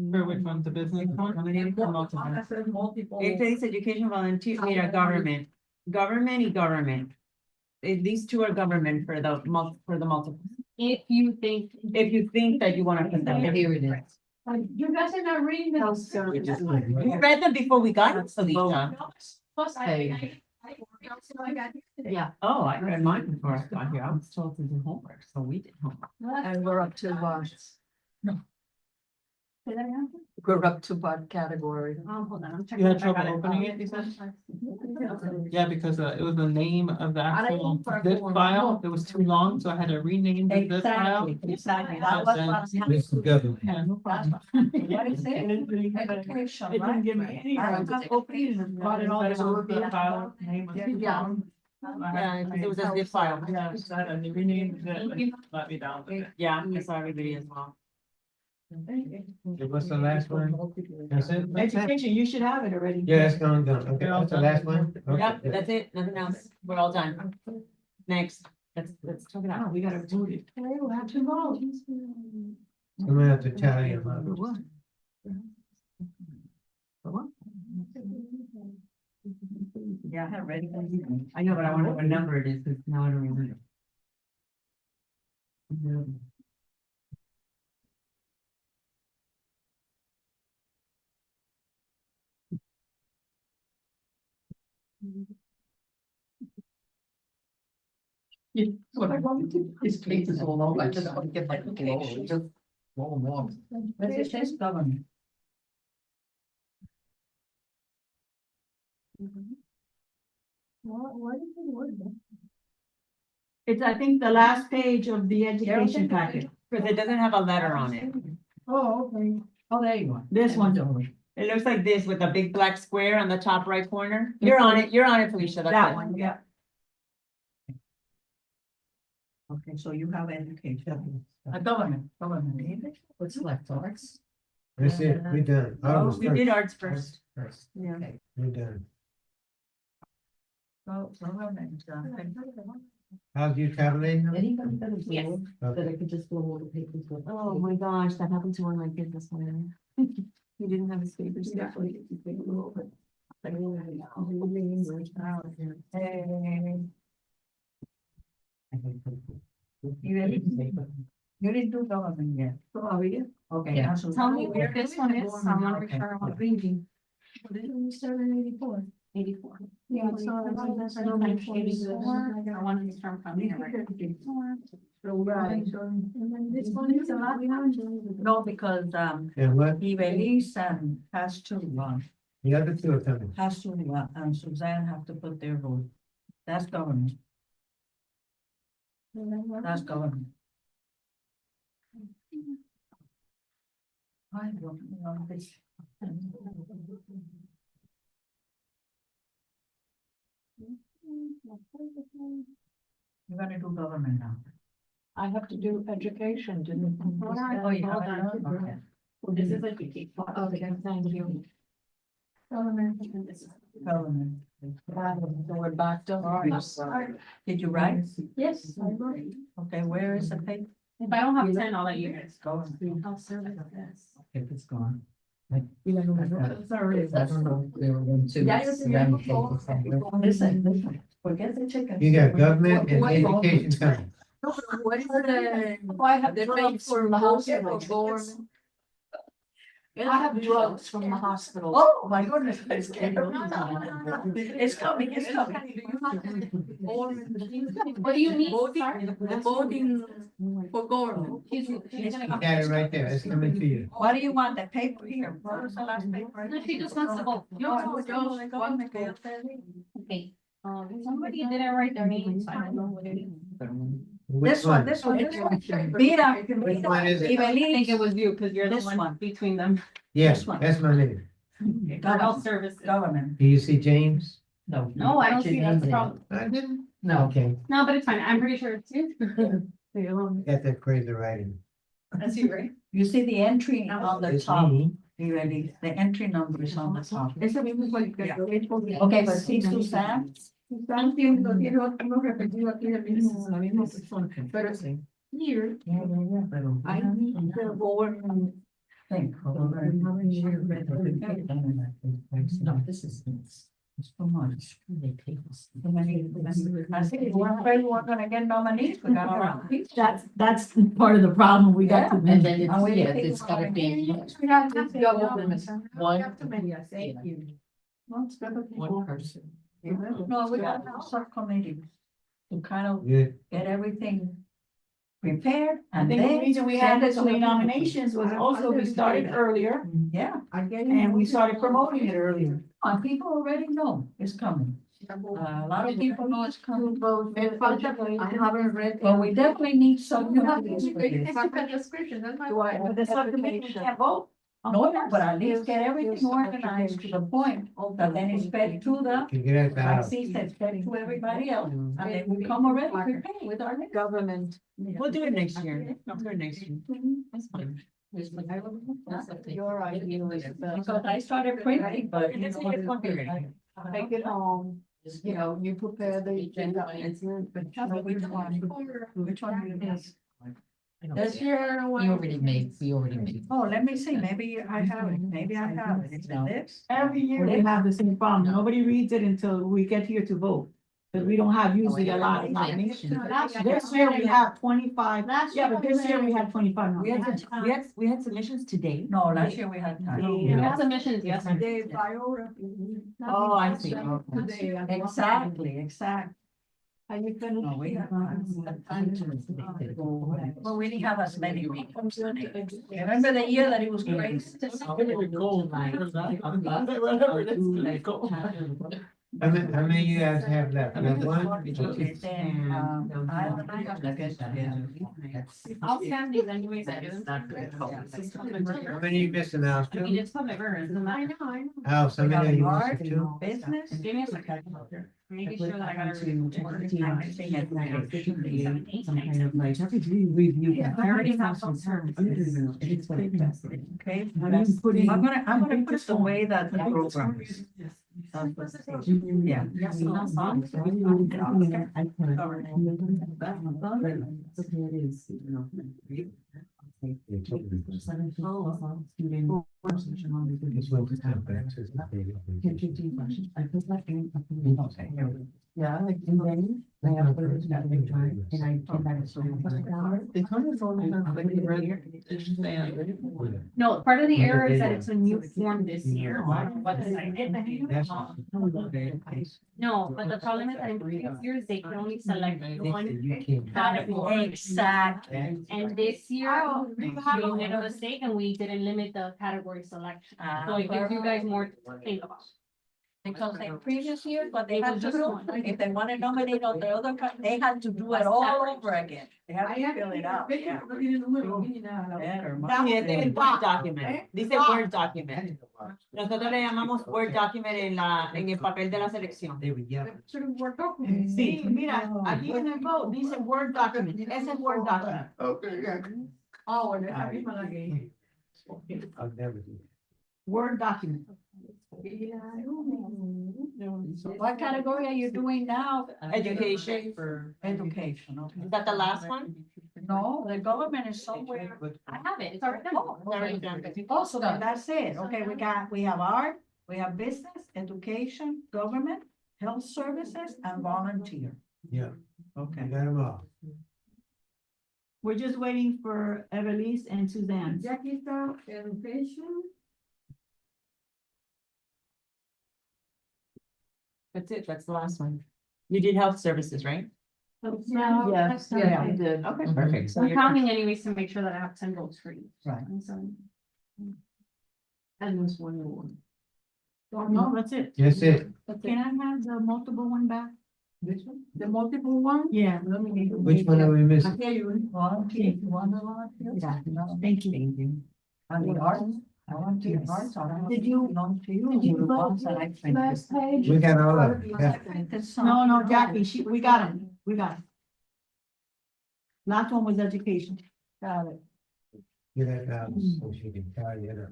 For which one's the business one? Nominated for multiple. Multiple. It says education volunteer, mira, government, government. These two are government for the multiple, If you think. if you think that you wanna put them. Here it is. You guys are not reading the. We read them before we got to Lisa. Plus, I got. Yeah. Oh, I read mine before I got here, I was told to do homework, so we did homework. And we're up to Say that again? we're up to what category? Hold on, I'm You checking. had if I got trouble it. opening it, you said? Yeah, because it was the name of the I actual didn't for zip one. file, it was too long, so I had to rename the zip file. Exactly. That was what This is government. Yeah, no problem. What is it? Education, It didn't right? give me any. I I got opened it and brought it all. There's a down to little the bit file name. Yeah. Yeah, it was a zip file. Yeah, so I mean, we need to let me down. Yeah, I saw everybody as well. What's the last one? That's it? Education, you should have it already. Yeah, that's gone done. Okay, that's the last one? Okay, Yep, good. that's it, nothing else, we're all done. Next, let's talk it Oh, out. we gotta do it. We'll have to vote. I'm gonna have to tally them up. Yeah, I ready. I know, but I wonder what number it is, because now I don't remember. Yeah, what I want to do. This place is all over, I just want to get my location. Just warm. But it says government. What is the word? It's, I think, the last page of the education packet. Because it doesn't have a letter on it. Oh, okay. Oh, there you are. This one's over. It looks like this with a big black square on the top right corner. You're on it, Felicia, that's That it. one, yeah. Okay, so you have education. Government, what's left, arts? That's it, we're done. Oh, Arts we first. did arts first. First, Yeah. Okay. we're done. Government. How's you tabulating them? Anybody got a Yes. bill that I could just blow all the papers with? Oh my gosh, that happened to one of my kids this morning. He didn't have his papers. Yeah. You didn't do government yet. So are we? Okay. Yeah. now so- Tell me where this one is, I wanna make Okay. sure I'm Okay. reading. We started in 84. 84. Yeah, So so I that's- that's I don't like 84. I want to make sure I'm coming here right. Right. And then this one is a lot larger. No, because, And what, Ibelis and the other two are coming? and Suzanne have to put their vote. That's government, that's government. I don't know this. You're gonna do government now. I have to do education, didn't. Oh, you have it? Okay. This is like a key. Okay, thank you. Government. So we're back to. Did you write? Yes, I agree. Okay, where is the paper? If I don't have 10, I'll let you guys go. Government. I'll serve it this. If it's gone. Sorry. Listen, forget the chicken. You got government and education coming. What is the? I have drugs from the hospital. I have drugs from the hospital. Oh, my goodness. It's coming, it's coming. What do you mean? Voting for government. You got it right there, it's coming to you. What do you want, the paper here? What was the last paper? No, she just wants to vote. Okay, somebody didn't write their name, so I don't know what it is. This one, this one. Mira. Which one is it? I think it was you, because you're the This one one. between them. Yes, This one. that's my name. Health services. Government. Do you see James? No. No, I don't see that's the problem. I didn't. No. Okay, No, but it's fine. I'm pretty sure it's you. got that crazy writing. That's you, right? You see the entry on the It's top, me. you ready? The entry number is on the top. Yeah. Okay, but see Suzanne? Están viendo, tiene otro repetido aquí del mismo, la misma persona, pero here, I need the government. Think. No, this is. It's too much. They take us. Too many. I think if we're afraid we're gonna get nominees, we gotta. That's part of the problem we got to. And then it's gotta be. We have to Government. One. Thank you. One person. No, we got a subcommittee to kind of Good. get everything prepared I and think the then. reason we had so many nominations was also we started earlier Yeah, and we started promoting it earlier. and people already know it's coming. A lot of people know it's coming. I haven't read. But we definitely need some. You have to read the description, that's my. But the subcommittee can't vote. No, but at least get everything organized to the point that then it's fed to the, Can get it like out. see, it's fed to everybody else. And then we come already prepared with our. Government. We'll do it next year. We'll do it next year. That's fine. Your idea was. Because I started printing, but. It's gonna be ready. Take it home, you know, you prepare the agenda. Which one it is? This year. We already made. Oh, let me see, maybe I have it, maybe I have it, it's in this. Every year we have the same problem. Nobody reads it until we get here to vote. But we don't have usually a lot of nominations. This year we have 25. Yeah, but this year we had 25. We had, nominations. we had submissions today. No, last year we had time. We had submissions yesterday. Oh, I see. Exactly, exactly. Are you gonna? No, we have time to. Well, we didn't have as many people. Remember the year that it was crazy? How many you guys have left? You have one? Okay. Then, I have the good. I'll send these anyways. I do. How many you missing out? You just put my burn. I know. Oh, so We got many you art, missing too? business. Give me a second. Making sure that I got everything. I already have some services. Okay, I'm gonna put the way that the program is. Yeah. This one to have back to the baby. Yeah, and then I have to put it out big time and I came back to. They kind of only have like the red. No, part of the error is that it's a new form this year on the website. No, but the problem is that in previous years, they can only select one category. Exactly. And this year, we made a mistake and we didn't limit the category selection. So it gives you guys more to think about. Because in previous years, what they had to do, if they want to nominate on the other, they had to do it all over again. They had to fill it out. Yeah. También es el Word document, dice Word document. Nosotros le llamamos Word document en el papel de la selección. Sí, mira, aquí en el vote dice Word document. Ese es Word document. Okay, yeah. Oh, bueno, esa misma la que. I'll never do it. Word document. So what category are you doing now? Education. Education, okay. Is that the last one? No, the government is somewhere. I have it, it's already done. Already done. Also, that's it. Okay, we have art, we have business, education, government, health services, and volunteer. Yeah, Okay. I got them all. We're just waiting for Evelise and Suzanne. Jackie, education. That's it, that's the last one. You did health services, right? Yes, yeah, we did. Okay, perfect. So I'm you're- counting anyways to make sure that I have 10 votes for you. Right. And so. And this one you want. No, that's it. That's it. Can I have the multiple one back? This one, the multiple one? Yeah. Which one are we missing? Volunteer, you want to volunteer? Yeah. Thank you. And the arts, volunteer arts, I don't know. Did you- belong to you? did you The vote ones that I think last is- page? We got all of them. Yeah. No, Jackie, we got it, we got it. Last one was education. Got it. Get that out so she can carry it up.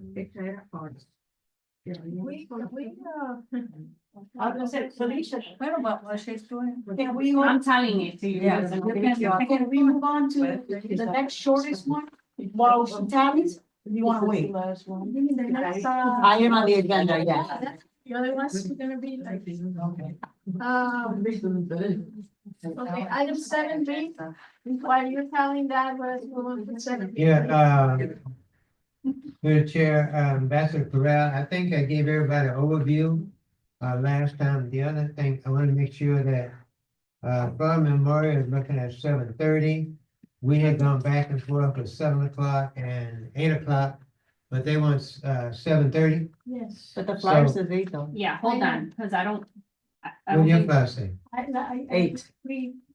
I was gonna say, Felicia, What about what she's doing? can we, I'm telling it to you. Yeah. guys. can we move on to the next shortest one? While she tallies, or do you wanna wait? Last one. The next, I am on the agenda, yeah. the other ones are gonna be like, Okay. okay, item 7B, while you're telling that, let's move on to 7B. Yeah, Madam Chair, Ambassador Corral, I think I gave everybody an overview last time. The other thing, I want to make sure that Florida Memorial is looking at 7:30. We had gone back and forth with 7 o'clock and 8 o'clock, but they want 7:30. Yes. But the flyer So- says 8 though. Yeah, hold on, because I don't, I What don't do you think, guys say?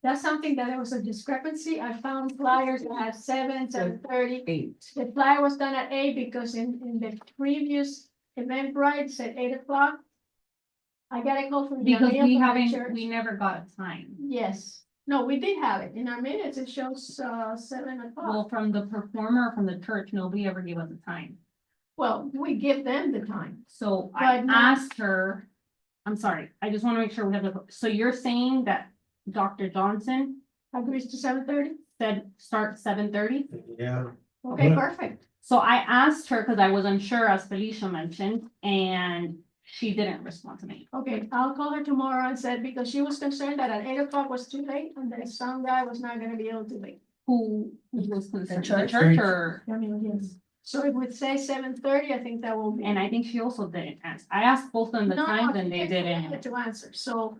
That's something that there was a discrepancy. I found flyers that had 7:30. 8. The flyer was done at 8 because in the previous Eventbrite said 8 o'clock. I got a call from. because Yamil we from the haven't, church. we never got a time. Yes, no, we did have it. In our minutes, it shows 7 o'clock. Well, from the performer, from the church, nobody ever gave us a time. Well, we give them the time. So I But not- asked her, I'm sorry, I just wanna make sure we have the, so you're saying that Dr. Johnson Agrees to 7:30? said start 7:30? Yeah. Okay, Yeah. perfect. So I asked her, cause I was unsure, as Felicia mentioned, and she didn't respond to me. Okay, I'll call her tomorrow and said, because she was concerned that at 8 o'clock was too late and that some guy was not gonna be able to make. Who was concerned, the church? church or, I mean, yes. So if we say 7:30, I think that will be. and I think she also didn't answer. I asked both of them the No, times and she they didn't didn't. To answer, so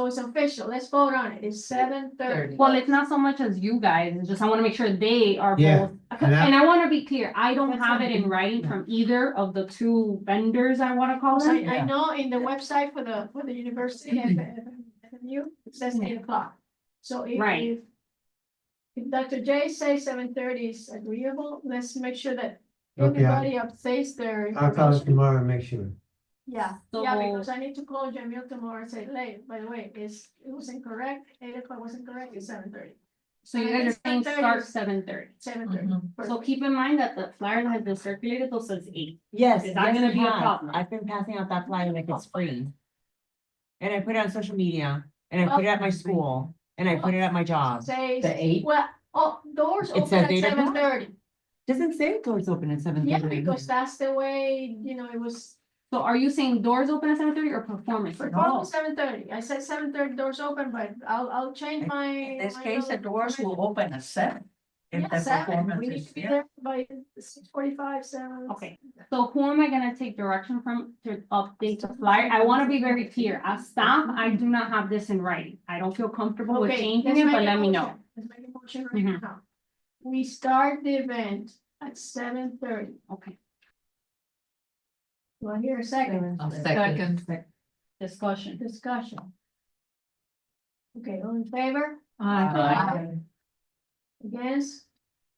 it's official, let's vote on it, it's 7:30. Well, it's not so much as you guys, it's just I wanna make sure they are Yeah, both, and I- and I wanna be clear, I don't That's have it in fine. writing from either of the two vendors, I wanna call them. I know in the website for the university, FMU, it says 8 o'clock. So Right. if Dr. J says 7:30 is agreeable, let's make sure that Okay, everybody updates their. I'll call it information. tomorrow and make sure. Yeah, So- because I need to call Jamil tomorrow and say, hey, by the way, it was incorrect, 8 o'clock was incorrect, it's 7:30. So you guys are saying start 7:30. 7:30. So keep in mind that the flyer that has been circulated though says 8. Yes, Is that yes, gonna it be a has. problem? I've been passing out that flyer like it's free. And I put it on social media, and I put it at my school, and I put it at my job. Say, The 8? well, doors It open says at 8 o'clock? 7:30. Doesn't say doors open at 7:30. Yeah, because that's the way, it was. So are you saying doors open at 7:30 or performance? For probably 7:30, I said 7:30 doors open, but I'll change my. In this my case, the other doors will comment. open at 7. If Yeah, the 7, performance we need is- to be yeah. there by 6:45, 7. Okay, so who am I gonna take direction from to update the flyer? I wanna be very clear, as staff, I do not have this in writing. I don't feel comfortable with Okay, changing let's it, make but a let me know. motion. Let's make a motion right Mhm. now. We start the event at 7:30. Okay, Do I hear a second? I'll second. discussion. Discussion. Okay, all in favor? Aye. Against?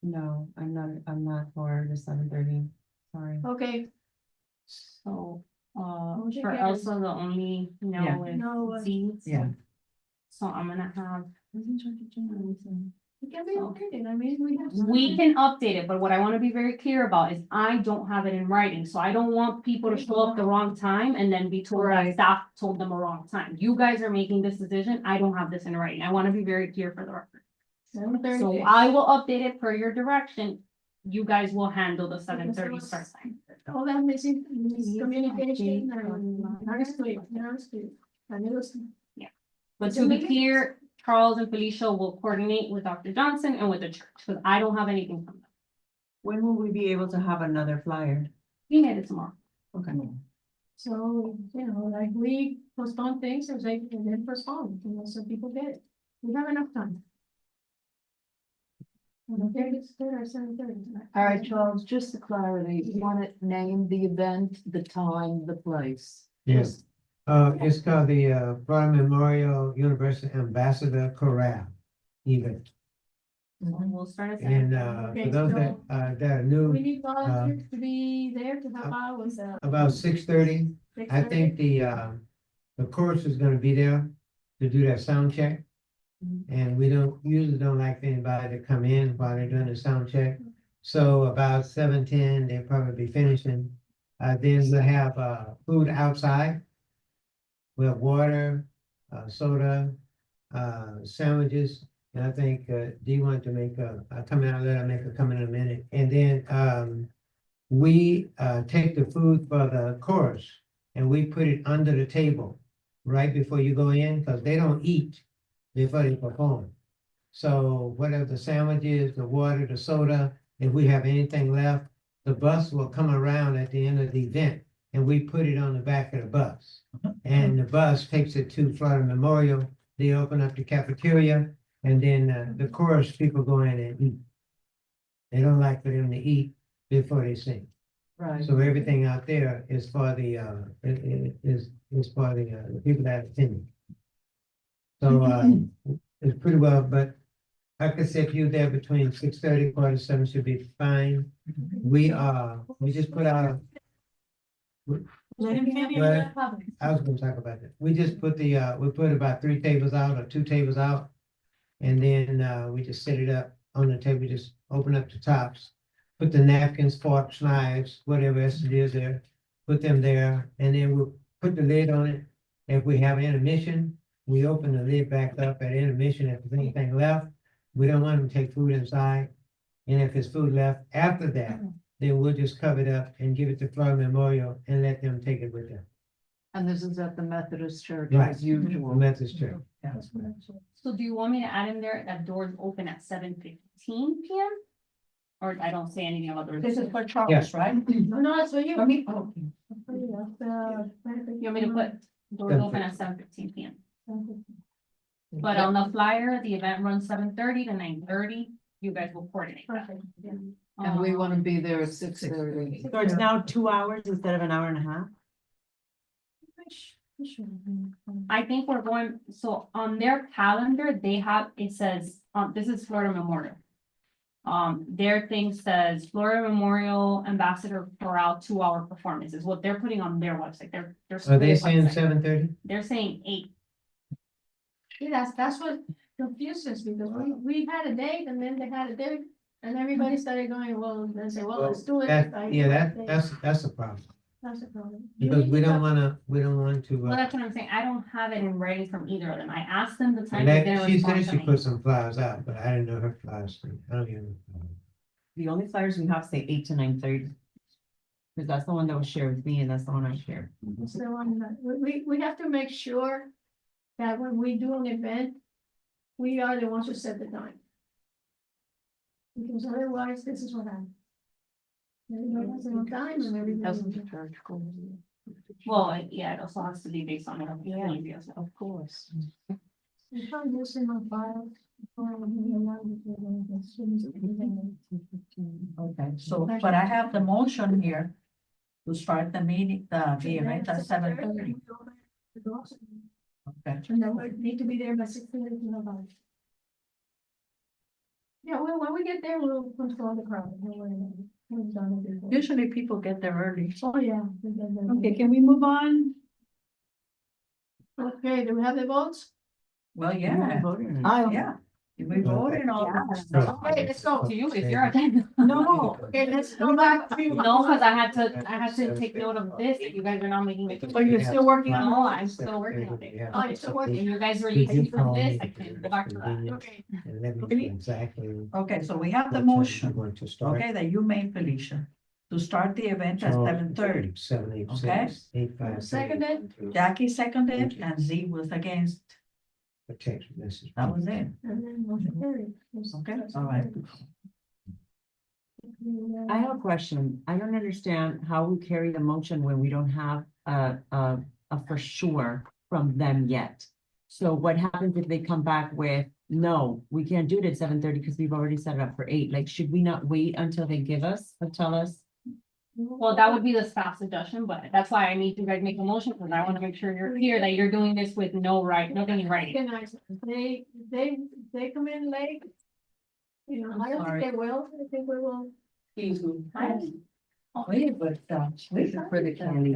No, I'm not for the 7:30, sorry. Okay, So, Motion for carries. Elsa, the only Yeah. no No, with seats. Yeah. So I'm gonna have, it can be okay, I mean, we have. we can update it, but what I wanna be very clear about is I don't have it in writing, so I don't want people to show up the wrong time and then be told that Right. staff told them a wrong time. You guys are making this decision, I don't have this in writing, I wanna be very clear for the record. 7:30. So I will update it per your direction, you guys will handle the 7:30 start time. All that missing communication and honestly. And it was. But to be clear, Charles and Felicia will coordinate with Dr. Johnson and with the church, because I don't have anything from them. When will we be able to have another flyer? We need it tomorrow. Okay. So, like we postpone things, and they then postpone, so people get it. We have enough time. Okay, it's good, or 7:30 tonight. All right, Charles, just to clarity, you want to name the event, the time, the place? Yes. It's called the Florida Memorial University Ambassador Chorale event. We'll start at And 7:30. for those that are new, We need volunteers to be there to help out with about 6:30, I think the chorus is gonna be there to do that sound check. And we usually don't like anybody to come in while they're doing the sound check. So about 7:10, they'll probably be finishing. Then we'll have food outside. We'll have water, soda, sandwiches. And I think Dee wanted to make a comment, I'll let her make a comment in a minute. And then we take the food for the chorus and we put it under the table right before you go in, because they don't eat before they perform. So whatever the sandwiches, the water, the soda, if we have anything left, the bus will come around at the end of the event and we put it on the back of the bus. And the bus takes it to Florida Memorial. They open up the cafeteria and then the chorus people go in and eat. They don't like for them to eat before they sing. Right. So everything out there is for the is for the people that attend. So, it's pretty well, but like I said, if you're there between 6:30, 6:45 should be fine. We just put out, Let him finish. Well, I was gonna talk about that. We just put we put about 3 tables out or 2 tables out. And then, we just set it up on the table, just open up the tops. Put the napkins, forks, knives, whatever else it is there, put them there, and then we'll put the lid on it. If we have intermission, we open the lid back up at intermission. If there's anything left, we don't want them to take food inside. And if there's food left after that, then we'll just cover it up and give it to Florida Memorial and let them take it with them. And this is at the Methodist Church Right. as usual. Methodist Church. So do you want me to add in there that doors open at 7:15 PM? Or I don't say anything about the. This is for Charles, Yes. right? No, that's what you. For me? You You want me to put doors open at 7:15 PM? But on the flyer, the event runs 7:30 to 9:30. You guys will coordinate that. Perfect, yeah. And we want to be there at 6:30. So it's now 2 hours instead of an hour and a half? I think we're going, so on their calendar, they have, it says, this is Florida Memorial. Their thing says Florida Memorial Ambassador Chorale 2-hour performance is what they're putting on their website. Their Are they school saying website. 7:30? They're saying 8. See, that's what confuses me, because we had a date and then they had a date, and everybody started going, well, they say, well, let's do it. That's a problem. That's a problem. Because we don't want to, Well, that's what I'm saying. I don't have it in writing from either of them. I asked them the time. they didn't she respond said to she me. put some flyers out, but I didn't know her flyers. I don't even know. The only flyers we have say 8 to 9:30. Because that's the one that was shared with me and that's the one I shared. So, we have to make sure that when we do an event, we are the ones who set the time. Because otherwise, this is what happens. Everybody has their own time and everybody. Doesn't the church go? Well, yeah, it also has to be based on. Yeah, of course. If I'm missing my files. Okay, so, but I have the motion here to start the meeting, the event at 7:30. Okay. And then we need to be there by 6:30. Yeah, well, when we get there, we'll control the crowd. Don't worry about it. We've done it before. Usually people get there early. Oh, yeah. Okay, can we move on? Okay, do we have the votes? Well, yeah. Yeah. We voted on. Okay, let's go. To you, if you're attending. No, okay, let's go back to. No, because I had to take note of this. You guys are not making it. Oh, you're still working on No, I'm still working on it. Yeah. Oh, you're still working. And you guys Did released you me from call this, me I can go back to that. Okay. And let me know exactly. Okay, so we have the what time you motion, want to start. okay, that you made, Felicia, to start the event at So, 7:30. 7, 8, Okay. 6, 8, 5. Seconded. Jackie seconded and Z was against. A text message. That was it. And then motion carried. Okay, all right. I have a question. I don't understand how we carry the motion when we don't have a for sure from them yet. So what happens if they come back with, no, we can't do it at 7:30 because we've already set it up for 8? Like, should we not wait until they give us or tell us? Well, that would be the staff suggestion, but that's why I need you guys make a motion, because I want to make sure you're clear that you're doing this with nothing in writing. Organize it. They come in late. You know, I don't Sorry. think they will. I think we will. Excuse me. Wait, but, For the candy.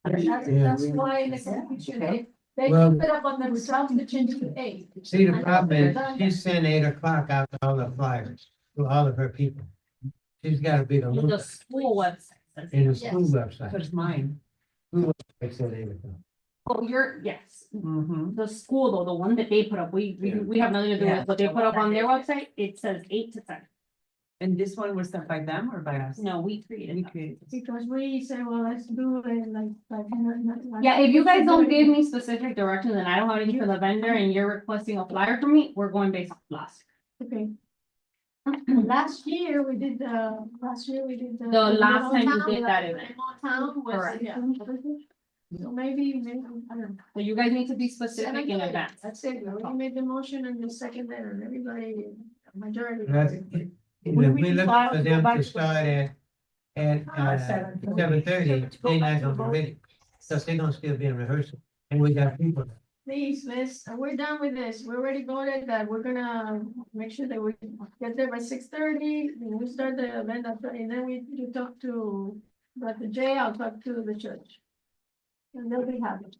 That's why in the confusion, they Well- put it up on themselves to change it to 8. See, the problem is, she's sent 8 o'clock out to all the flyers, to all of her people. She's got a big. The school website. says In the it. school website. But it's mine. It said 8 o'clock. Oh, yes, Mm-hmm. the school though, the one that they put up, we have nothing to do Yeah. with what they put up on their website, it says 8 to 10. And this one was sent by them or by us? No, we created We that. created this. Because we say, well, let's do it like. Yeah, if you guys don't give me specific directions and I don't have anything for the vendor and you're requesting a flyer from me, we're going based off last. Okay. Last year, we did the. The last time you did that event. Town was, Correct. yeah. So maybe, I don't know. So you guys need to be specific in 7:30. advance. That's it, we already made the motion and the second there, and everybody, majority. That's, if we're looking for them to start at 7:30, they're not gonna be ready. Because they're gonna still be in rehearsal. And we got people. Please, we're done with this. We already voted that we're gonna make sure that we get there by 6:30. Then we start the event at 30, and then you talk to Dr. J, I'll talk to the church. And they'll be happy.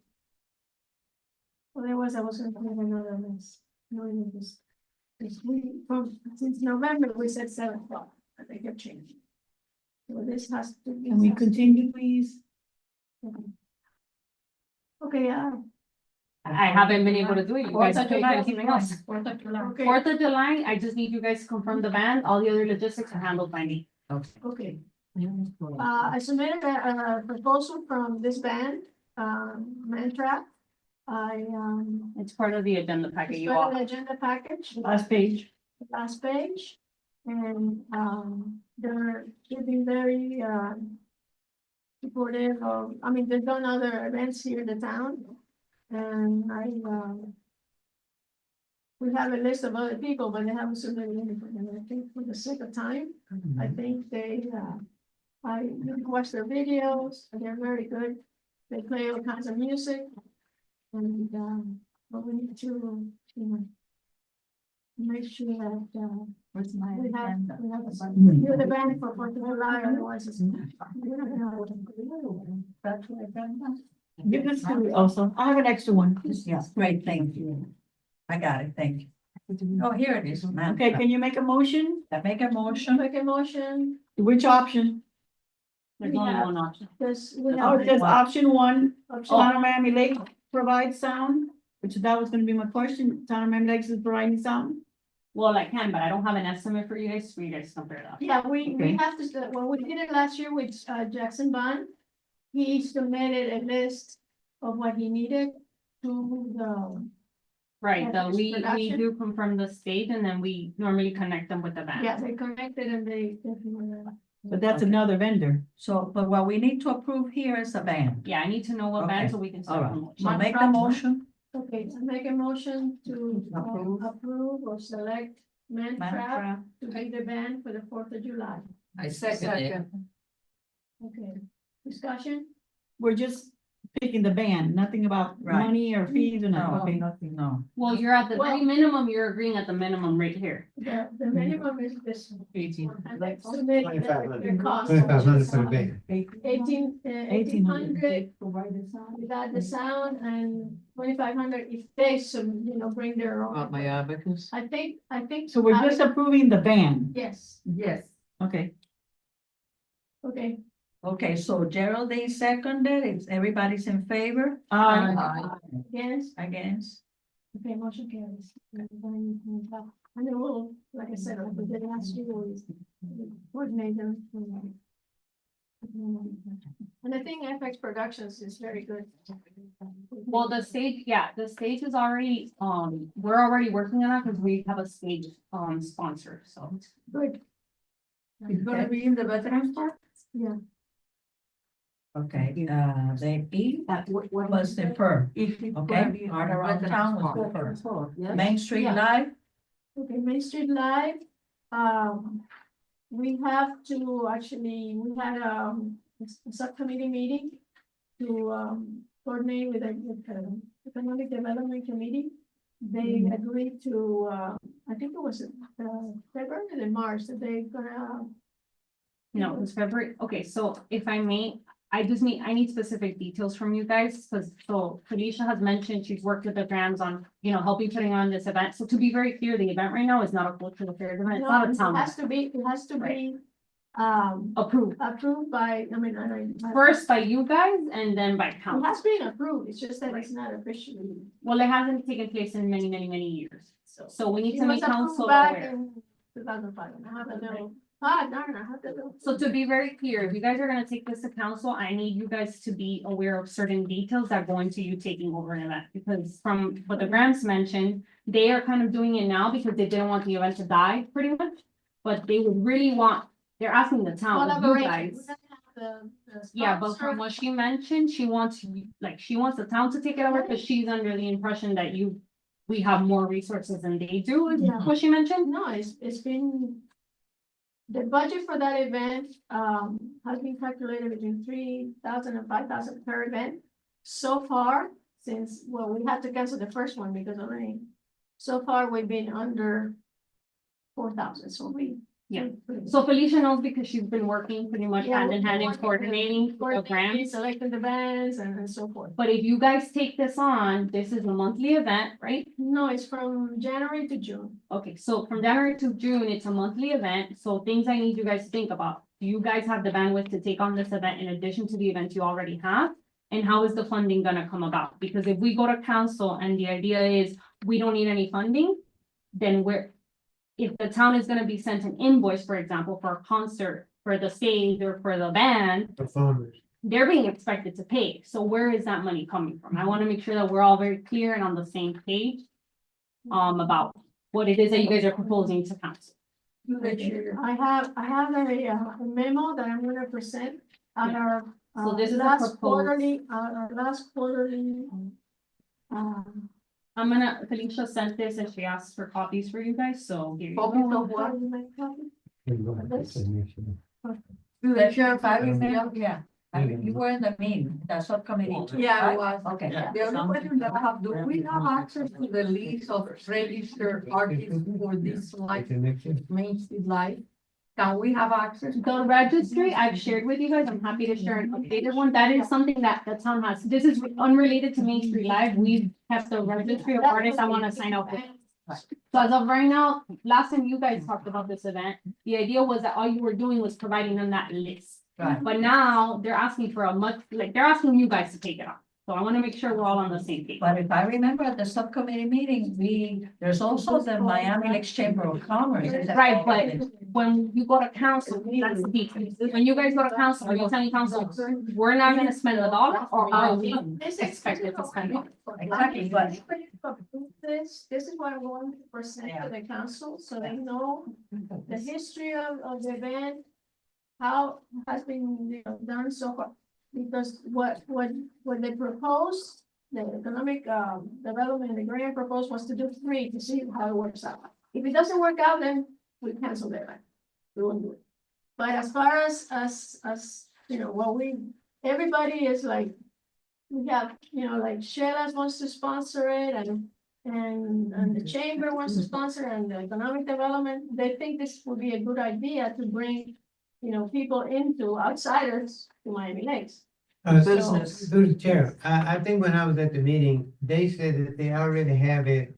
Otherwise, I was gonna put another mess. No, it was. Since November, we said 7 o'clock. I think it changed. So this has to be. Can we continue, please? Okay, I haven't been able to do it. You guys Fourth of pick July, anything else. Fourth of July. okay, 4th of July, I just need you guys to confirm the ban. All the other logistics are handled by me. okay. I submitted a proposal from this band, Mantrap. It's part of the agenda packet It's you part all. of the agenda package, Last page. last page. And, they're being very, supportive of, I mean, they've done other events here in the town. And we have a list of other people, but they haven't submitted anything, and I think for the sake of time, I think they, I watch their videos, and they're very good. They play all kinds of music. And, but we need to, you know, make sure that, Where's my we have, agenda? we have, you're the band for 4th of July, otherwise it's. That's my agenda. Give this to me also. I have an extra one. Yeah, great, thank you. I got it, thank you. Oh, here it is. ma'am. Okay, can you make a motion? I make a motion. Make a motion, Which option? There's We only have- one option. this, we Oh, have. it says option one, option- Town of Miami Lake provides sound, which that was gonna be my question. Town of Miami Lakes is providing sound. Well, I can, but I don't have an estimate for you guys to compare it up. Yeah, we Okay. have to, when we did it last year with, Jackson Bond, he submitted a list of what he needed to the, Right, Yeah, we production. do come from the state and then we normally connect them with the band. yeah, they connected and they. But that's another vendor. So, but what we need to approve here is a ban. Yeah, I need to know what band Okay. so we can All start. right, promotion. so make the motion. Okay, I make a motion to Approve. approve or select Mantrap Mantra. to be the band for the 4th of July. I second it. Okay, discussion? We're just picking the band, nothing about Right. money or fees or No, nothing, okay? nothing, no. Well, you're at the very Well- minimum, you're agreeing at the minimum right here. The minimum is this. 18. And like submit the 2,500. cost. 2,500 for the band. 1800 without the sound and 2,500 if they bring their own. my abacus. I think. So we're just approving the band, Yes, Yes. okay? okay. Okay, so Geraldine seconded, is everybody's in favor? Yes, Against? okay, motion carries. And then we'll, like I said, like we did last year, we coordinate them. And I think FX Productions is very good. Well, the stage is already, we're already working on it because we have a stage, sponsor, so. Good, It's gonna be in the Veterans Park? yeah. Okay, the E, what was the per? Okay, part around town was the per. Main Street Yeah. Live, Okay, Main Street Live, we have to actually, we had, a subcommittee meeting to, coordinate with the Economic Development Committee. They agreed to, I think it was, February and March, that they gonna. No, it's February. Okay, so if I may, I need specific details from you guys, because so Felicia has mentioned she's worked with the Drams on, helping putting on this event. So to be very clear, the event right now is not a cultural affairs event. It's not a It town has to be, approved. approved by, I mean, First by you guys and then by It council. has been approved, it's just that it's not officially. Well, it hasn't taken place in many, many, many years. So we need It to was make council approved back aware. in 2005, and I have a little, darn, I have the little. So to be very clear, if you guys are gonna take this to council, I need you guys to be aware of certain details that go into you taking over an event. Because from what the Grants mentioned, they are kind of doing it now because they didn't want the event to die, pretty much. But they would really want, they're asking the town, you Collaboration. guys. We're gonna have the Yeah, but sponsor. from what she mentioned, she wants the town to take it over because she's under the impression that we have more resources than they do, is Yeah. what she mentioned. No, it's been. The budget for that event, has been calculated between 3,000 and 5,000 per event. So far, since, well, we had to cancel the first one because of rain. So far, we've been under 4,000, so we. Yeah. So Felicia knows because she's been working pretty much Yeah, hand in hand and we're coordinating the grants. Selecting the bands and so forth. But if you guys take this on, this is a monthly event, right? No, it's from January to June. Okay, so from January to June, it's a monthly event, so things I need you guys to think about. Do you guys have the bandwidth to take on this event in addition to the events you already have? And how is the funding gonna come about? Because if we go to council and the idea is we don't need any funding, then if the town is gonna be sent an invoice, for example, for a concert, for the stage or for the band, Performers. they're being expected to pay. So where is that money coming from? I wanna make sure that we're all very clear and on the same page about what it is that you guys are proposing to council. I have a memo that I'm gonna present on our. So this is a last proposed- quarterly, our last quarterly. I'm gonna, Felicia sent this and she asked for copies for you guys, so here you go. The sheriff, I remember, yeah, you were in the meeting, the subcommittee. Yeah, I right? was. Okay. The only question that I have, do we have access to the list of registered artists for this like Main Street Live? Can we have access? The registry I've shared with you guys, I'm happy to share an updated one, that is something that the town has, this is unrelated to Main Street Live, we've kept the registry of artists I wanna sign up with. So as of right now, last time you guys talked about this event, the idea was that all you were doing was providing them that list. Right. But now they're asking for they're asking you guys to take it on, so I wanna make sure we're all on the same page. But if I remember at the subcommittee meeting, there's also the Miami Lakes Chamber of Commerce. Right, but when you go to council, that's the key. When you guys go to council, you're telling council, we're not gonna spend a dollar, or are we expected to spend it? Exactly, but This is what I want to present to the council, so they know the history of the event. How has been, you know, done so far, because what they proposed, the economic, development, the grant proposed was to do 3 to see how it works out. If it doesn't work out, then we cancel the event, we won't do it. But as far as, you know, everybody is like, we have, you know, like Shela's wants to sponsor it and the chamber wants to sponsor and the economic development, they think this would be a good idea to bring, you know, people into outsiders to Miami Lakes. Business. Through the chair, I think when I was at the meeting, they said that they already have it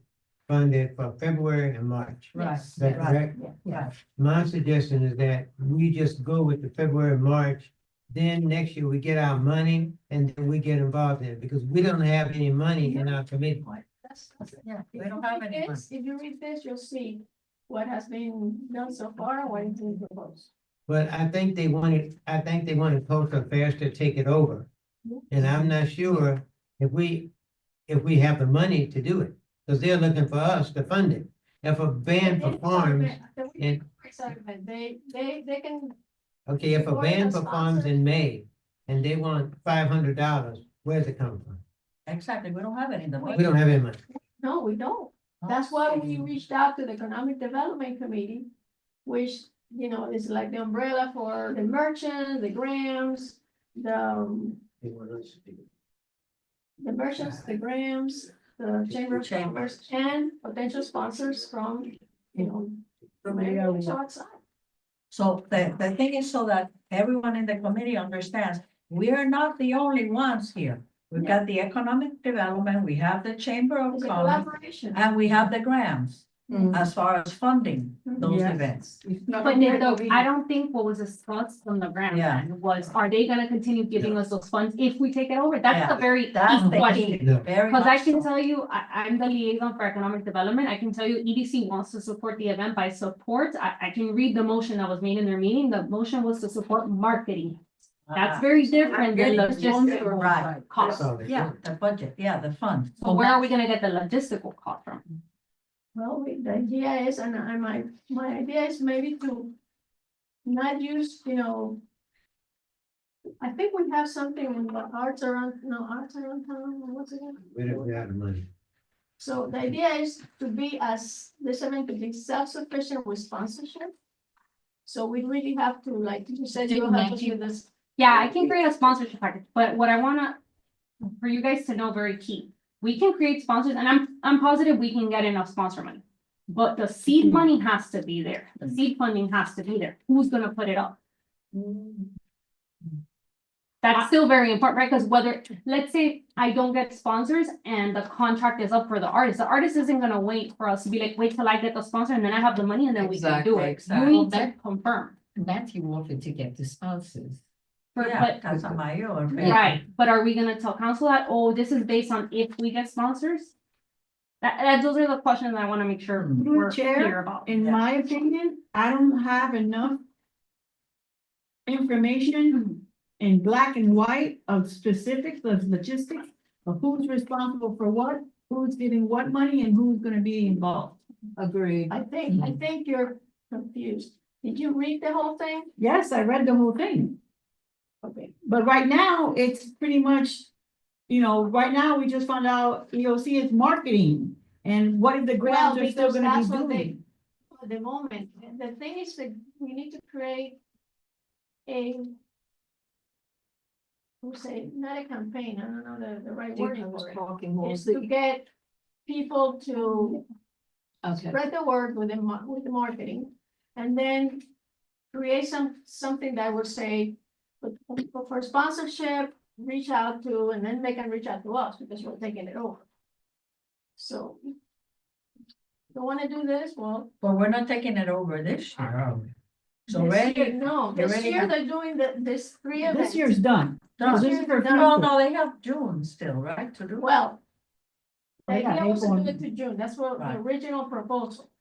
funded for February and March. Right, Is that right, correct? yeah. My suggestion is that we just go with the February, March. Then next year we get our money and then we get involved in it because we don't have any money in our committee. Yeah, we If don't you have read any. this- If you read this, you'll see what has been done so far and what is being proposed. But I think they wanted Coastal Affairs to take it over. And I'm not sure if we have the money to do it, because they're looking for us to fund it. If a band performs, in- They can, okay, if a band performs in May and they want $500, where's it come from? Exactly, we don't have it in the. We don't have any money. no, we don't. That's why we reached out to the Economic Development Committee, which, you know, is like the umbrella for the merchants, the Grams, the merchants, the Grams, the Chamber of Commerce, and potential sponsors from, you know, from area outside. So the thing is so that everyone in the committee understands, we are not the only ones here. We've got the economic development, we have the Chamber of It's a Commerce, collaboration. and we have the grants as far as funding those Yes. events. But I don't think what was discussed from the grant Yeah. then was, are they gonna continue giving us those funds if we take it over? That's Yeah. the very That's key the question. key, No. very Cause I much can so. tell you, I'm the liaison for economic development, I can tell you EDC wants to support the event by support, I can read the motion that was made in their meeting, the motion was to support marketing. That's very different than logistical Right. cost. So they Yeah, do. the budget, yeah, the fund. So where are we gonna get the logistical cost from? Well, the idea is, and my idea is maybe to not use, you know. I think we have something in the arts around town, what's it? We don't have the money. So the idea is to be this event to be self-sufficient with sponsorship. So we really have to, like you said, you'll have to do this. Yeah, I can create a sponsorship package, but what I wanna for you guys to know very key. We can create sponsors and I'm positive we can get enough sponsor money. But the seed money has to be there. The seed funding has to be there. Who's gonna put it up? That's still very important, right? Because whether, let's say I don't get sponsors and the contract is up for the artist isn't gonna wait for us to be like, wait till I get the sponsor and then I have the money and then we can do Exactly, it. exactly. We need to confirm. Matthew wanted to get the sponsors. But, Mayor. right, but are we gonna tell council that, oh, this is based on if we get sponsors? Those are the questions I wanna make sure Through we're the chair, clear about. In my opinion, I don't have enough information in black and white of specifics, of logistics, of who's responsible for what, who's getting what money, and who's gonna be involved. Agreed. I think you're confused. Did you read the whole thing? Yes, I read the whole thing, Okay. but right now, it's pretty much, right now, we just found out EOC is marketing, and what if the grants are still because gonna be that's what they- doing? For the moment, the thing is that we need to create a, not a campaign, I don't know the right wording for it. Is to get people to Okay. spread the word with the marketing. And then create something that would say, for sponsorship, reach out to, and then they can reach out to us because we're taking it over. So. Don't wanna do this, well. But we're not taking it over this year, are we? So this already. year- No, they this already year have- they're doing this 3 events. This year's done. No, So this is for No, future. no, they have June still, right, to do? Well. The Oh, yeah, idea was to do April. it to June, that's what the Right. original proposal.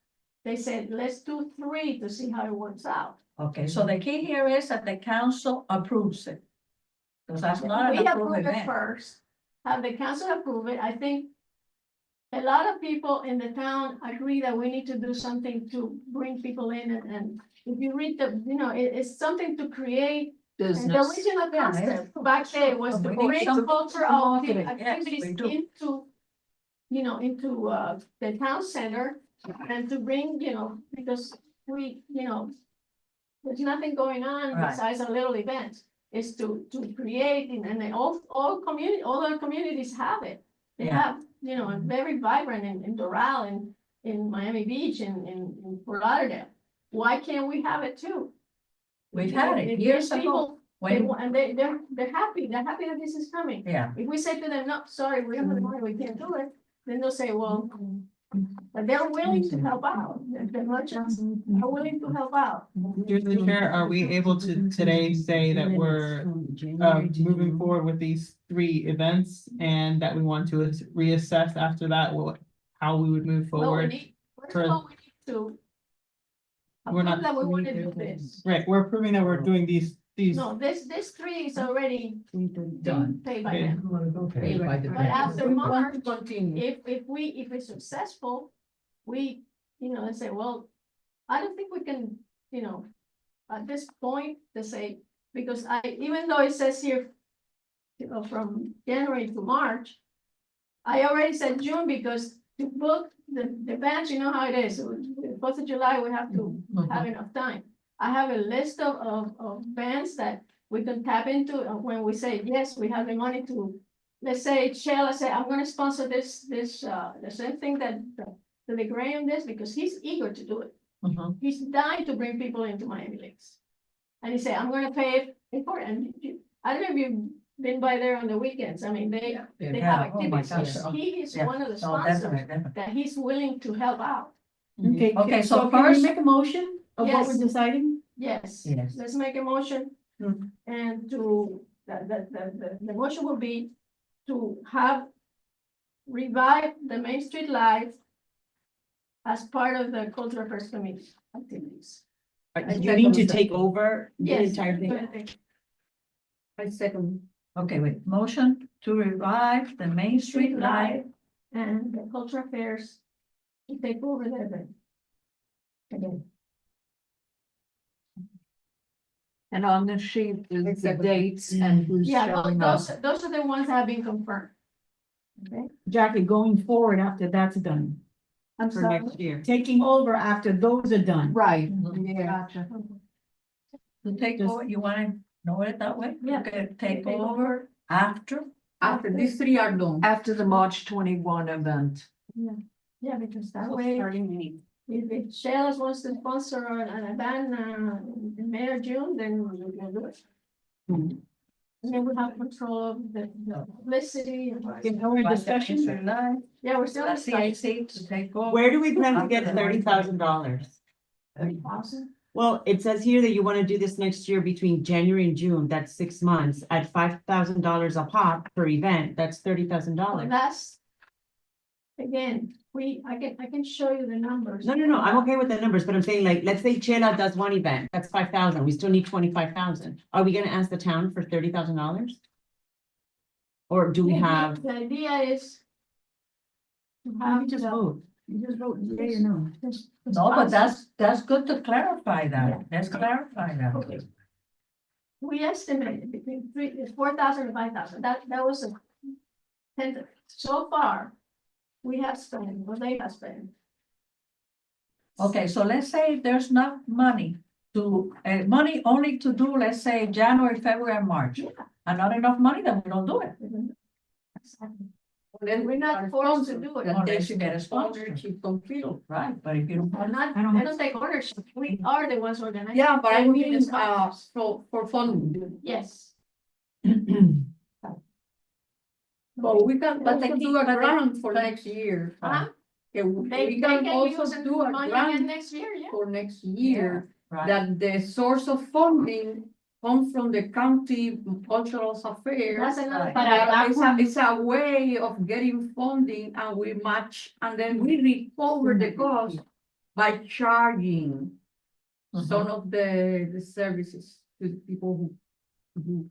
They said, let's do 3 to see how it works out. Okay, so the key here is that the council approves it. Because that's not We an approved approve it event. first, have the council approve it, I think. A lot of people in the town agree that we need to do something to bring people in and if you read it's something to create. And the original concept back there was to We need bring some culture of marketing, yes, activities we do. into. Into the town center and to bring, because we, there's nothing going on Right. besides a little event. Is to create and then all our communities have it. They Yeah. have, a very vibrant in Doral and in Miami Beach and in Fort Lauderdale. Why can't we have it too? We've had it If years there's ago. people, When, and they're happy that this is coming. yeah, If we say to them, no, sorry, we don't have the money, we can't do it, then they'll say, well, but they're willing to help out, the merchants are willing to help out. Through the chair, are we able to today say that we're moving forward with these 3 events and that we want to reassess after that, how we would move Well, we forward? need, first of all, we need to. We're not- approve that we wanna do this. Right, we're approving that we're doing these. No, this 3 is already done. paid by Okay. them. Paid by the But after We want March, to continue. if it's successful, we, they say, well, I don't think we can, at this point, they say, because even though it says here, from January to March, I already said June because to book the bands, you know how it is, 4th of July, we have to have enough time. I have a list of bands that we can tap into when we say, yes, we have the money to, let's say, Shell, I say, I'm gonna sponsor the same thing that the Graham does, because he's eager to do it. Mhm. He's dying to bring people into Miami Lakes. And he said, I'm gonna pay for it, and I don't know if you've been by there on the weekends, I mean, they have Yeah, oh my activities, gosh. he is Yeah. one of the No, sponsors definitely, definitely. that he's willing to help out. Okay, Okay, so can we first- make a motion of what we're Yes. deciding? Yes. Yes. Let's make a motion. Hmm. And the motion will be to revive the Main Street Live as part of the Cultural Affairs Committee activities. You mean to take over the Yes. entire thing? I second. Okay, wait, motion to revive the Main Street Live. And the Cultural Affairs to take over the event. Again. And on the sheet is the dates and who's Yeah, showing up. those are the ones that have been confirmed. Okay, Jackie, going forward after that's done, I'm For sorry. next year. taking over after those are done. Right, Yeah. gotcha. To take over, you wanna know it that way? Yeah. Okay, take Take over after After these three are done. After the March 21 event. Yeah, because that So way, starting May. if Shell wants to sponsor an event, in May or June, then we're gonna do it. Mhm. And then we have control of the publicity. and what- Discussion. Yeah, we're still. That's the AC to take over. Where do we plan to get $30,000? 30,000. Well, it says here that you wanna do this next year between January and June, that's 6 months, at $5,000 a pop per event, that's $30,000. Well, that's. Again, I can show you the numbers. No, I'm okay with the numbers, but I'm saying like, let's say Chela does one event, that's 5,000, we still need 25,000. Are we gonna ask the town for $30,000? Or do we have? The idea is. To You have just the- vote, you just vote, yea or no. No, but that's good to clarify that. Let's clarify that. Okay. We estimated between 4,000 and 5,000. That was a. And so far, we have spent, what they have spent. Okay, so let's say there's not money to, money only to do, let's say, January, February, and March. And not enough money, then we don't do it. Then we're not forced to do it. Unless you get a sponsor, keep fulfilled, right? But if you don't. We're not, I don't I have- don't take ownership. We are the ones organizing. Yeah, but I They will be mean, the sponsors. for funding. Yes. But we can But they also keep- do a but they- grant for next year. Huh? Yeah, They we can can use also do a money again grant next year, yeah. for next year. Right. That the source of funding comes from the county cultural affairs. That's another. But at that point- It's a way of getting funding and we match, and then we recover the cost by charging some of the services to people who.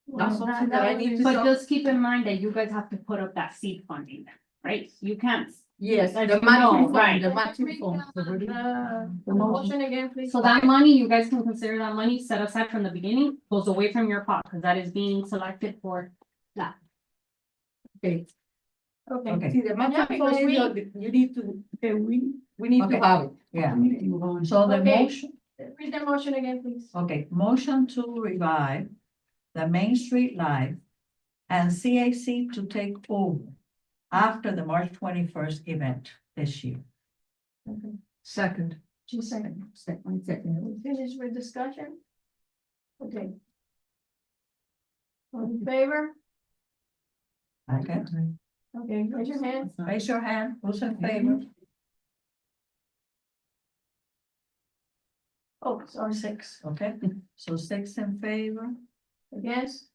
That's something that I need to. But just keep in mind that you guys have to put up that seed funding, then, right? You can't. Yes, As the you matching know, fund, right. the matching fund. The motion again, please. So that money, you guys can consider that money set aside from the beginning, goes away from your pot, because that is being selected for that. Okay, Okay. see, the matching because fund, we- you need to, okay, we need to have it, yeah. So the Okay. motion, Read the motion again, please. okay, motion to revive the Main Street Live and CAC to take over after the March 21st event this year. Okay. Second. Just a second. Second. We finished with discussion? Okay. All in favor? Okay, Okay, raise your hand. raise your hand, who's in favor? Oh, sorry, Six, okay, so six in favor, against?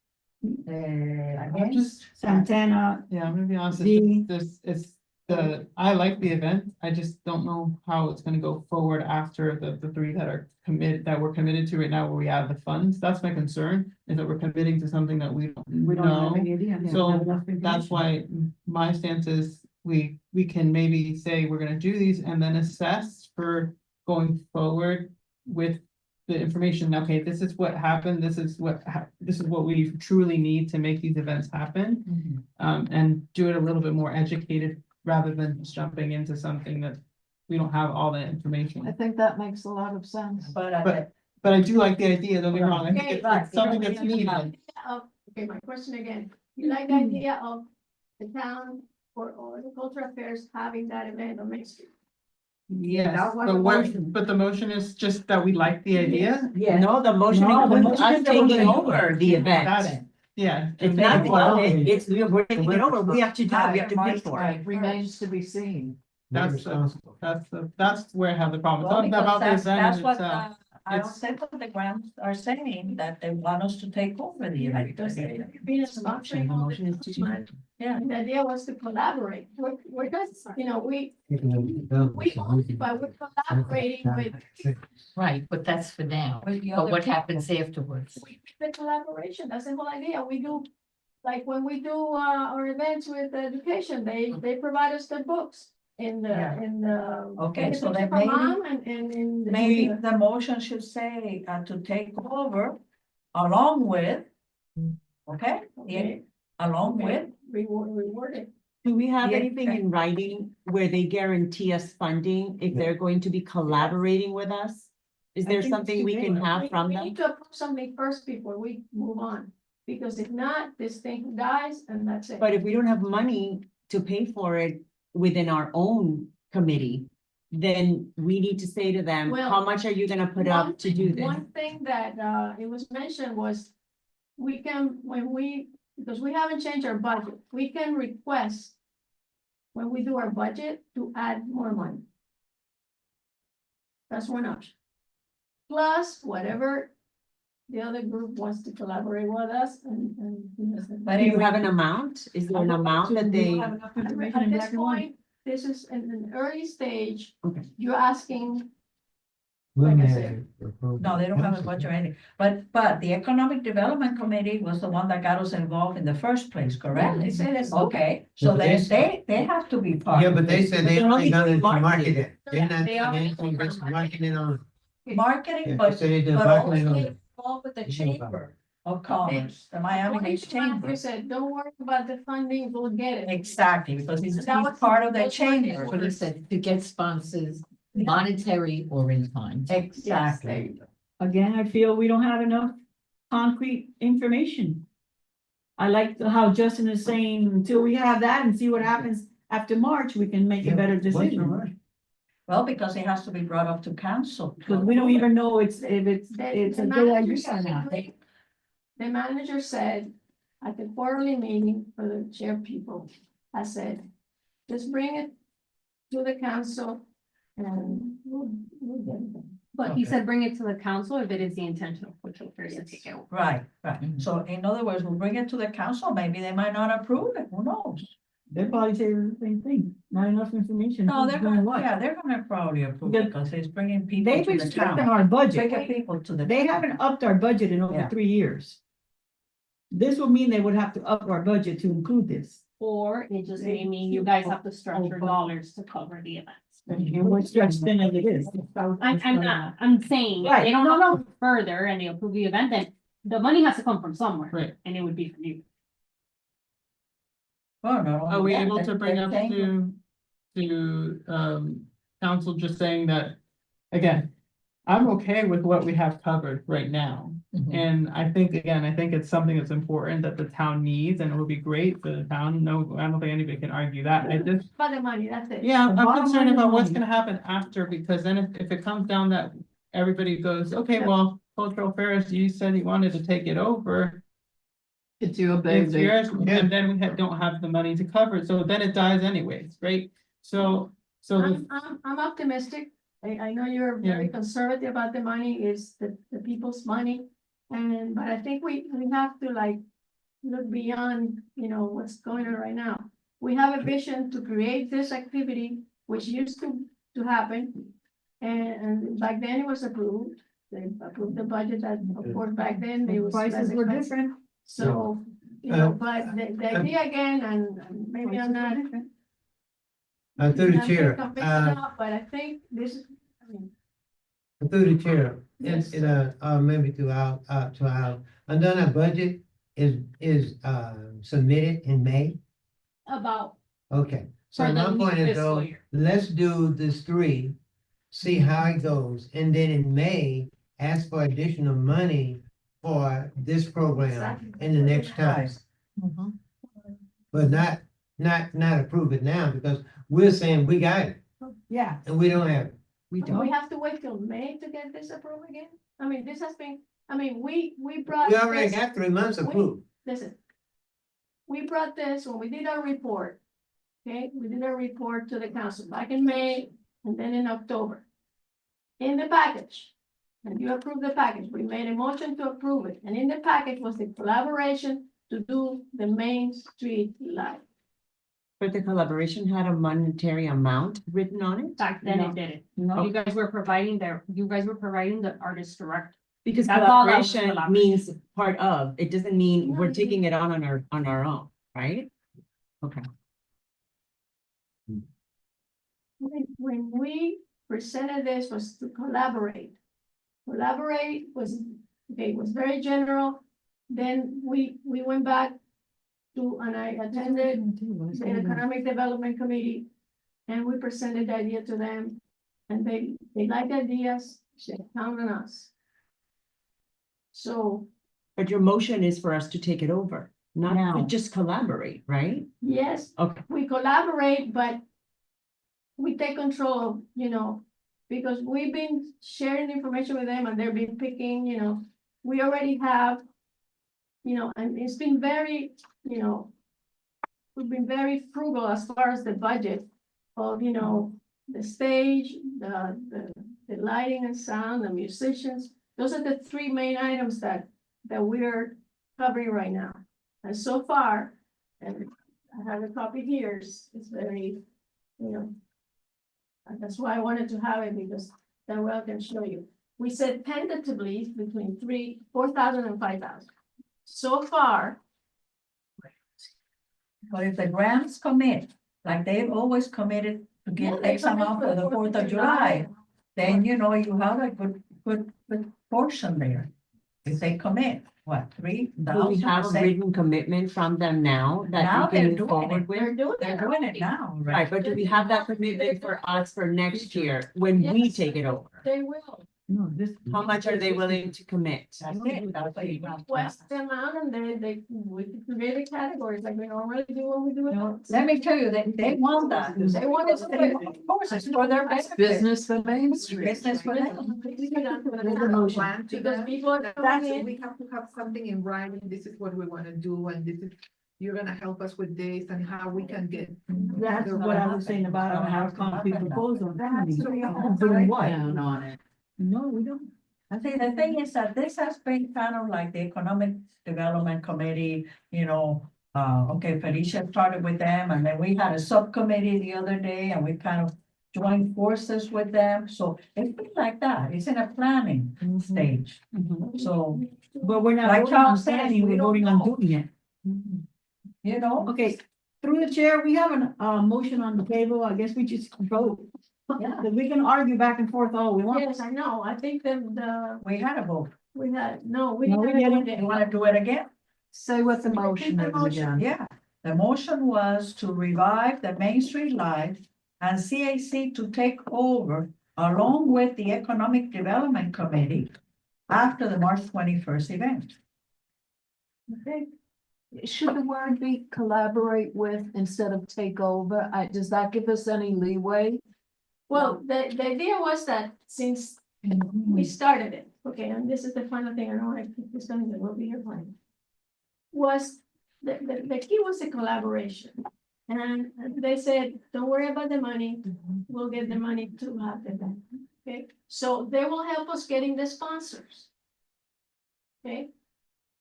against? Santana, Yeah, I'm gonna be honest, The- I like the event, I just don't know how it's gonna go forward after the three that we're committed to right now, where we have the funds, that's my concern, is that we're committing to something that we we don't have don't know. any idea. So that's why my stance is, we can maybe say we're gonna do these and then assess for going forward with the information, okay, this is what happened, this is what we truly need to make these events happen. And do it a little bit more educated, rather than just jumping into something that we don't have all the information. I think that makes a lot of sense. But, But I do like the idea, don't get me wrong, I think Okay, it's something that's needed. Okay, my question again. You like the idea of the town or the cultural affairs having that event on Main Street? Yes, that was but the what, motion. but the motion is just that we like the idea. yeah, No, the motion No, the includes motion us is that we're taking gonna- over the That's, event. yeah. It's not, we're taking it over, we have to do it, we have to pay for it. Right, remains to be seen. That's where I have the problem, Well, it's not about the because that's event what, itself. I don't It's- think what the grants are saying, that they want us to take over the event. Because they've been sponsoring all the tours, Yeah. and the idea was to collaborate. We're just, we but we're collaborating with Right, but that's for now. With the But other what people. happens afterwards? the collaboration. That's the whole idea. We do, like when we do our events with education, they provide us the books in Yeah. the. Okay, so for then maybe- mom and in. the- Maybe the motion should say, to take over along with, okay, yeah, Okay. along with, Reward it. Do we have Yeah. anything in writing where they guarantee us funding if they're going to be collaborating with us? Is I there think something we can have from We them? need to approve something first before we move on. Because if not, this thing dies and that's it. But if we don't have money to pay for it within our own committee, then we need to say to them, Well, how much are you gonna put up to do this? One thing that, it was mentioned was, we can, because we haven't changed our budget, we can request when we do our budget to add more money. That's one option. Plus, whatever the other group wants to collaborate with us and. But Do you have an amount? Is there an amount that they? At this point, this is in an early stage. Okay. You're asking, We'll Like I have said. it approved. No, they don't have a budget or anything, but the Economic Development Committee was the one that got us involved in the first place, correct? they said it's. Okay, so Yeah, but they have to be part. Yeah, of but they it. said they They're only only gonna doing market marketing. it. They're not They doing are- anything, just marketing on. Marketing, Yeah, but so they do but marketing also on. get involved with the You know about Chamber of Commerce, the Miami-Dade You Chamber. said, don't worry about the funding, we'll get it. Exactly, because he's That was part of the those were his chamber. What he said, to get sponsors, monetary or in kind. Yes, there Exactly. you go. Again, I feel we don't have enough concrete information. I like how Justin is saying, until we have that and see what happens after March, we can make a better decision. Well, because it has to be brought up to council. Because we don't even know if it's The a good manager idea or said- not. The manager said at the quarterly meeting for the chair people, I said, just bring it to the council and we'll get it done. But he said bring it to the council if it is the intention of Cultural Affairs to take it over. Right, right. So in other words, we'll bring it to the council, maybe they might not approve it, who knows? They're probably saying the same thing, not enough information. No, who's they're doing gonna, what. yeah, they're gonna probably approve Yeah. it because it's bringing people They've to the restricted town. our budget. Bringing people to the. They haven't upped our budget in over Yeah. 3 years. This will mean they would have to up our budget to include this. Or it just may mean you guys have to stretch your dollars to cover the events. And we're stretched thin as it is. I'm saying, if Right, they don't no, no. go further and they approve the event, then the money has to come from somewhere. Right. And it would be from you. Oh, no. Are we yeah, able to bring they're up saying- council just saying that, again, I'm okay with what we have covered right now. Mhm. And I think, again, I think it's something that's important that the town needs and it would be great for the town. No, I don't think anybody can argue that. I just, For the money, that's it. yeah, The I'm bottom concerned line is about what's money. gonna happen after, because then if it comes down that everybody goes, okay, well, cultural affairs, you said you wanted to take it over. It's your It's baby. yours, and then don't have the money to cover it, so then it dies anyways, right? So, I'm optimistic. I know you're very conservative about the money, it's the people's money. But I think we have to like look beyond, what's going on right now. We have a vision to create this activity, which used to happen. And back then it was approved. They approved the budget that, of course, back then they was. less Prices were expensive. different. So, but the idea again, and maybe I'm not. Through the I'm chair, convinced enough, But I think this is, through the chair, Yes. maybe to our, undone our budget is submitted in May. about, Okay, so For the my point is fiscal though, year. let's do this 3, see how it goes, and then in May, ask for additional money for this program in the next time. Mhm. But not approve it now, because we're saying we got it, Yeah. and we don't have it. We do we have to wait till May to get this approved again? I mean, this has been, we brought. We already this- got 3 months approved. Listen. We brought this when we did our report. Okay, we did our report to the council back in May and then in October. In the package, and you approved the package, we made a motion to approve it, and in the package was the collaboration to do the Main Street light. But the collaboration had a monetary amount written on it? Back then No. it didn't. No, You guys were providing the artist direct. Because That's all that was collaboration collaboration. means part of, it doesn't mean No, we're it taking it on our own, right? Okay. When we presented this was to collaborate. Collaborate was, was very general. Then we went back to, and I attended the Economic Development Committee. And we presented the idea to them, and they liked the ideas, they count on us. So, But your motion is for us to take it over, not Now. to just collaborate, right? Yes, Okay. we collaborate, but we take control, because we've been sharing information with them and they've been picking, we already have, and it's been very, we've been very frugal as far as the budget of, the stage, the lighting and sound, the musicians. Those are the three main items that we're covering right now. And so far, and I have a copy here, it's very, and that's why I wanted to have it, because then I can show you. We said tentatively between 4,000 and 5,000. So far, But if the grants commit, like they've always committed to Yeah, give they X amount for the 4th of July, then you have a good portion there. If they commit, what, Do we 3,000? have a written commitment from them now Now that we they're can doing move forward it. with? They're doing it now, Right, right? but do we have that commitment for us for next year when we Yes. take it over? they will No, this. How much are they willing to commit? That's it. That's what you have to request ask. the amount and we can create the categories like we normally do when we do it. Let me tell you, they want that. They want it to be- Of course, it's for their benefit. Business for Main Street. Business for them. Because people are That's, coming in. we have to have something in writing, this is what we wanna do, and this is, you're gonna help us with this and how we can get. That's what I was saying about our concrete proposal. Doing what? Down on it. No, we don't. I think the thing is that this has been kind of like the Economic Development Committee, okay, Felicia started with them, and then we had a subcommittee the other day, and we kind of joined forces with them, so it's been like that, it's in a planning stage, so, But we're not Like voting on Charles said, planning, we we're don't voting on know. doing it. Okay, through the chair, we have a motion on the table, I guess we just vote. Yeah. Because we can argue back and forth all we want. Yes, I know, I think we had a vote. we had, no, No, we didn't. You wanna do it again? Say what the Repeat motion the is motion. again. Yeah, the motion was to revive the Main Street Live and CAC to take over along with the Economic Development Committee after the March 21st event. Okay. Should the word be collaborate with instead of take over? Does that give us any leeway? Well, the idea was that since we started it, okay, and this is the final thing, I don't want to keep this going, it will be your plan. Was, the key was the collaboration. And they said, don't worry about the money, we'll get the money to have the event, okay? So they will help us getting the sponsors. Okay?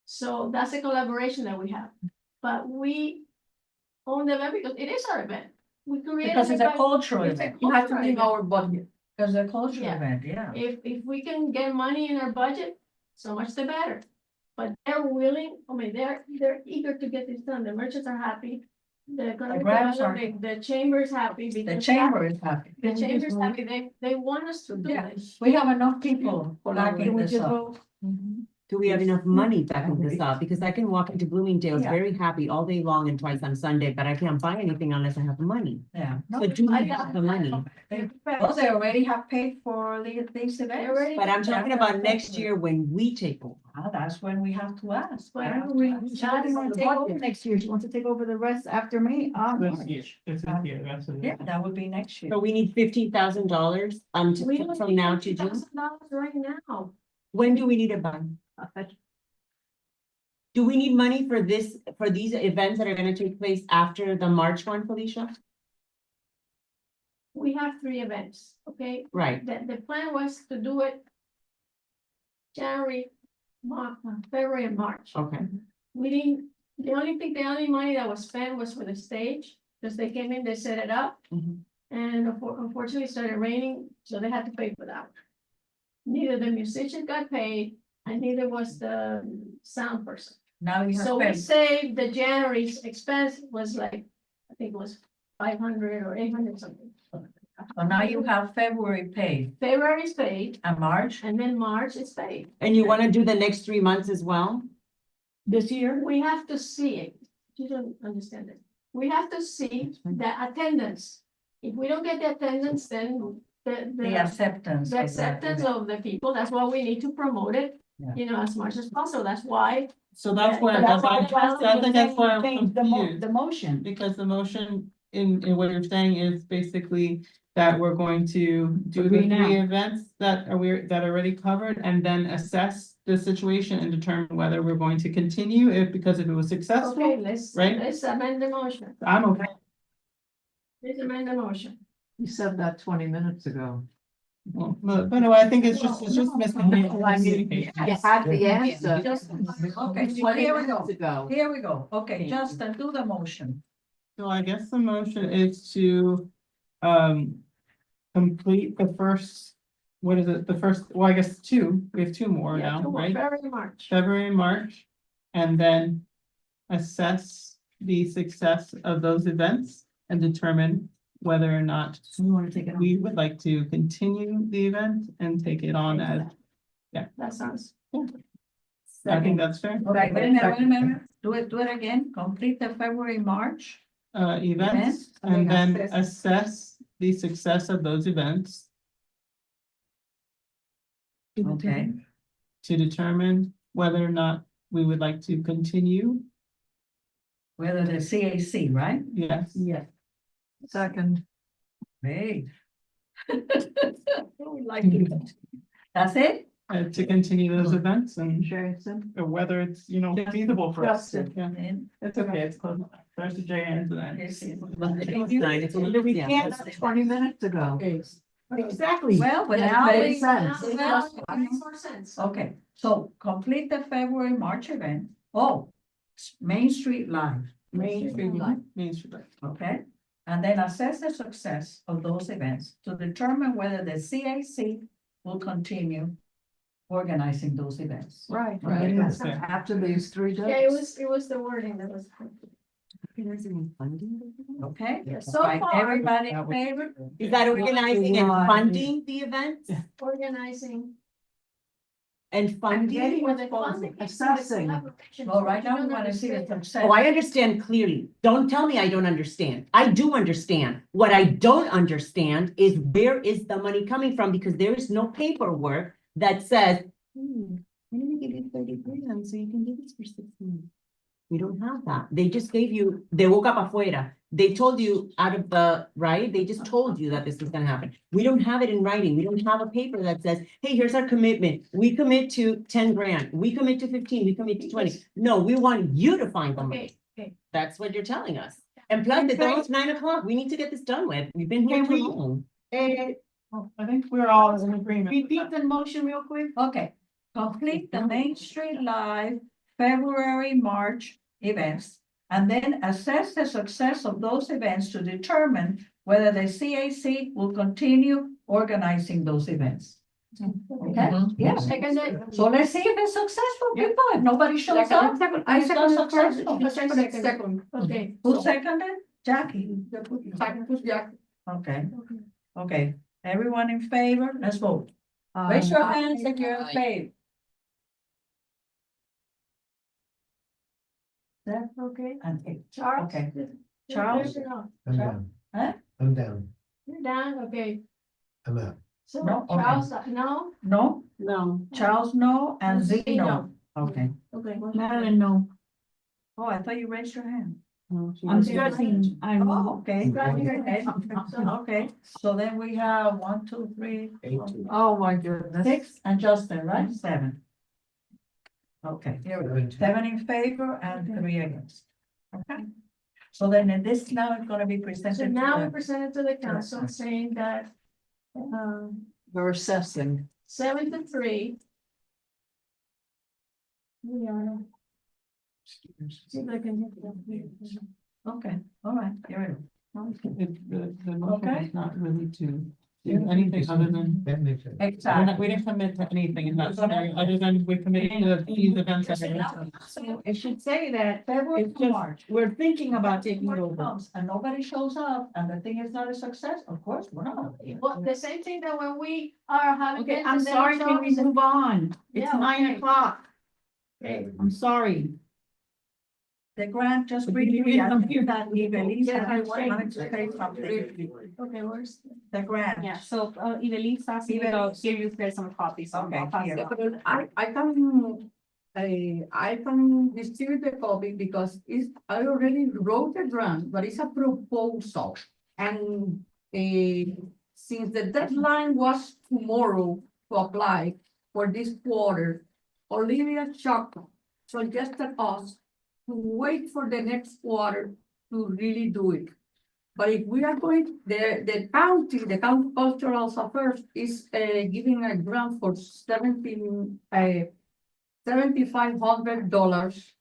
So that's a collaboration that we have, but we own the event because it is our event. We created. Because it's a by- cultural it's a event. You have to cultural leave event. our budget. Because a cultural Yeah. event, yeah. If we can get money in our budget, so much the better. But they're willing, they're eager to get this done. The merchants are happy. The economic grants are- development, the chamber's happy The because. chamber is happy. The chamber's happy. They want us to do Yeah. this. We have enough people backing Can we this just up. vote? Do we have enough money backing this up? Because I can walk into Bloomingdale's Yeah. very happy all day long and twice on Sunday, but I can't buy anything unless I have the money. Yeah. So do we I have the money? Well, they already have paid for these events. already- But I'm talking about next year when we take over. That's when we have to ask. But She doesn't want to take over next year, she wants to take over the rest after me. Yeah, that would be next year. So we need $15,000 We don't from need now to June. $50,000 right now. When do we need it by? Do we need money for these events that are gonna take place after the March one, Felicia? We have 3 events, okay? Right, The plan was to do it January, February and March. okay. We didn't, the only money that was spent was for the stage, because they came in, they set it up. Mhm. And unfortunately it started raining, so they had to pay for that. Neither the musician got paid, and neither was the sound person. Now you So we have, saved the January's expense was like, I think it was 500 or 800 something. so now you have February paid February's paid, and March. and then March is paid. And you wanna do the next 3 months as well? This year? We have to see it. You don't understand it. We have to see the attendance. If we don't get the attendance, then The acceptance. the acceptance of the people, that's why we need to promote it you know, as much as possible. That's why. So that's why, That's why I think that's why I'm Change confused. the motion. Because the motion in what you're saying is basically that we're going to do the Agree now. 3 events that are already covered and then assess the situation and determine whether we're going to continue because if it was successful, Okay, let's right? amend the motion. I'm okay. Let's amend the motion. You said that 20 minutes ago. Well, but no, I think it's just miscommunication. You had the answer. Okay, so here we go. Here we go. Okay, Justin, do the motion. So I guess the motion is to, complete the first, what is it, the first, well, I guess 2, we have 2 more Yeah, now, two more, right? Very much. February, March, and then assess the success of those events and determine whether or not You want to take it on? we would like to continue the event and take it on as, That sounds. I think that's fair. Okay, wait a minute. Do it again. Complete the February, March. Events, and then assess the success of those events Okay, to determine whether or not we would like to continue. whether the CAC, right? Yes. Yes. Second. Hey, Like it. that's it? To continue those events and Jason. whether it's, feasible for us. Justin. Yeah, And- it's okay, it's close. There's the J and then. We can't, 20 minutes ago. Exactly. Well, but Now that it makes sense. makes more sense. Okay, so complete the February, March event. Oh, Main Street Live, Main Street Light. Main Street Light. okay? And then assess the success of those events to determine whether the CAC will continue organizing those events. Right. Right. That's fair. After these 3 Yeah, days. it was the wording that was. Okay? Yeah, so Right, far- everybody in favor? Is that organizing and funding the events? Organizing. And funding? With the funding. Assessing. Well, right now, we want to see the success. Oh, I understand clearly. Don't tell me I don't understand. I do understand. What I don't understand is where is the money coming from? Because there is no paperwork that says, I'm gonna give you 30 grand, so you can do this for 6 months. We don't have that. They just gave you, de boca pa afuera. They told you out of the, right? They just told you that this was gonna happen. We don't have it in writing. We don't have a paper that says, hey, here's our commitment. We commit to 10 grand. We commit to 15, we commit to 20. No, we want you to find the money. Okay. That's what you're telling us. And plus, it's almost 9 o'clock. We need to get this done with. We've been here Can we- too long. I think we're all in agreement. Repeat the motion real quick. Okay, complete the Main Street Live February, March events. And then assess the success of those events to determine whether the CAC will continue organizing those events. Okay, yes. Seconded. So let's see if it's successful, people. If nobody shows up. I it's not second the first. successful. Second. Okay. Who seconded? Jackie. Second, who's Jack? Okay, okay. Everyone in favor? Let's vote. Raise your hands if you're in favor. That's okay? And eight. Charles? Okay. You're Charles? down. I'm down. Huh? I'm down. You're down, okay. I'm out. So No, okay. Charles, no? No? No. Charles, no, and Z, Z, no. no. Okay. Okay. Madeline, no. Oh, I thought you raised your hand. I'm stressing. Oh, okay. Scratching your head. Okay, so then we have 1, 2, 3, Oh, my goodness. 6, and Justin, right? 7. Okay, here we go. 7 in favor and 3 against. Okay. So then this now is gonna be presented. So to now we the- presented to the council saying that, We're assessing. 7 to 3. We are. See if I can get that. Okay, all right, here we go. The motion Okay. is not really to do anything other than, That makes sense. Exactly. we didn't commit to anything in that scenario, other than we committed to these events. that are- So It should say that February it's to just, March. we're thinking about taking it When it over. comes and nobody shows up and the thing is not a success, of course, we're not. Well, the same thing that when we are having. Okay, this, I'm and then sorry, it's can we always- move on? It's Yeah, 9 okay. o'clock. Okay. I'm sorry. The grant, just But briefly, you didn't I come think here. that Ivelisse Yeah, I wanted to say something. Okay, where's? The grant. Yeah, so, Ivelisse asked me to Ivelisse. give you guys some copies. so Okay, I'll pass it here. on. I can distribute the copy because I already wrote the grant, but it's a proposal. And since the deadline was tomorrow to apply for this quarter, Olivia Chuck suggested us to wait for the next quarter to really do it. But if we are going, the county cultural affairs is giving a grant for $7,500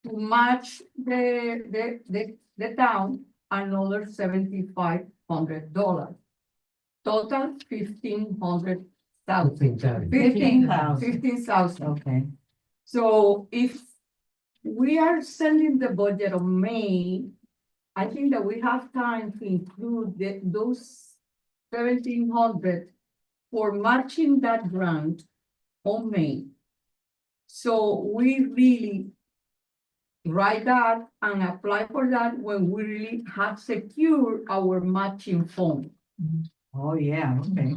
to match the town another $7,500. Total $1,500. $15,000. Okay. So if we are sending the budget of May, I think that we have time to include those 1,700 for matching that grant on May. So we really write that and apply for that when we really have secured our matching fund. Oh, yeah, okay.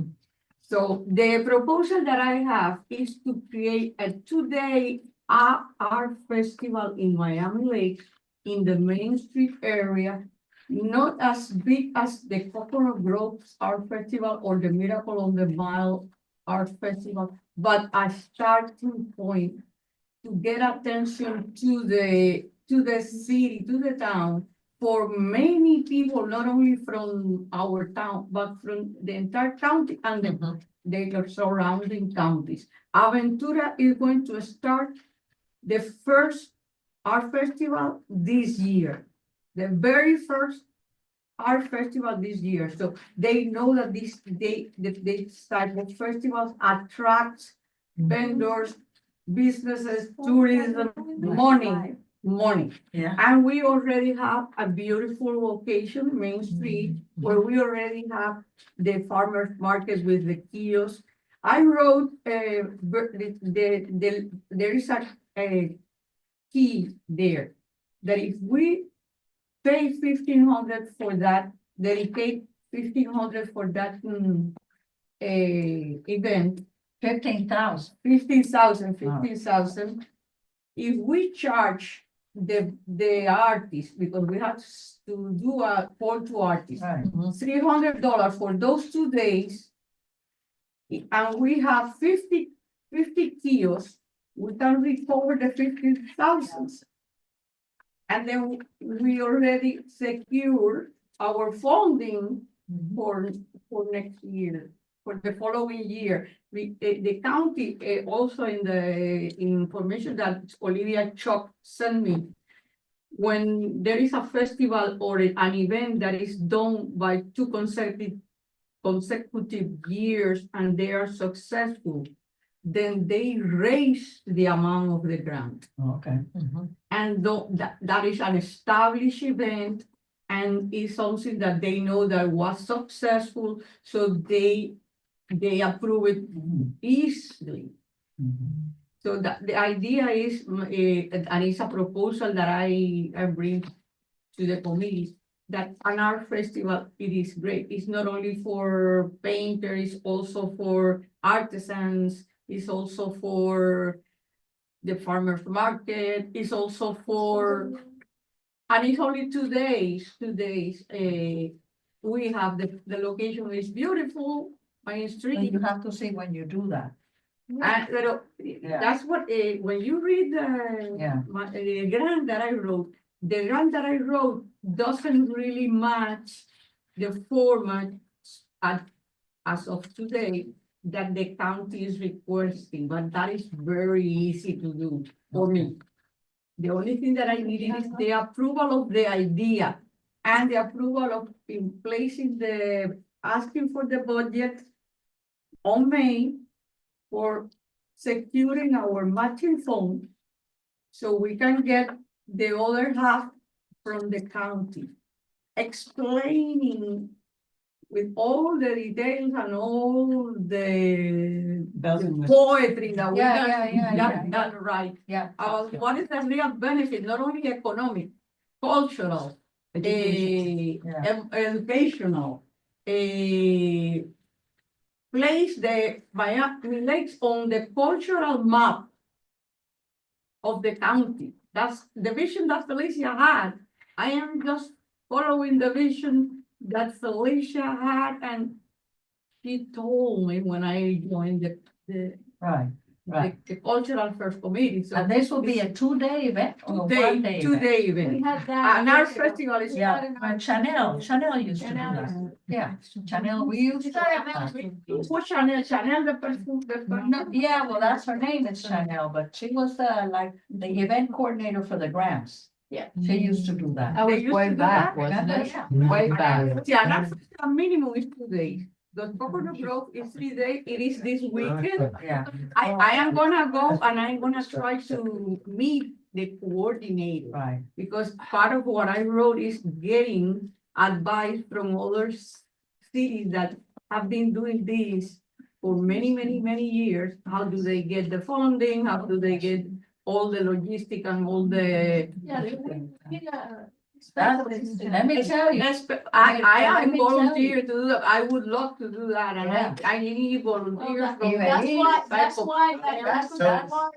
So the proposal that I have is to create a 2-day art festival in Miami Lake in the Main Street area, not as big as the Coconut Groves Art Festival or the Miracle on the Mile Art Festival, but a starting point to get attention to the city, to the town, for many people, not only from our town, but from the entire county and the surrounding counties. Aventura is going to start the first art festival this year, the very first art festival this year. So they know that this type of festivals attracts vendors, businesses, tourism, money. Yeah. And we already have a beautiful location, Main Street, where we already have the farmers market with the kiosks. I wrote, there is a key there, that if we pay 1,500 for that, dedicate 1,500 for that event, 15,000. 15,000. If we charge the artist, because we have to do a call to artists, Right. $300 for those 2 days, and we have 50 kiosks, we can recover the 50,000. And then we already secure our funding for next year, for the following year. The county, also in the information that Olivia Chuck sent me, when there is a festival or an event that is done by 2 consecutive years and they are successful, then they raise the amount of the grant. Okay. And that is an established event and is something that they know that was successful, so they approve it easily. So the idea is, and it's a proposal that I bring to the committee, that an art festival, it is great. It's not only for painters, it's also for artisans, it's also for the farmers market, it's also for, and it's only 2 days, we have the location is beautiful, Main And Street. you have to see when you do that. That's what, when you read the grant that I wrote, the grant that I wrote doesn't really match the format as of today that the county is requesting, but that is very easy to do for me. The only thing that I needed is the approval of the idea and the approval of in placing asking for the budget on May for securing our matching fund so we can get the other half from the county, explaining with all the details and all the Bells and whistles. poetry that we Yeah, yeah, yeah, got yeah. done right. Yeah. About what is the real benefit, not only economic, cultural, educational, place the Miami Lakes on the cultural map of the county. That's the vision that Felicia had. I am just following the vision that Felicia had, and she told me when I joined the the cultural first committee, so. And this will be a 2-day event or a 1-day event? Two-day We event. had that. And our years ago. festival is. Yeah, but Chanel used to do Chanel that. Yeah, Chanel, we used to have that. Who's Chanel, the person, Yeah, well, that's her name, is Chanel, but she was like the event coordinator for the grants. Yeah. She used to do that. That They was used way to do back, that? wasn't it? Yeah, way back. Yeah, that's a minimum is 2 days. The Pocono Grove is 3 days, it is this weekend. Yeah. I am gonna go and I'm gonna try to meet the coordinator. Right. Because part of what I wrote is getting advice from other cities that have been doing this for many, many, many years. How do they get the funding? How do they get all the logistic and all the? Yeah, Let me tell you. I Let am me tell volunteer you. to do that. I would love to do that, and Yeah. I need volunteers from. That's any why, type that's of- why.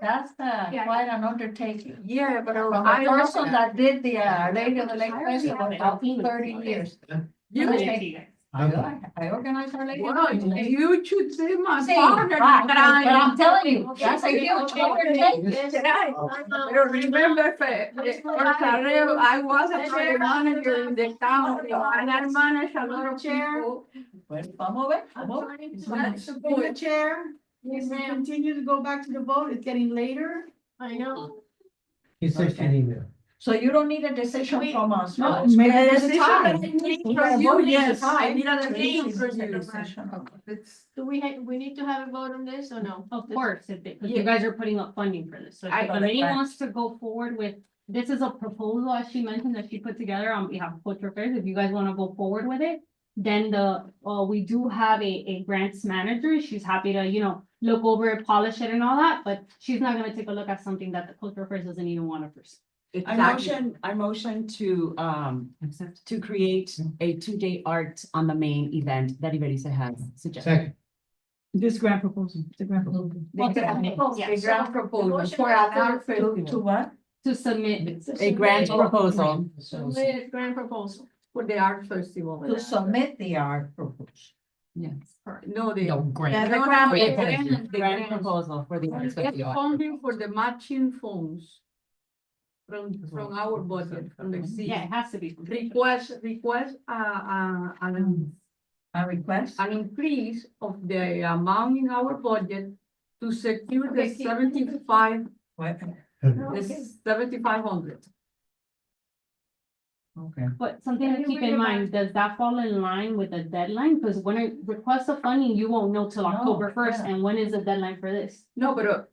That's Yeah. quite an undertaking. Yeah, but From I the person also. that did the Lady of the Lake Festival about 30 years. You- I organized our Lady. of the Well, Lake. you should see my Sí, partner. right, that I- but I'm telling you, that's a huge undertaking. But remember, I was a project manager in the county, and I managed a lot of people. Pues, vamos a ver, vamos a ver. The chair, continue to go back to the vote, it's getting later. I know. He said she email. So you don't need a decision from us. No, right? maybe There's the a decision time. that I need We from have you, voted yes, time. I need a We decision need from a you. decision. It's- Do we need to have a vote on this or no? Of course, because Yeah. you guys are putting up funding for this, so if I the know committee that. wants to go forward with, this is a proposal, as she mentioned, that she put together on behalf of Cultural Affairs, if you guys wanna go forward with it. Then we do have a grants manager, she's happy to, look over it, polish it and all that, but she's not gonna take a look at something that the Cultural Affairs doesn't even wanna pursue. Exactly. I motion to create a 2-day art on the main event that Iberisa has suggested. Second. This grant proposal, the grant proposal. The grant proposal for To our festival, what? To submit, A grant proposal. Submit grant proposal. for the art festival. To submit the art proposal. Yes. No, the. grant. No, no, the grant, the Grant grant. proposal for the arts Get festival. funding for the matching funds. From our budget, from the city. yeah, it has to be. Request, A request? an increase of the amount in our budget to secure the Okay, keep- 75, What? the 7,500. Okay. But something Can to you keep read in it mind, does that fall in line with the deadline? Because when I request the funding, you won't know till No, October first, yeah. and when is the deadline for this? No, but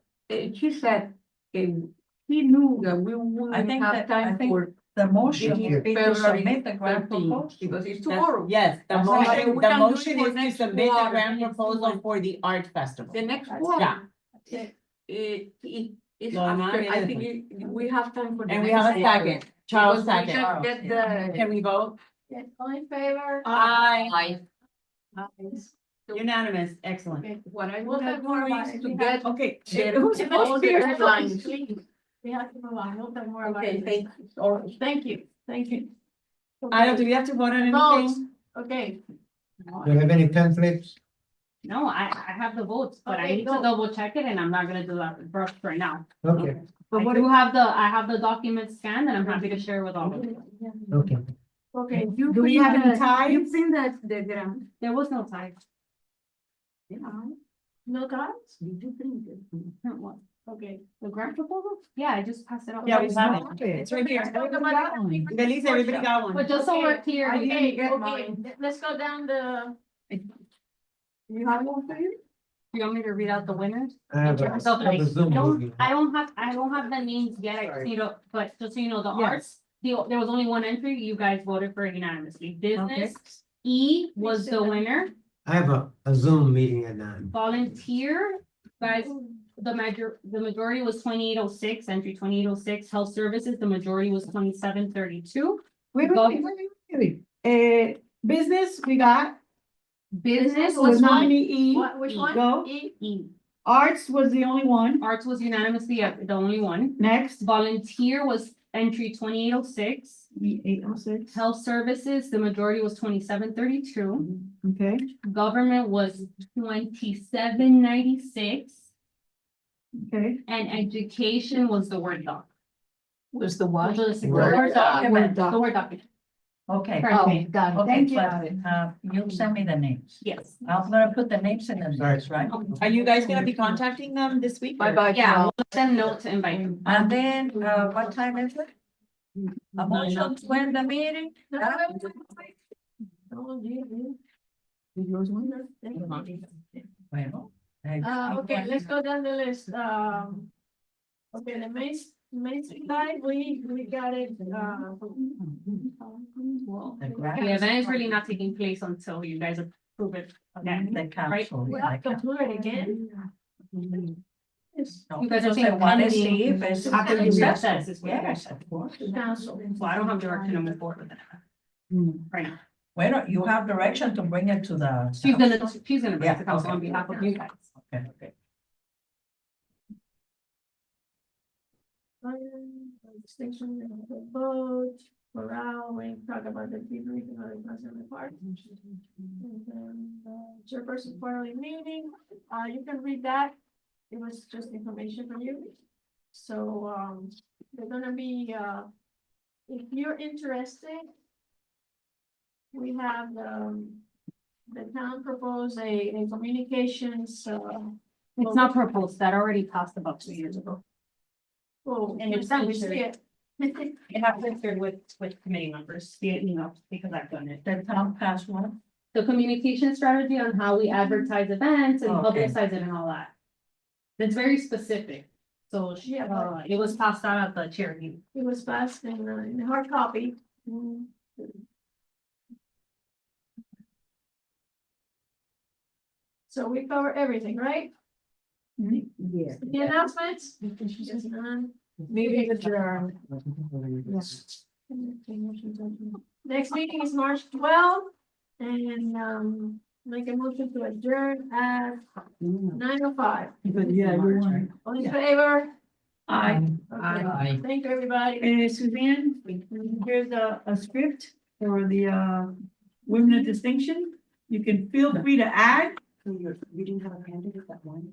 she said, he knew that we wouldn't think have that- I time think for. The motion the would be to February submit the grant 13th, proposal. Because it's That's- tomorrow. Yes, the That's right. motion, We the can do it motion for is to next submit the quarter. grant proposal for the art festival. The next That's one. Yeah. It's No, not after, I yet. think we have time for the. And we next have a quarter. second, Charles Because we second. can Get the. Can we vote? Yes, all in favor? Aye. Unanimous, excellent. Okay. What I We'll want have to more do about is it. to We get. Okay. all the deadlines. We have to move on, we'll talk more about Okay, it. thank you. Or- Thank you. Do we have to vote on Vote. anything? Okay, Do you have any pamphlets? No, I have the votes, but I Okay, need to go. double check it, and I'm not gonna do that right now. Okay, I have the document scanned, and I'm happy to share with all of you. okay. okay. You Do we print have any the- ties? You print the grant. There was no tie. Yeah. No cards? Did you print it? Print one. Okay. The grant proposal? Yeah, I just passed it out. Yeah, we have it. It's right here. Delisa, everybody got one. But just so we're clear, I didn't Okay, get okay, mine. let's go down the. You have one for you? you want me to read out the winners? I have a- So, I have a Zoom movie. I don't have the names yet, I just need to, but just so you know, the Yes. arts, there was only one entry, you guys voted for it unanimously, business, E was the winner. I have a Zoom meeting at 9. Volunteer, guys, the majority was 2806, entry 2806. Health services, the majority was 2732. Business, we got, Business was was nominee E. What, which one? Go. E. Arts was the only one. Arts was unanimously the only one. Next, Volunteer was entry 2806. 806, Health services, the majority was 2732. okay, Government was 2796. okay. And education was the Word doc. Was the what? Which was the Word Word document. doc. The Word document. Okay, Correct oh, me. got it, Okay, thank you. got it. You'll send me the names. Yes. I'm gonna put the names in the Sorry. notes, right? Are you guys gonna be contacting them this week? or- Bye-bye. Yeah, we'll let them know to invite them. And then, what time is it? A motion to end the meeting? Bueno. Okay, let's go down the list. Okay, the main street light, we got it, The event is really not taking place until you guys approve it. again. The council. we have to do it again. You guys are saying What is pending. the, is After you Yes, recess is what you guys yes, said. of course. Council. So I don't have direction to move forward with that. Right now. Bueno, you have direction to bring it to the. She's gonna bring it Yeah, to council on okay. behalf of you guys. Okay, okay. Distinction, vote, morale, we talk about the debriefing of the president part. And then, chairperson quarterly meeting, you can read that. It was just information for you. So, they're gonna be, if you're interested, we have, the town proposed a communications, It's not proposed, that already passed about 2 years ago. oh, And it's we censored. see it. It has been shared with committee members via email because I've done it. The town passed one. The communication strategy on how we advertise events and Okay. publicize it and all that. It's very specific. So, Yeah, but- it was passed out at the chair meeting. It was passed in the hard copy. So we cover everything, right? Yeah. The announcements? Yes, none. Meeting adjourned. Next meeting is March 12th, and, make a motion to adjourn at 9:05. Yeah, you want. All in favor? Aye. Okay. Thank you, everybody. Suzanne, here's a script for the, women of distinction. You can feel free to add. You didn't have a candidate that won?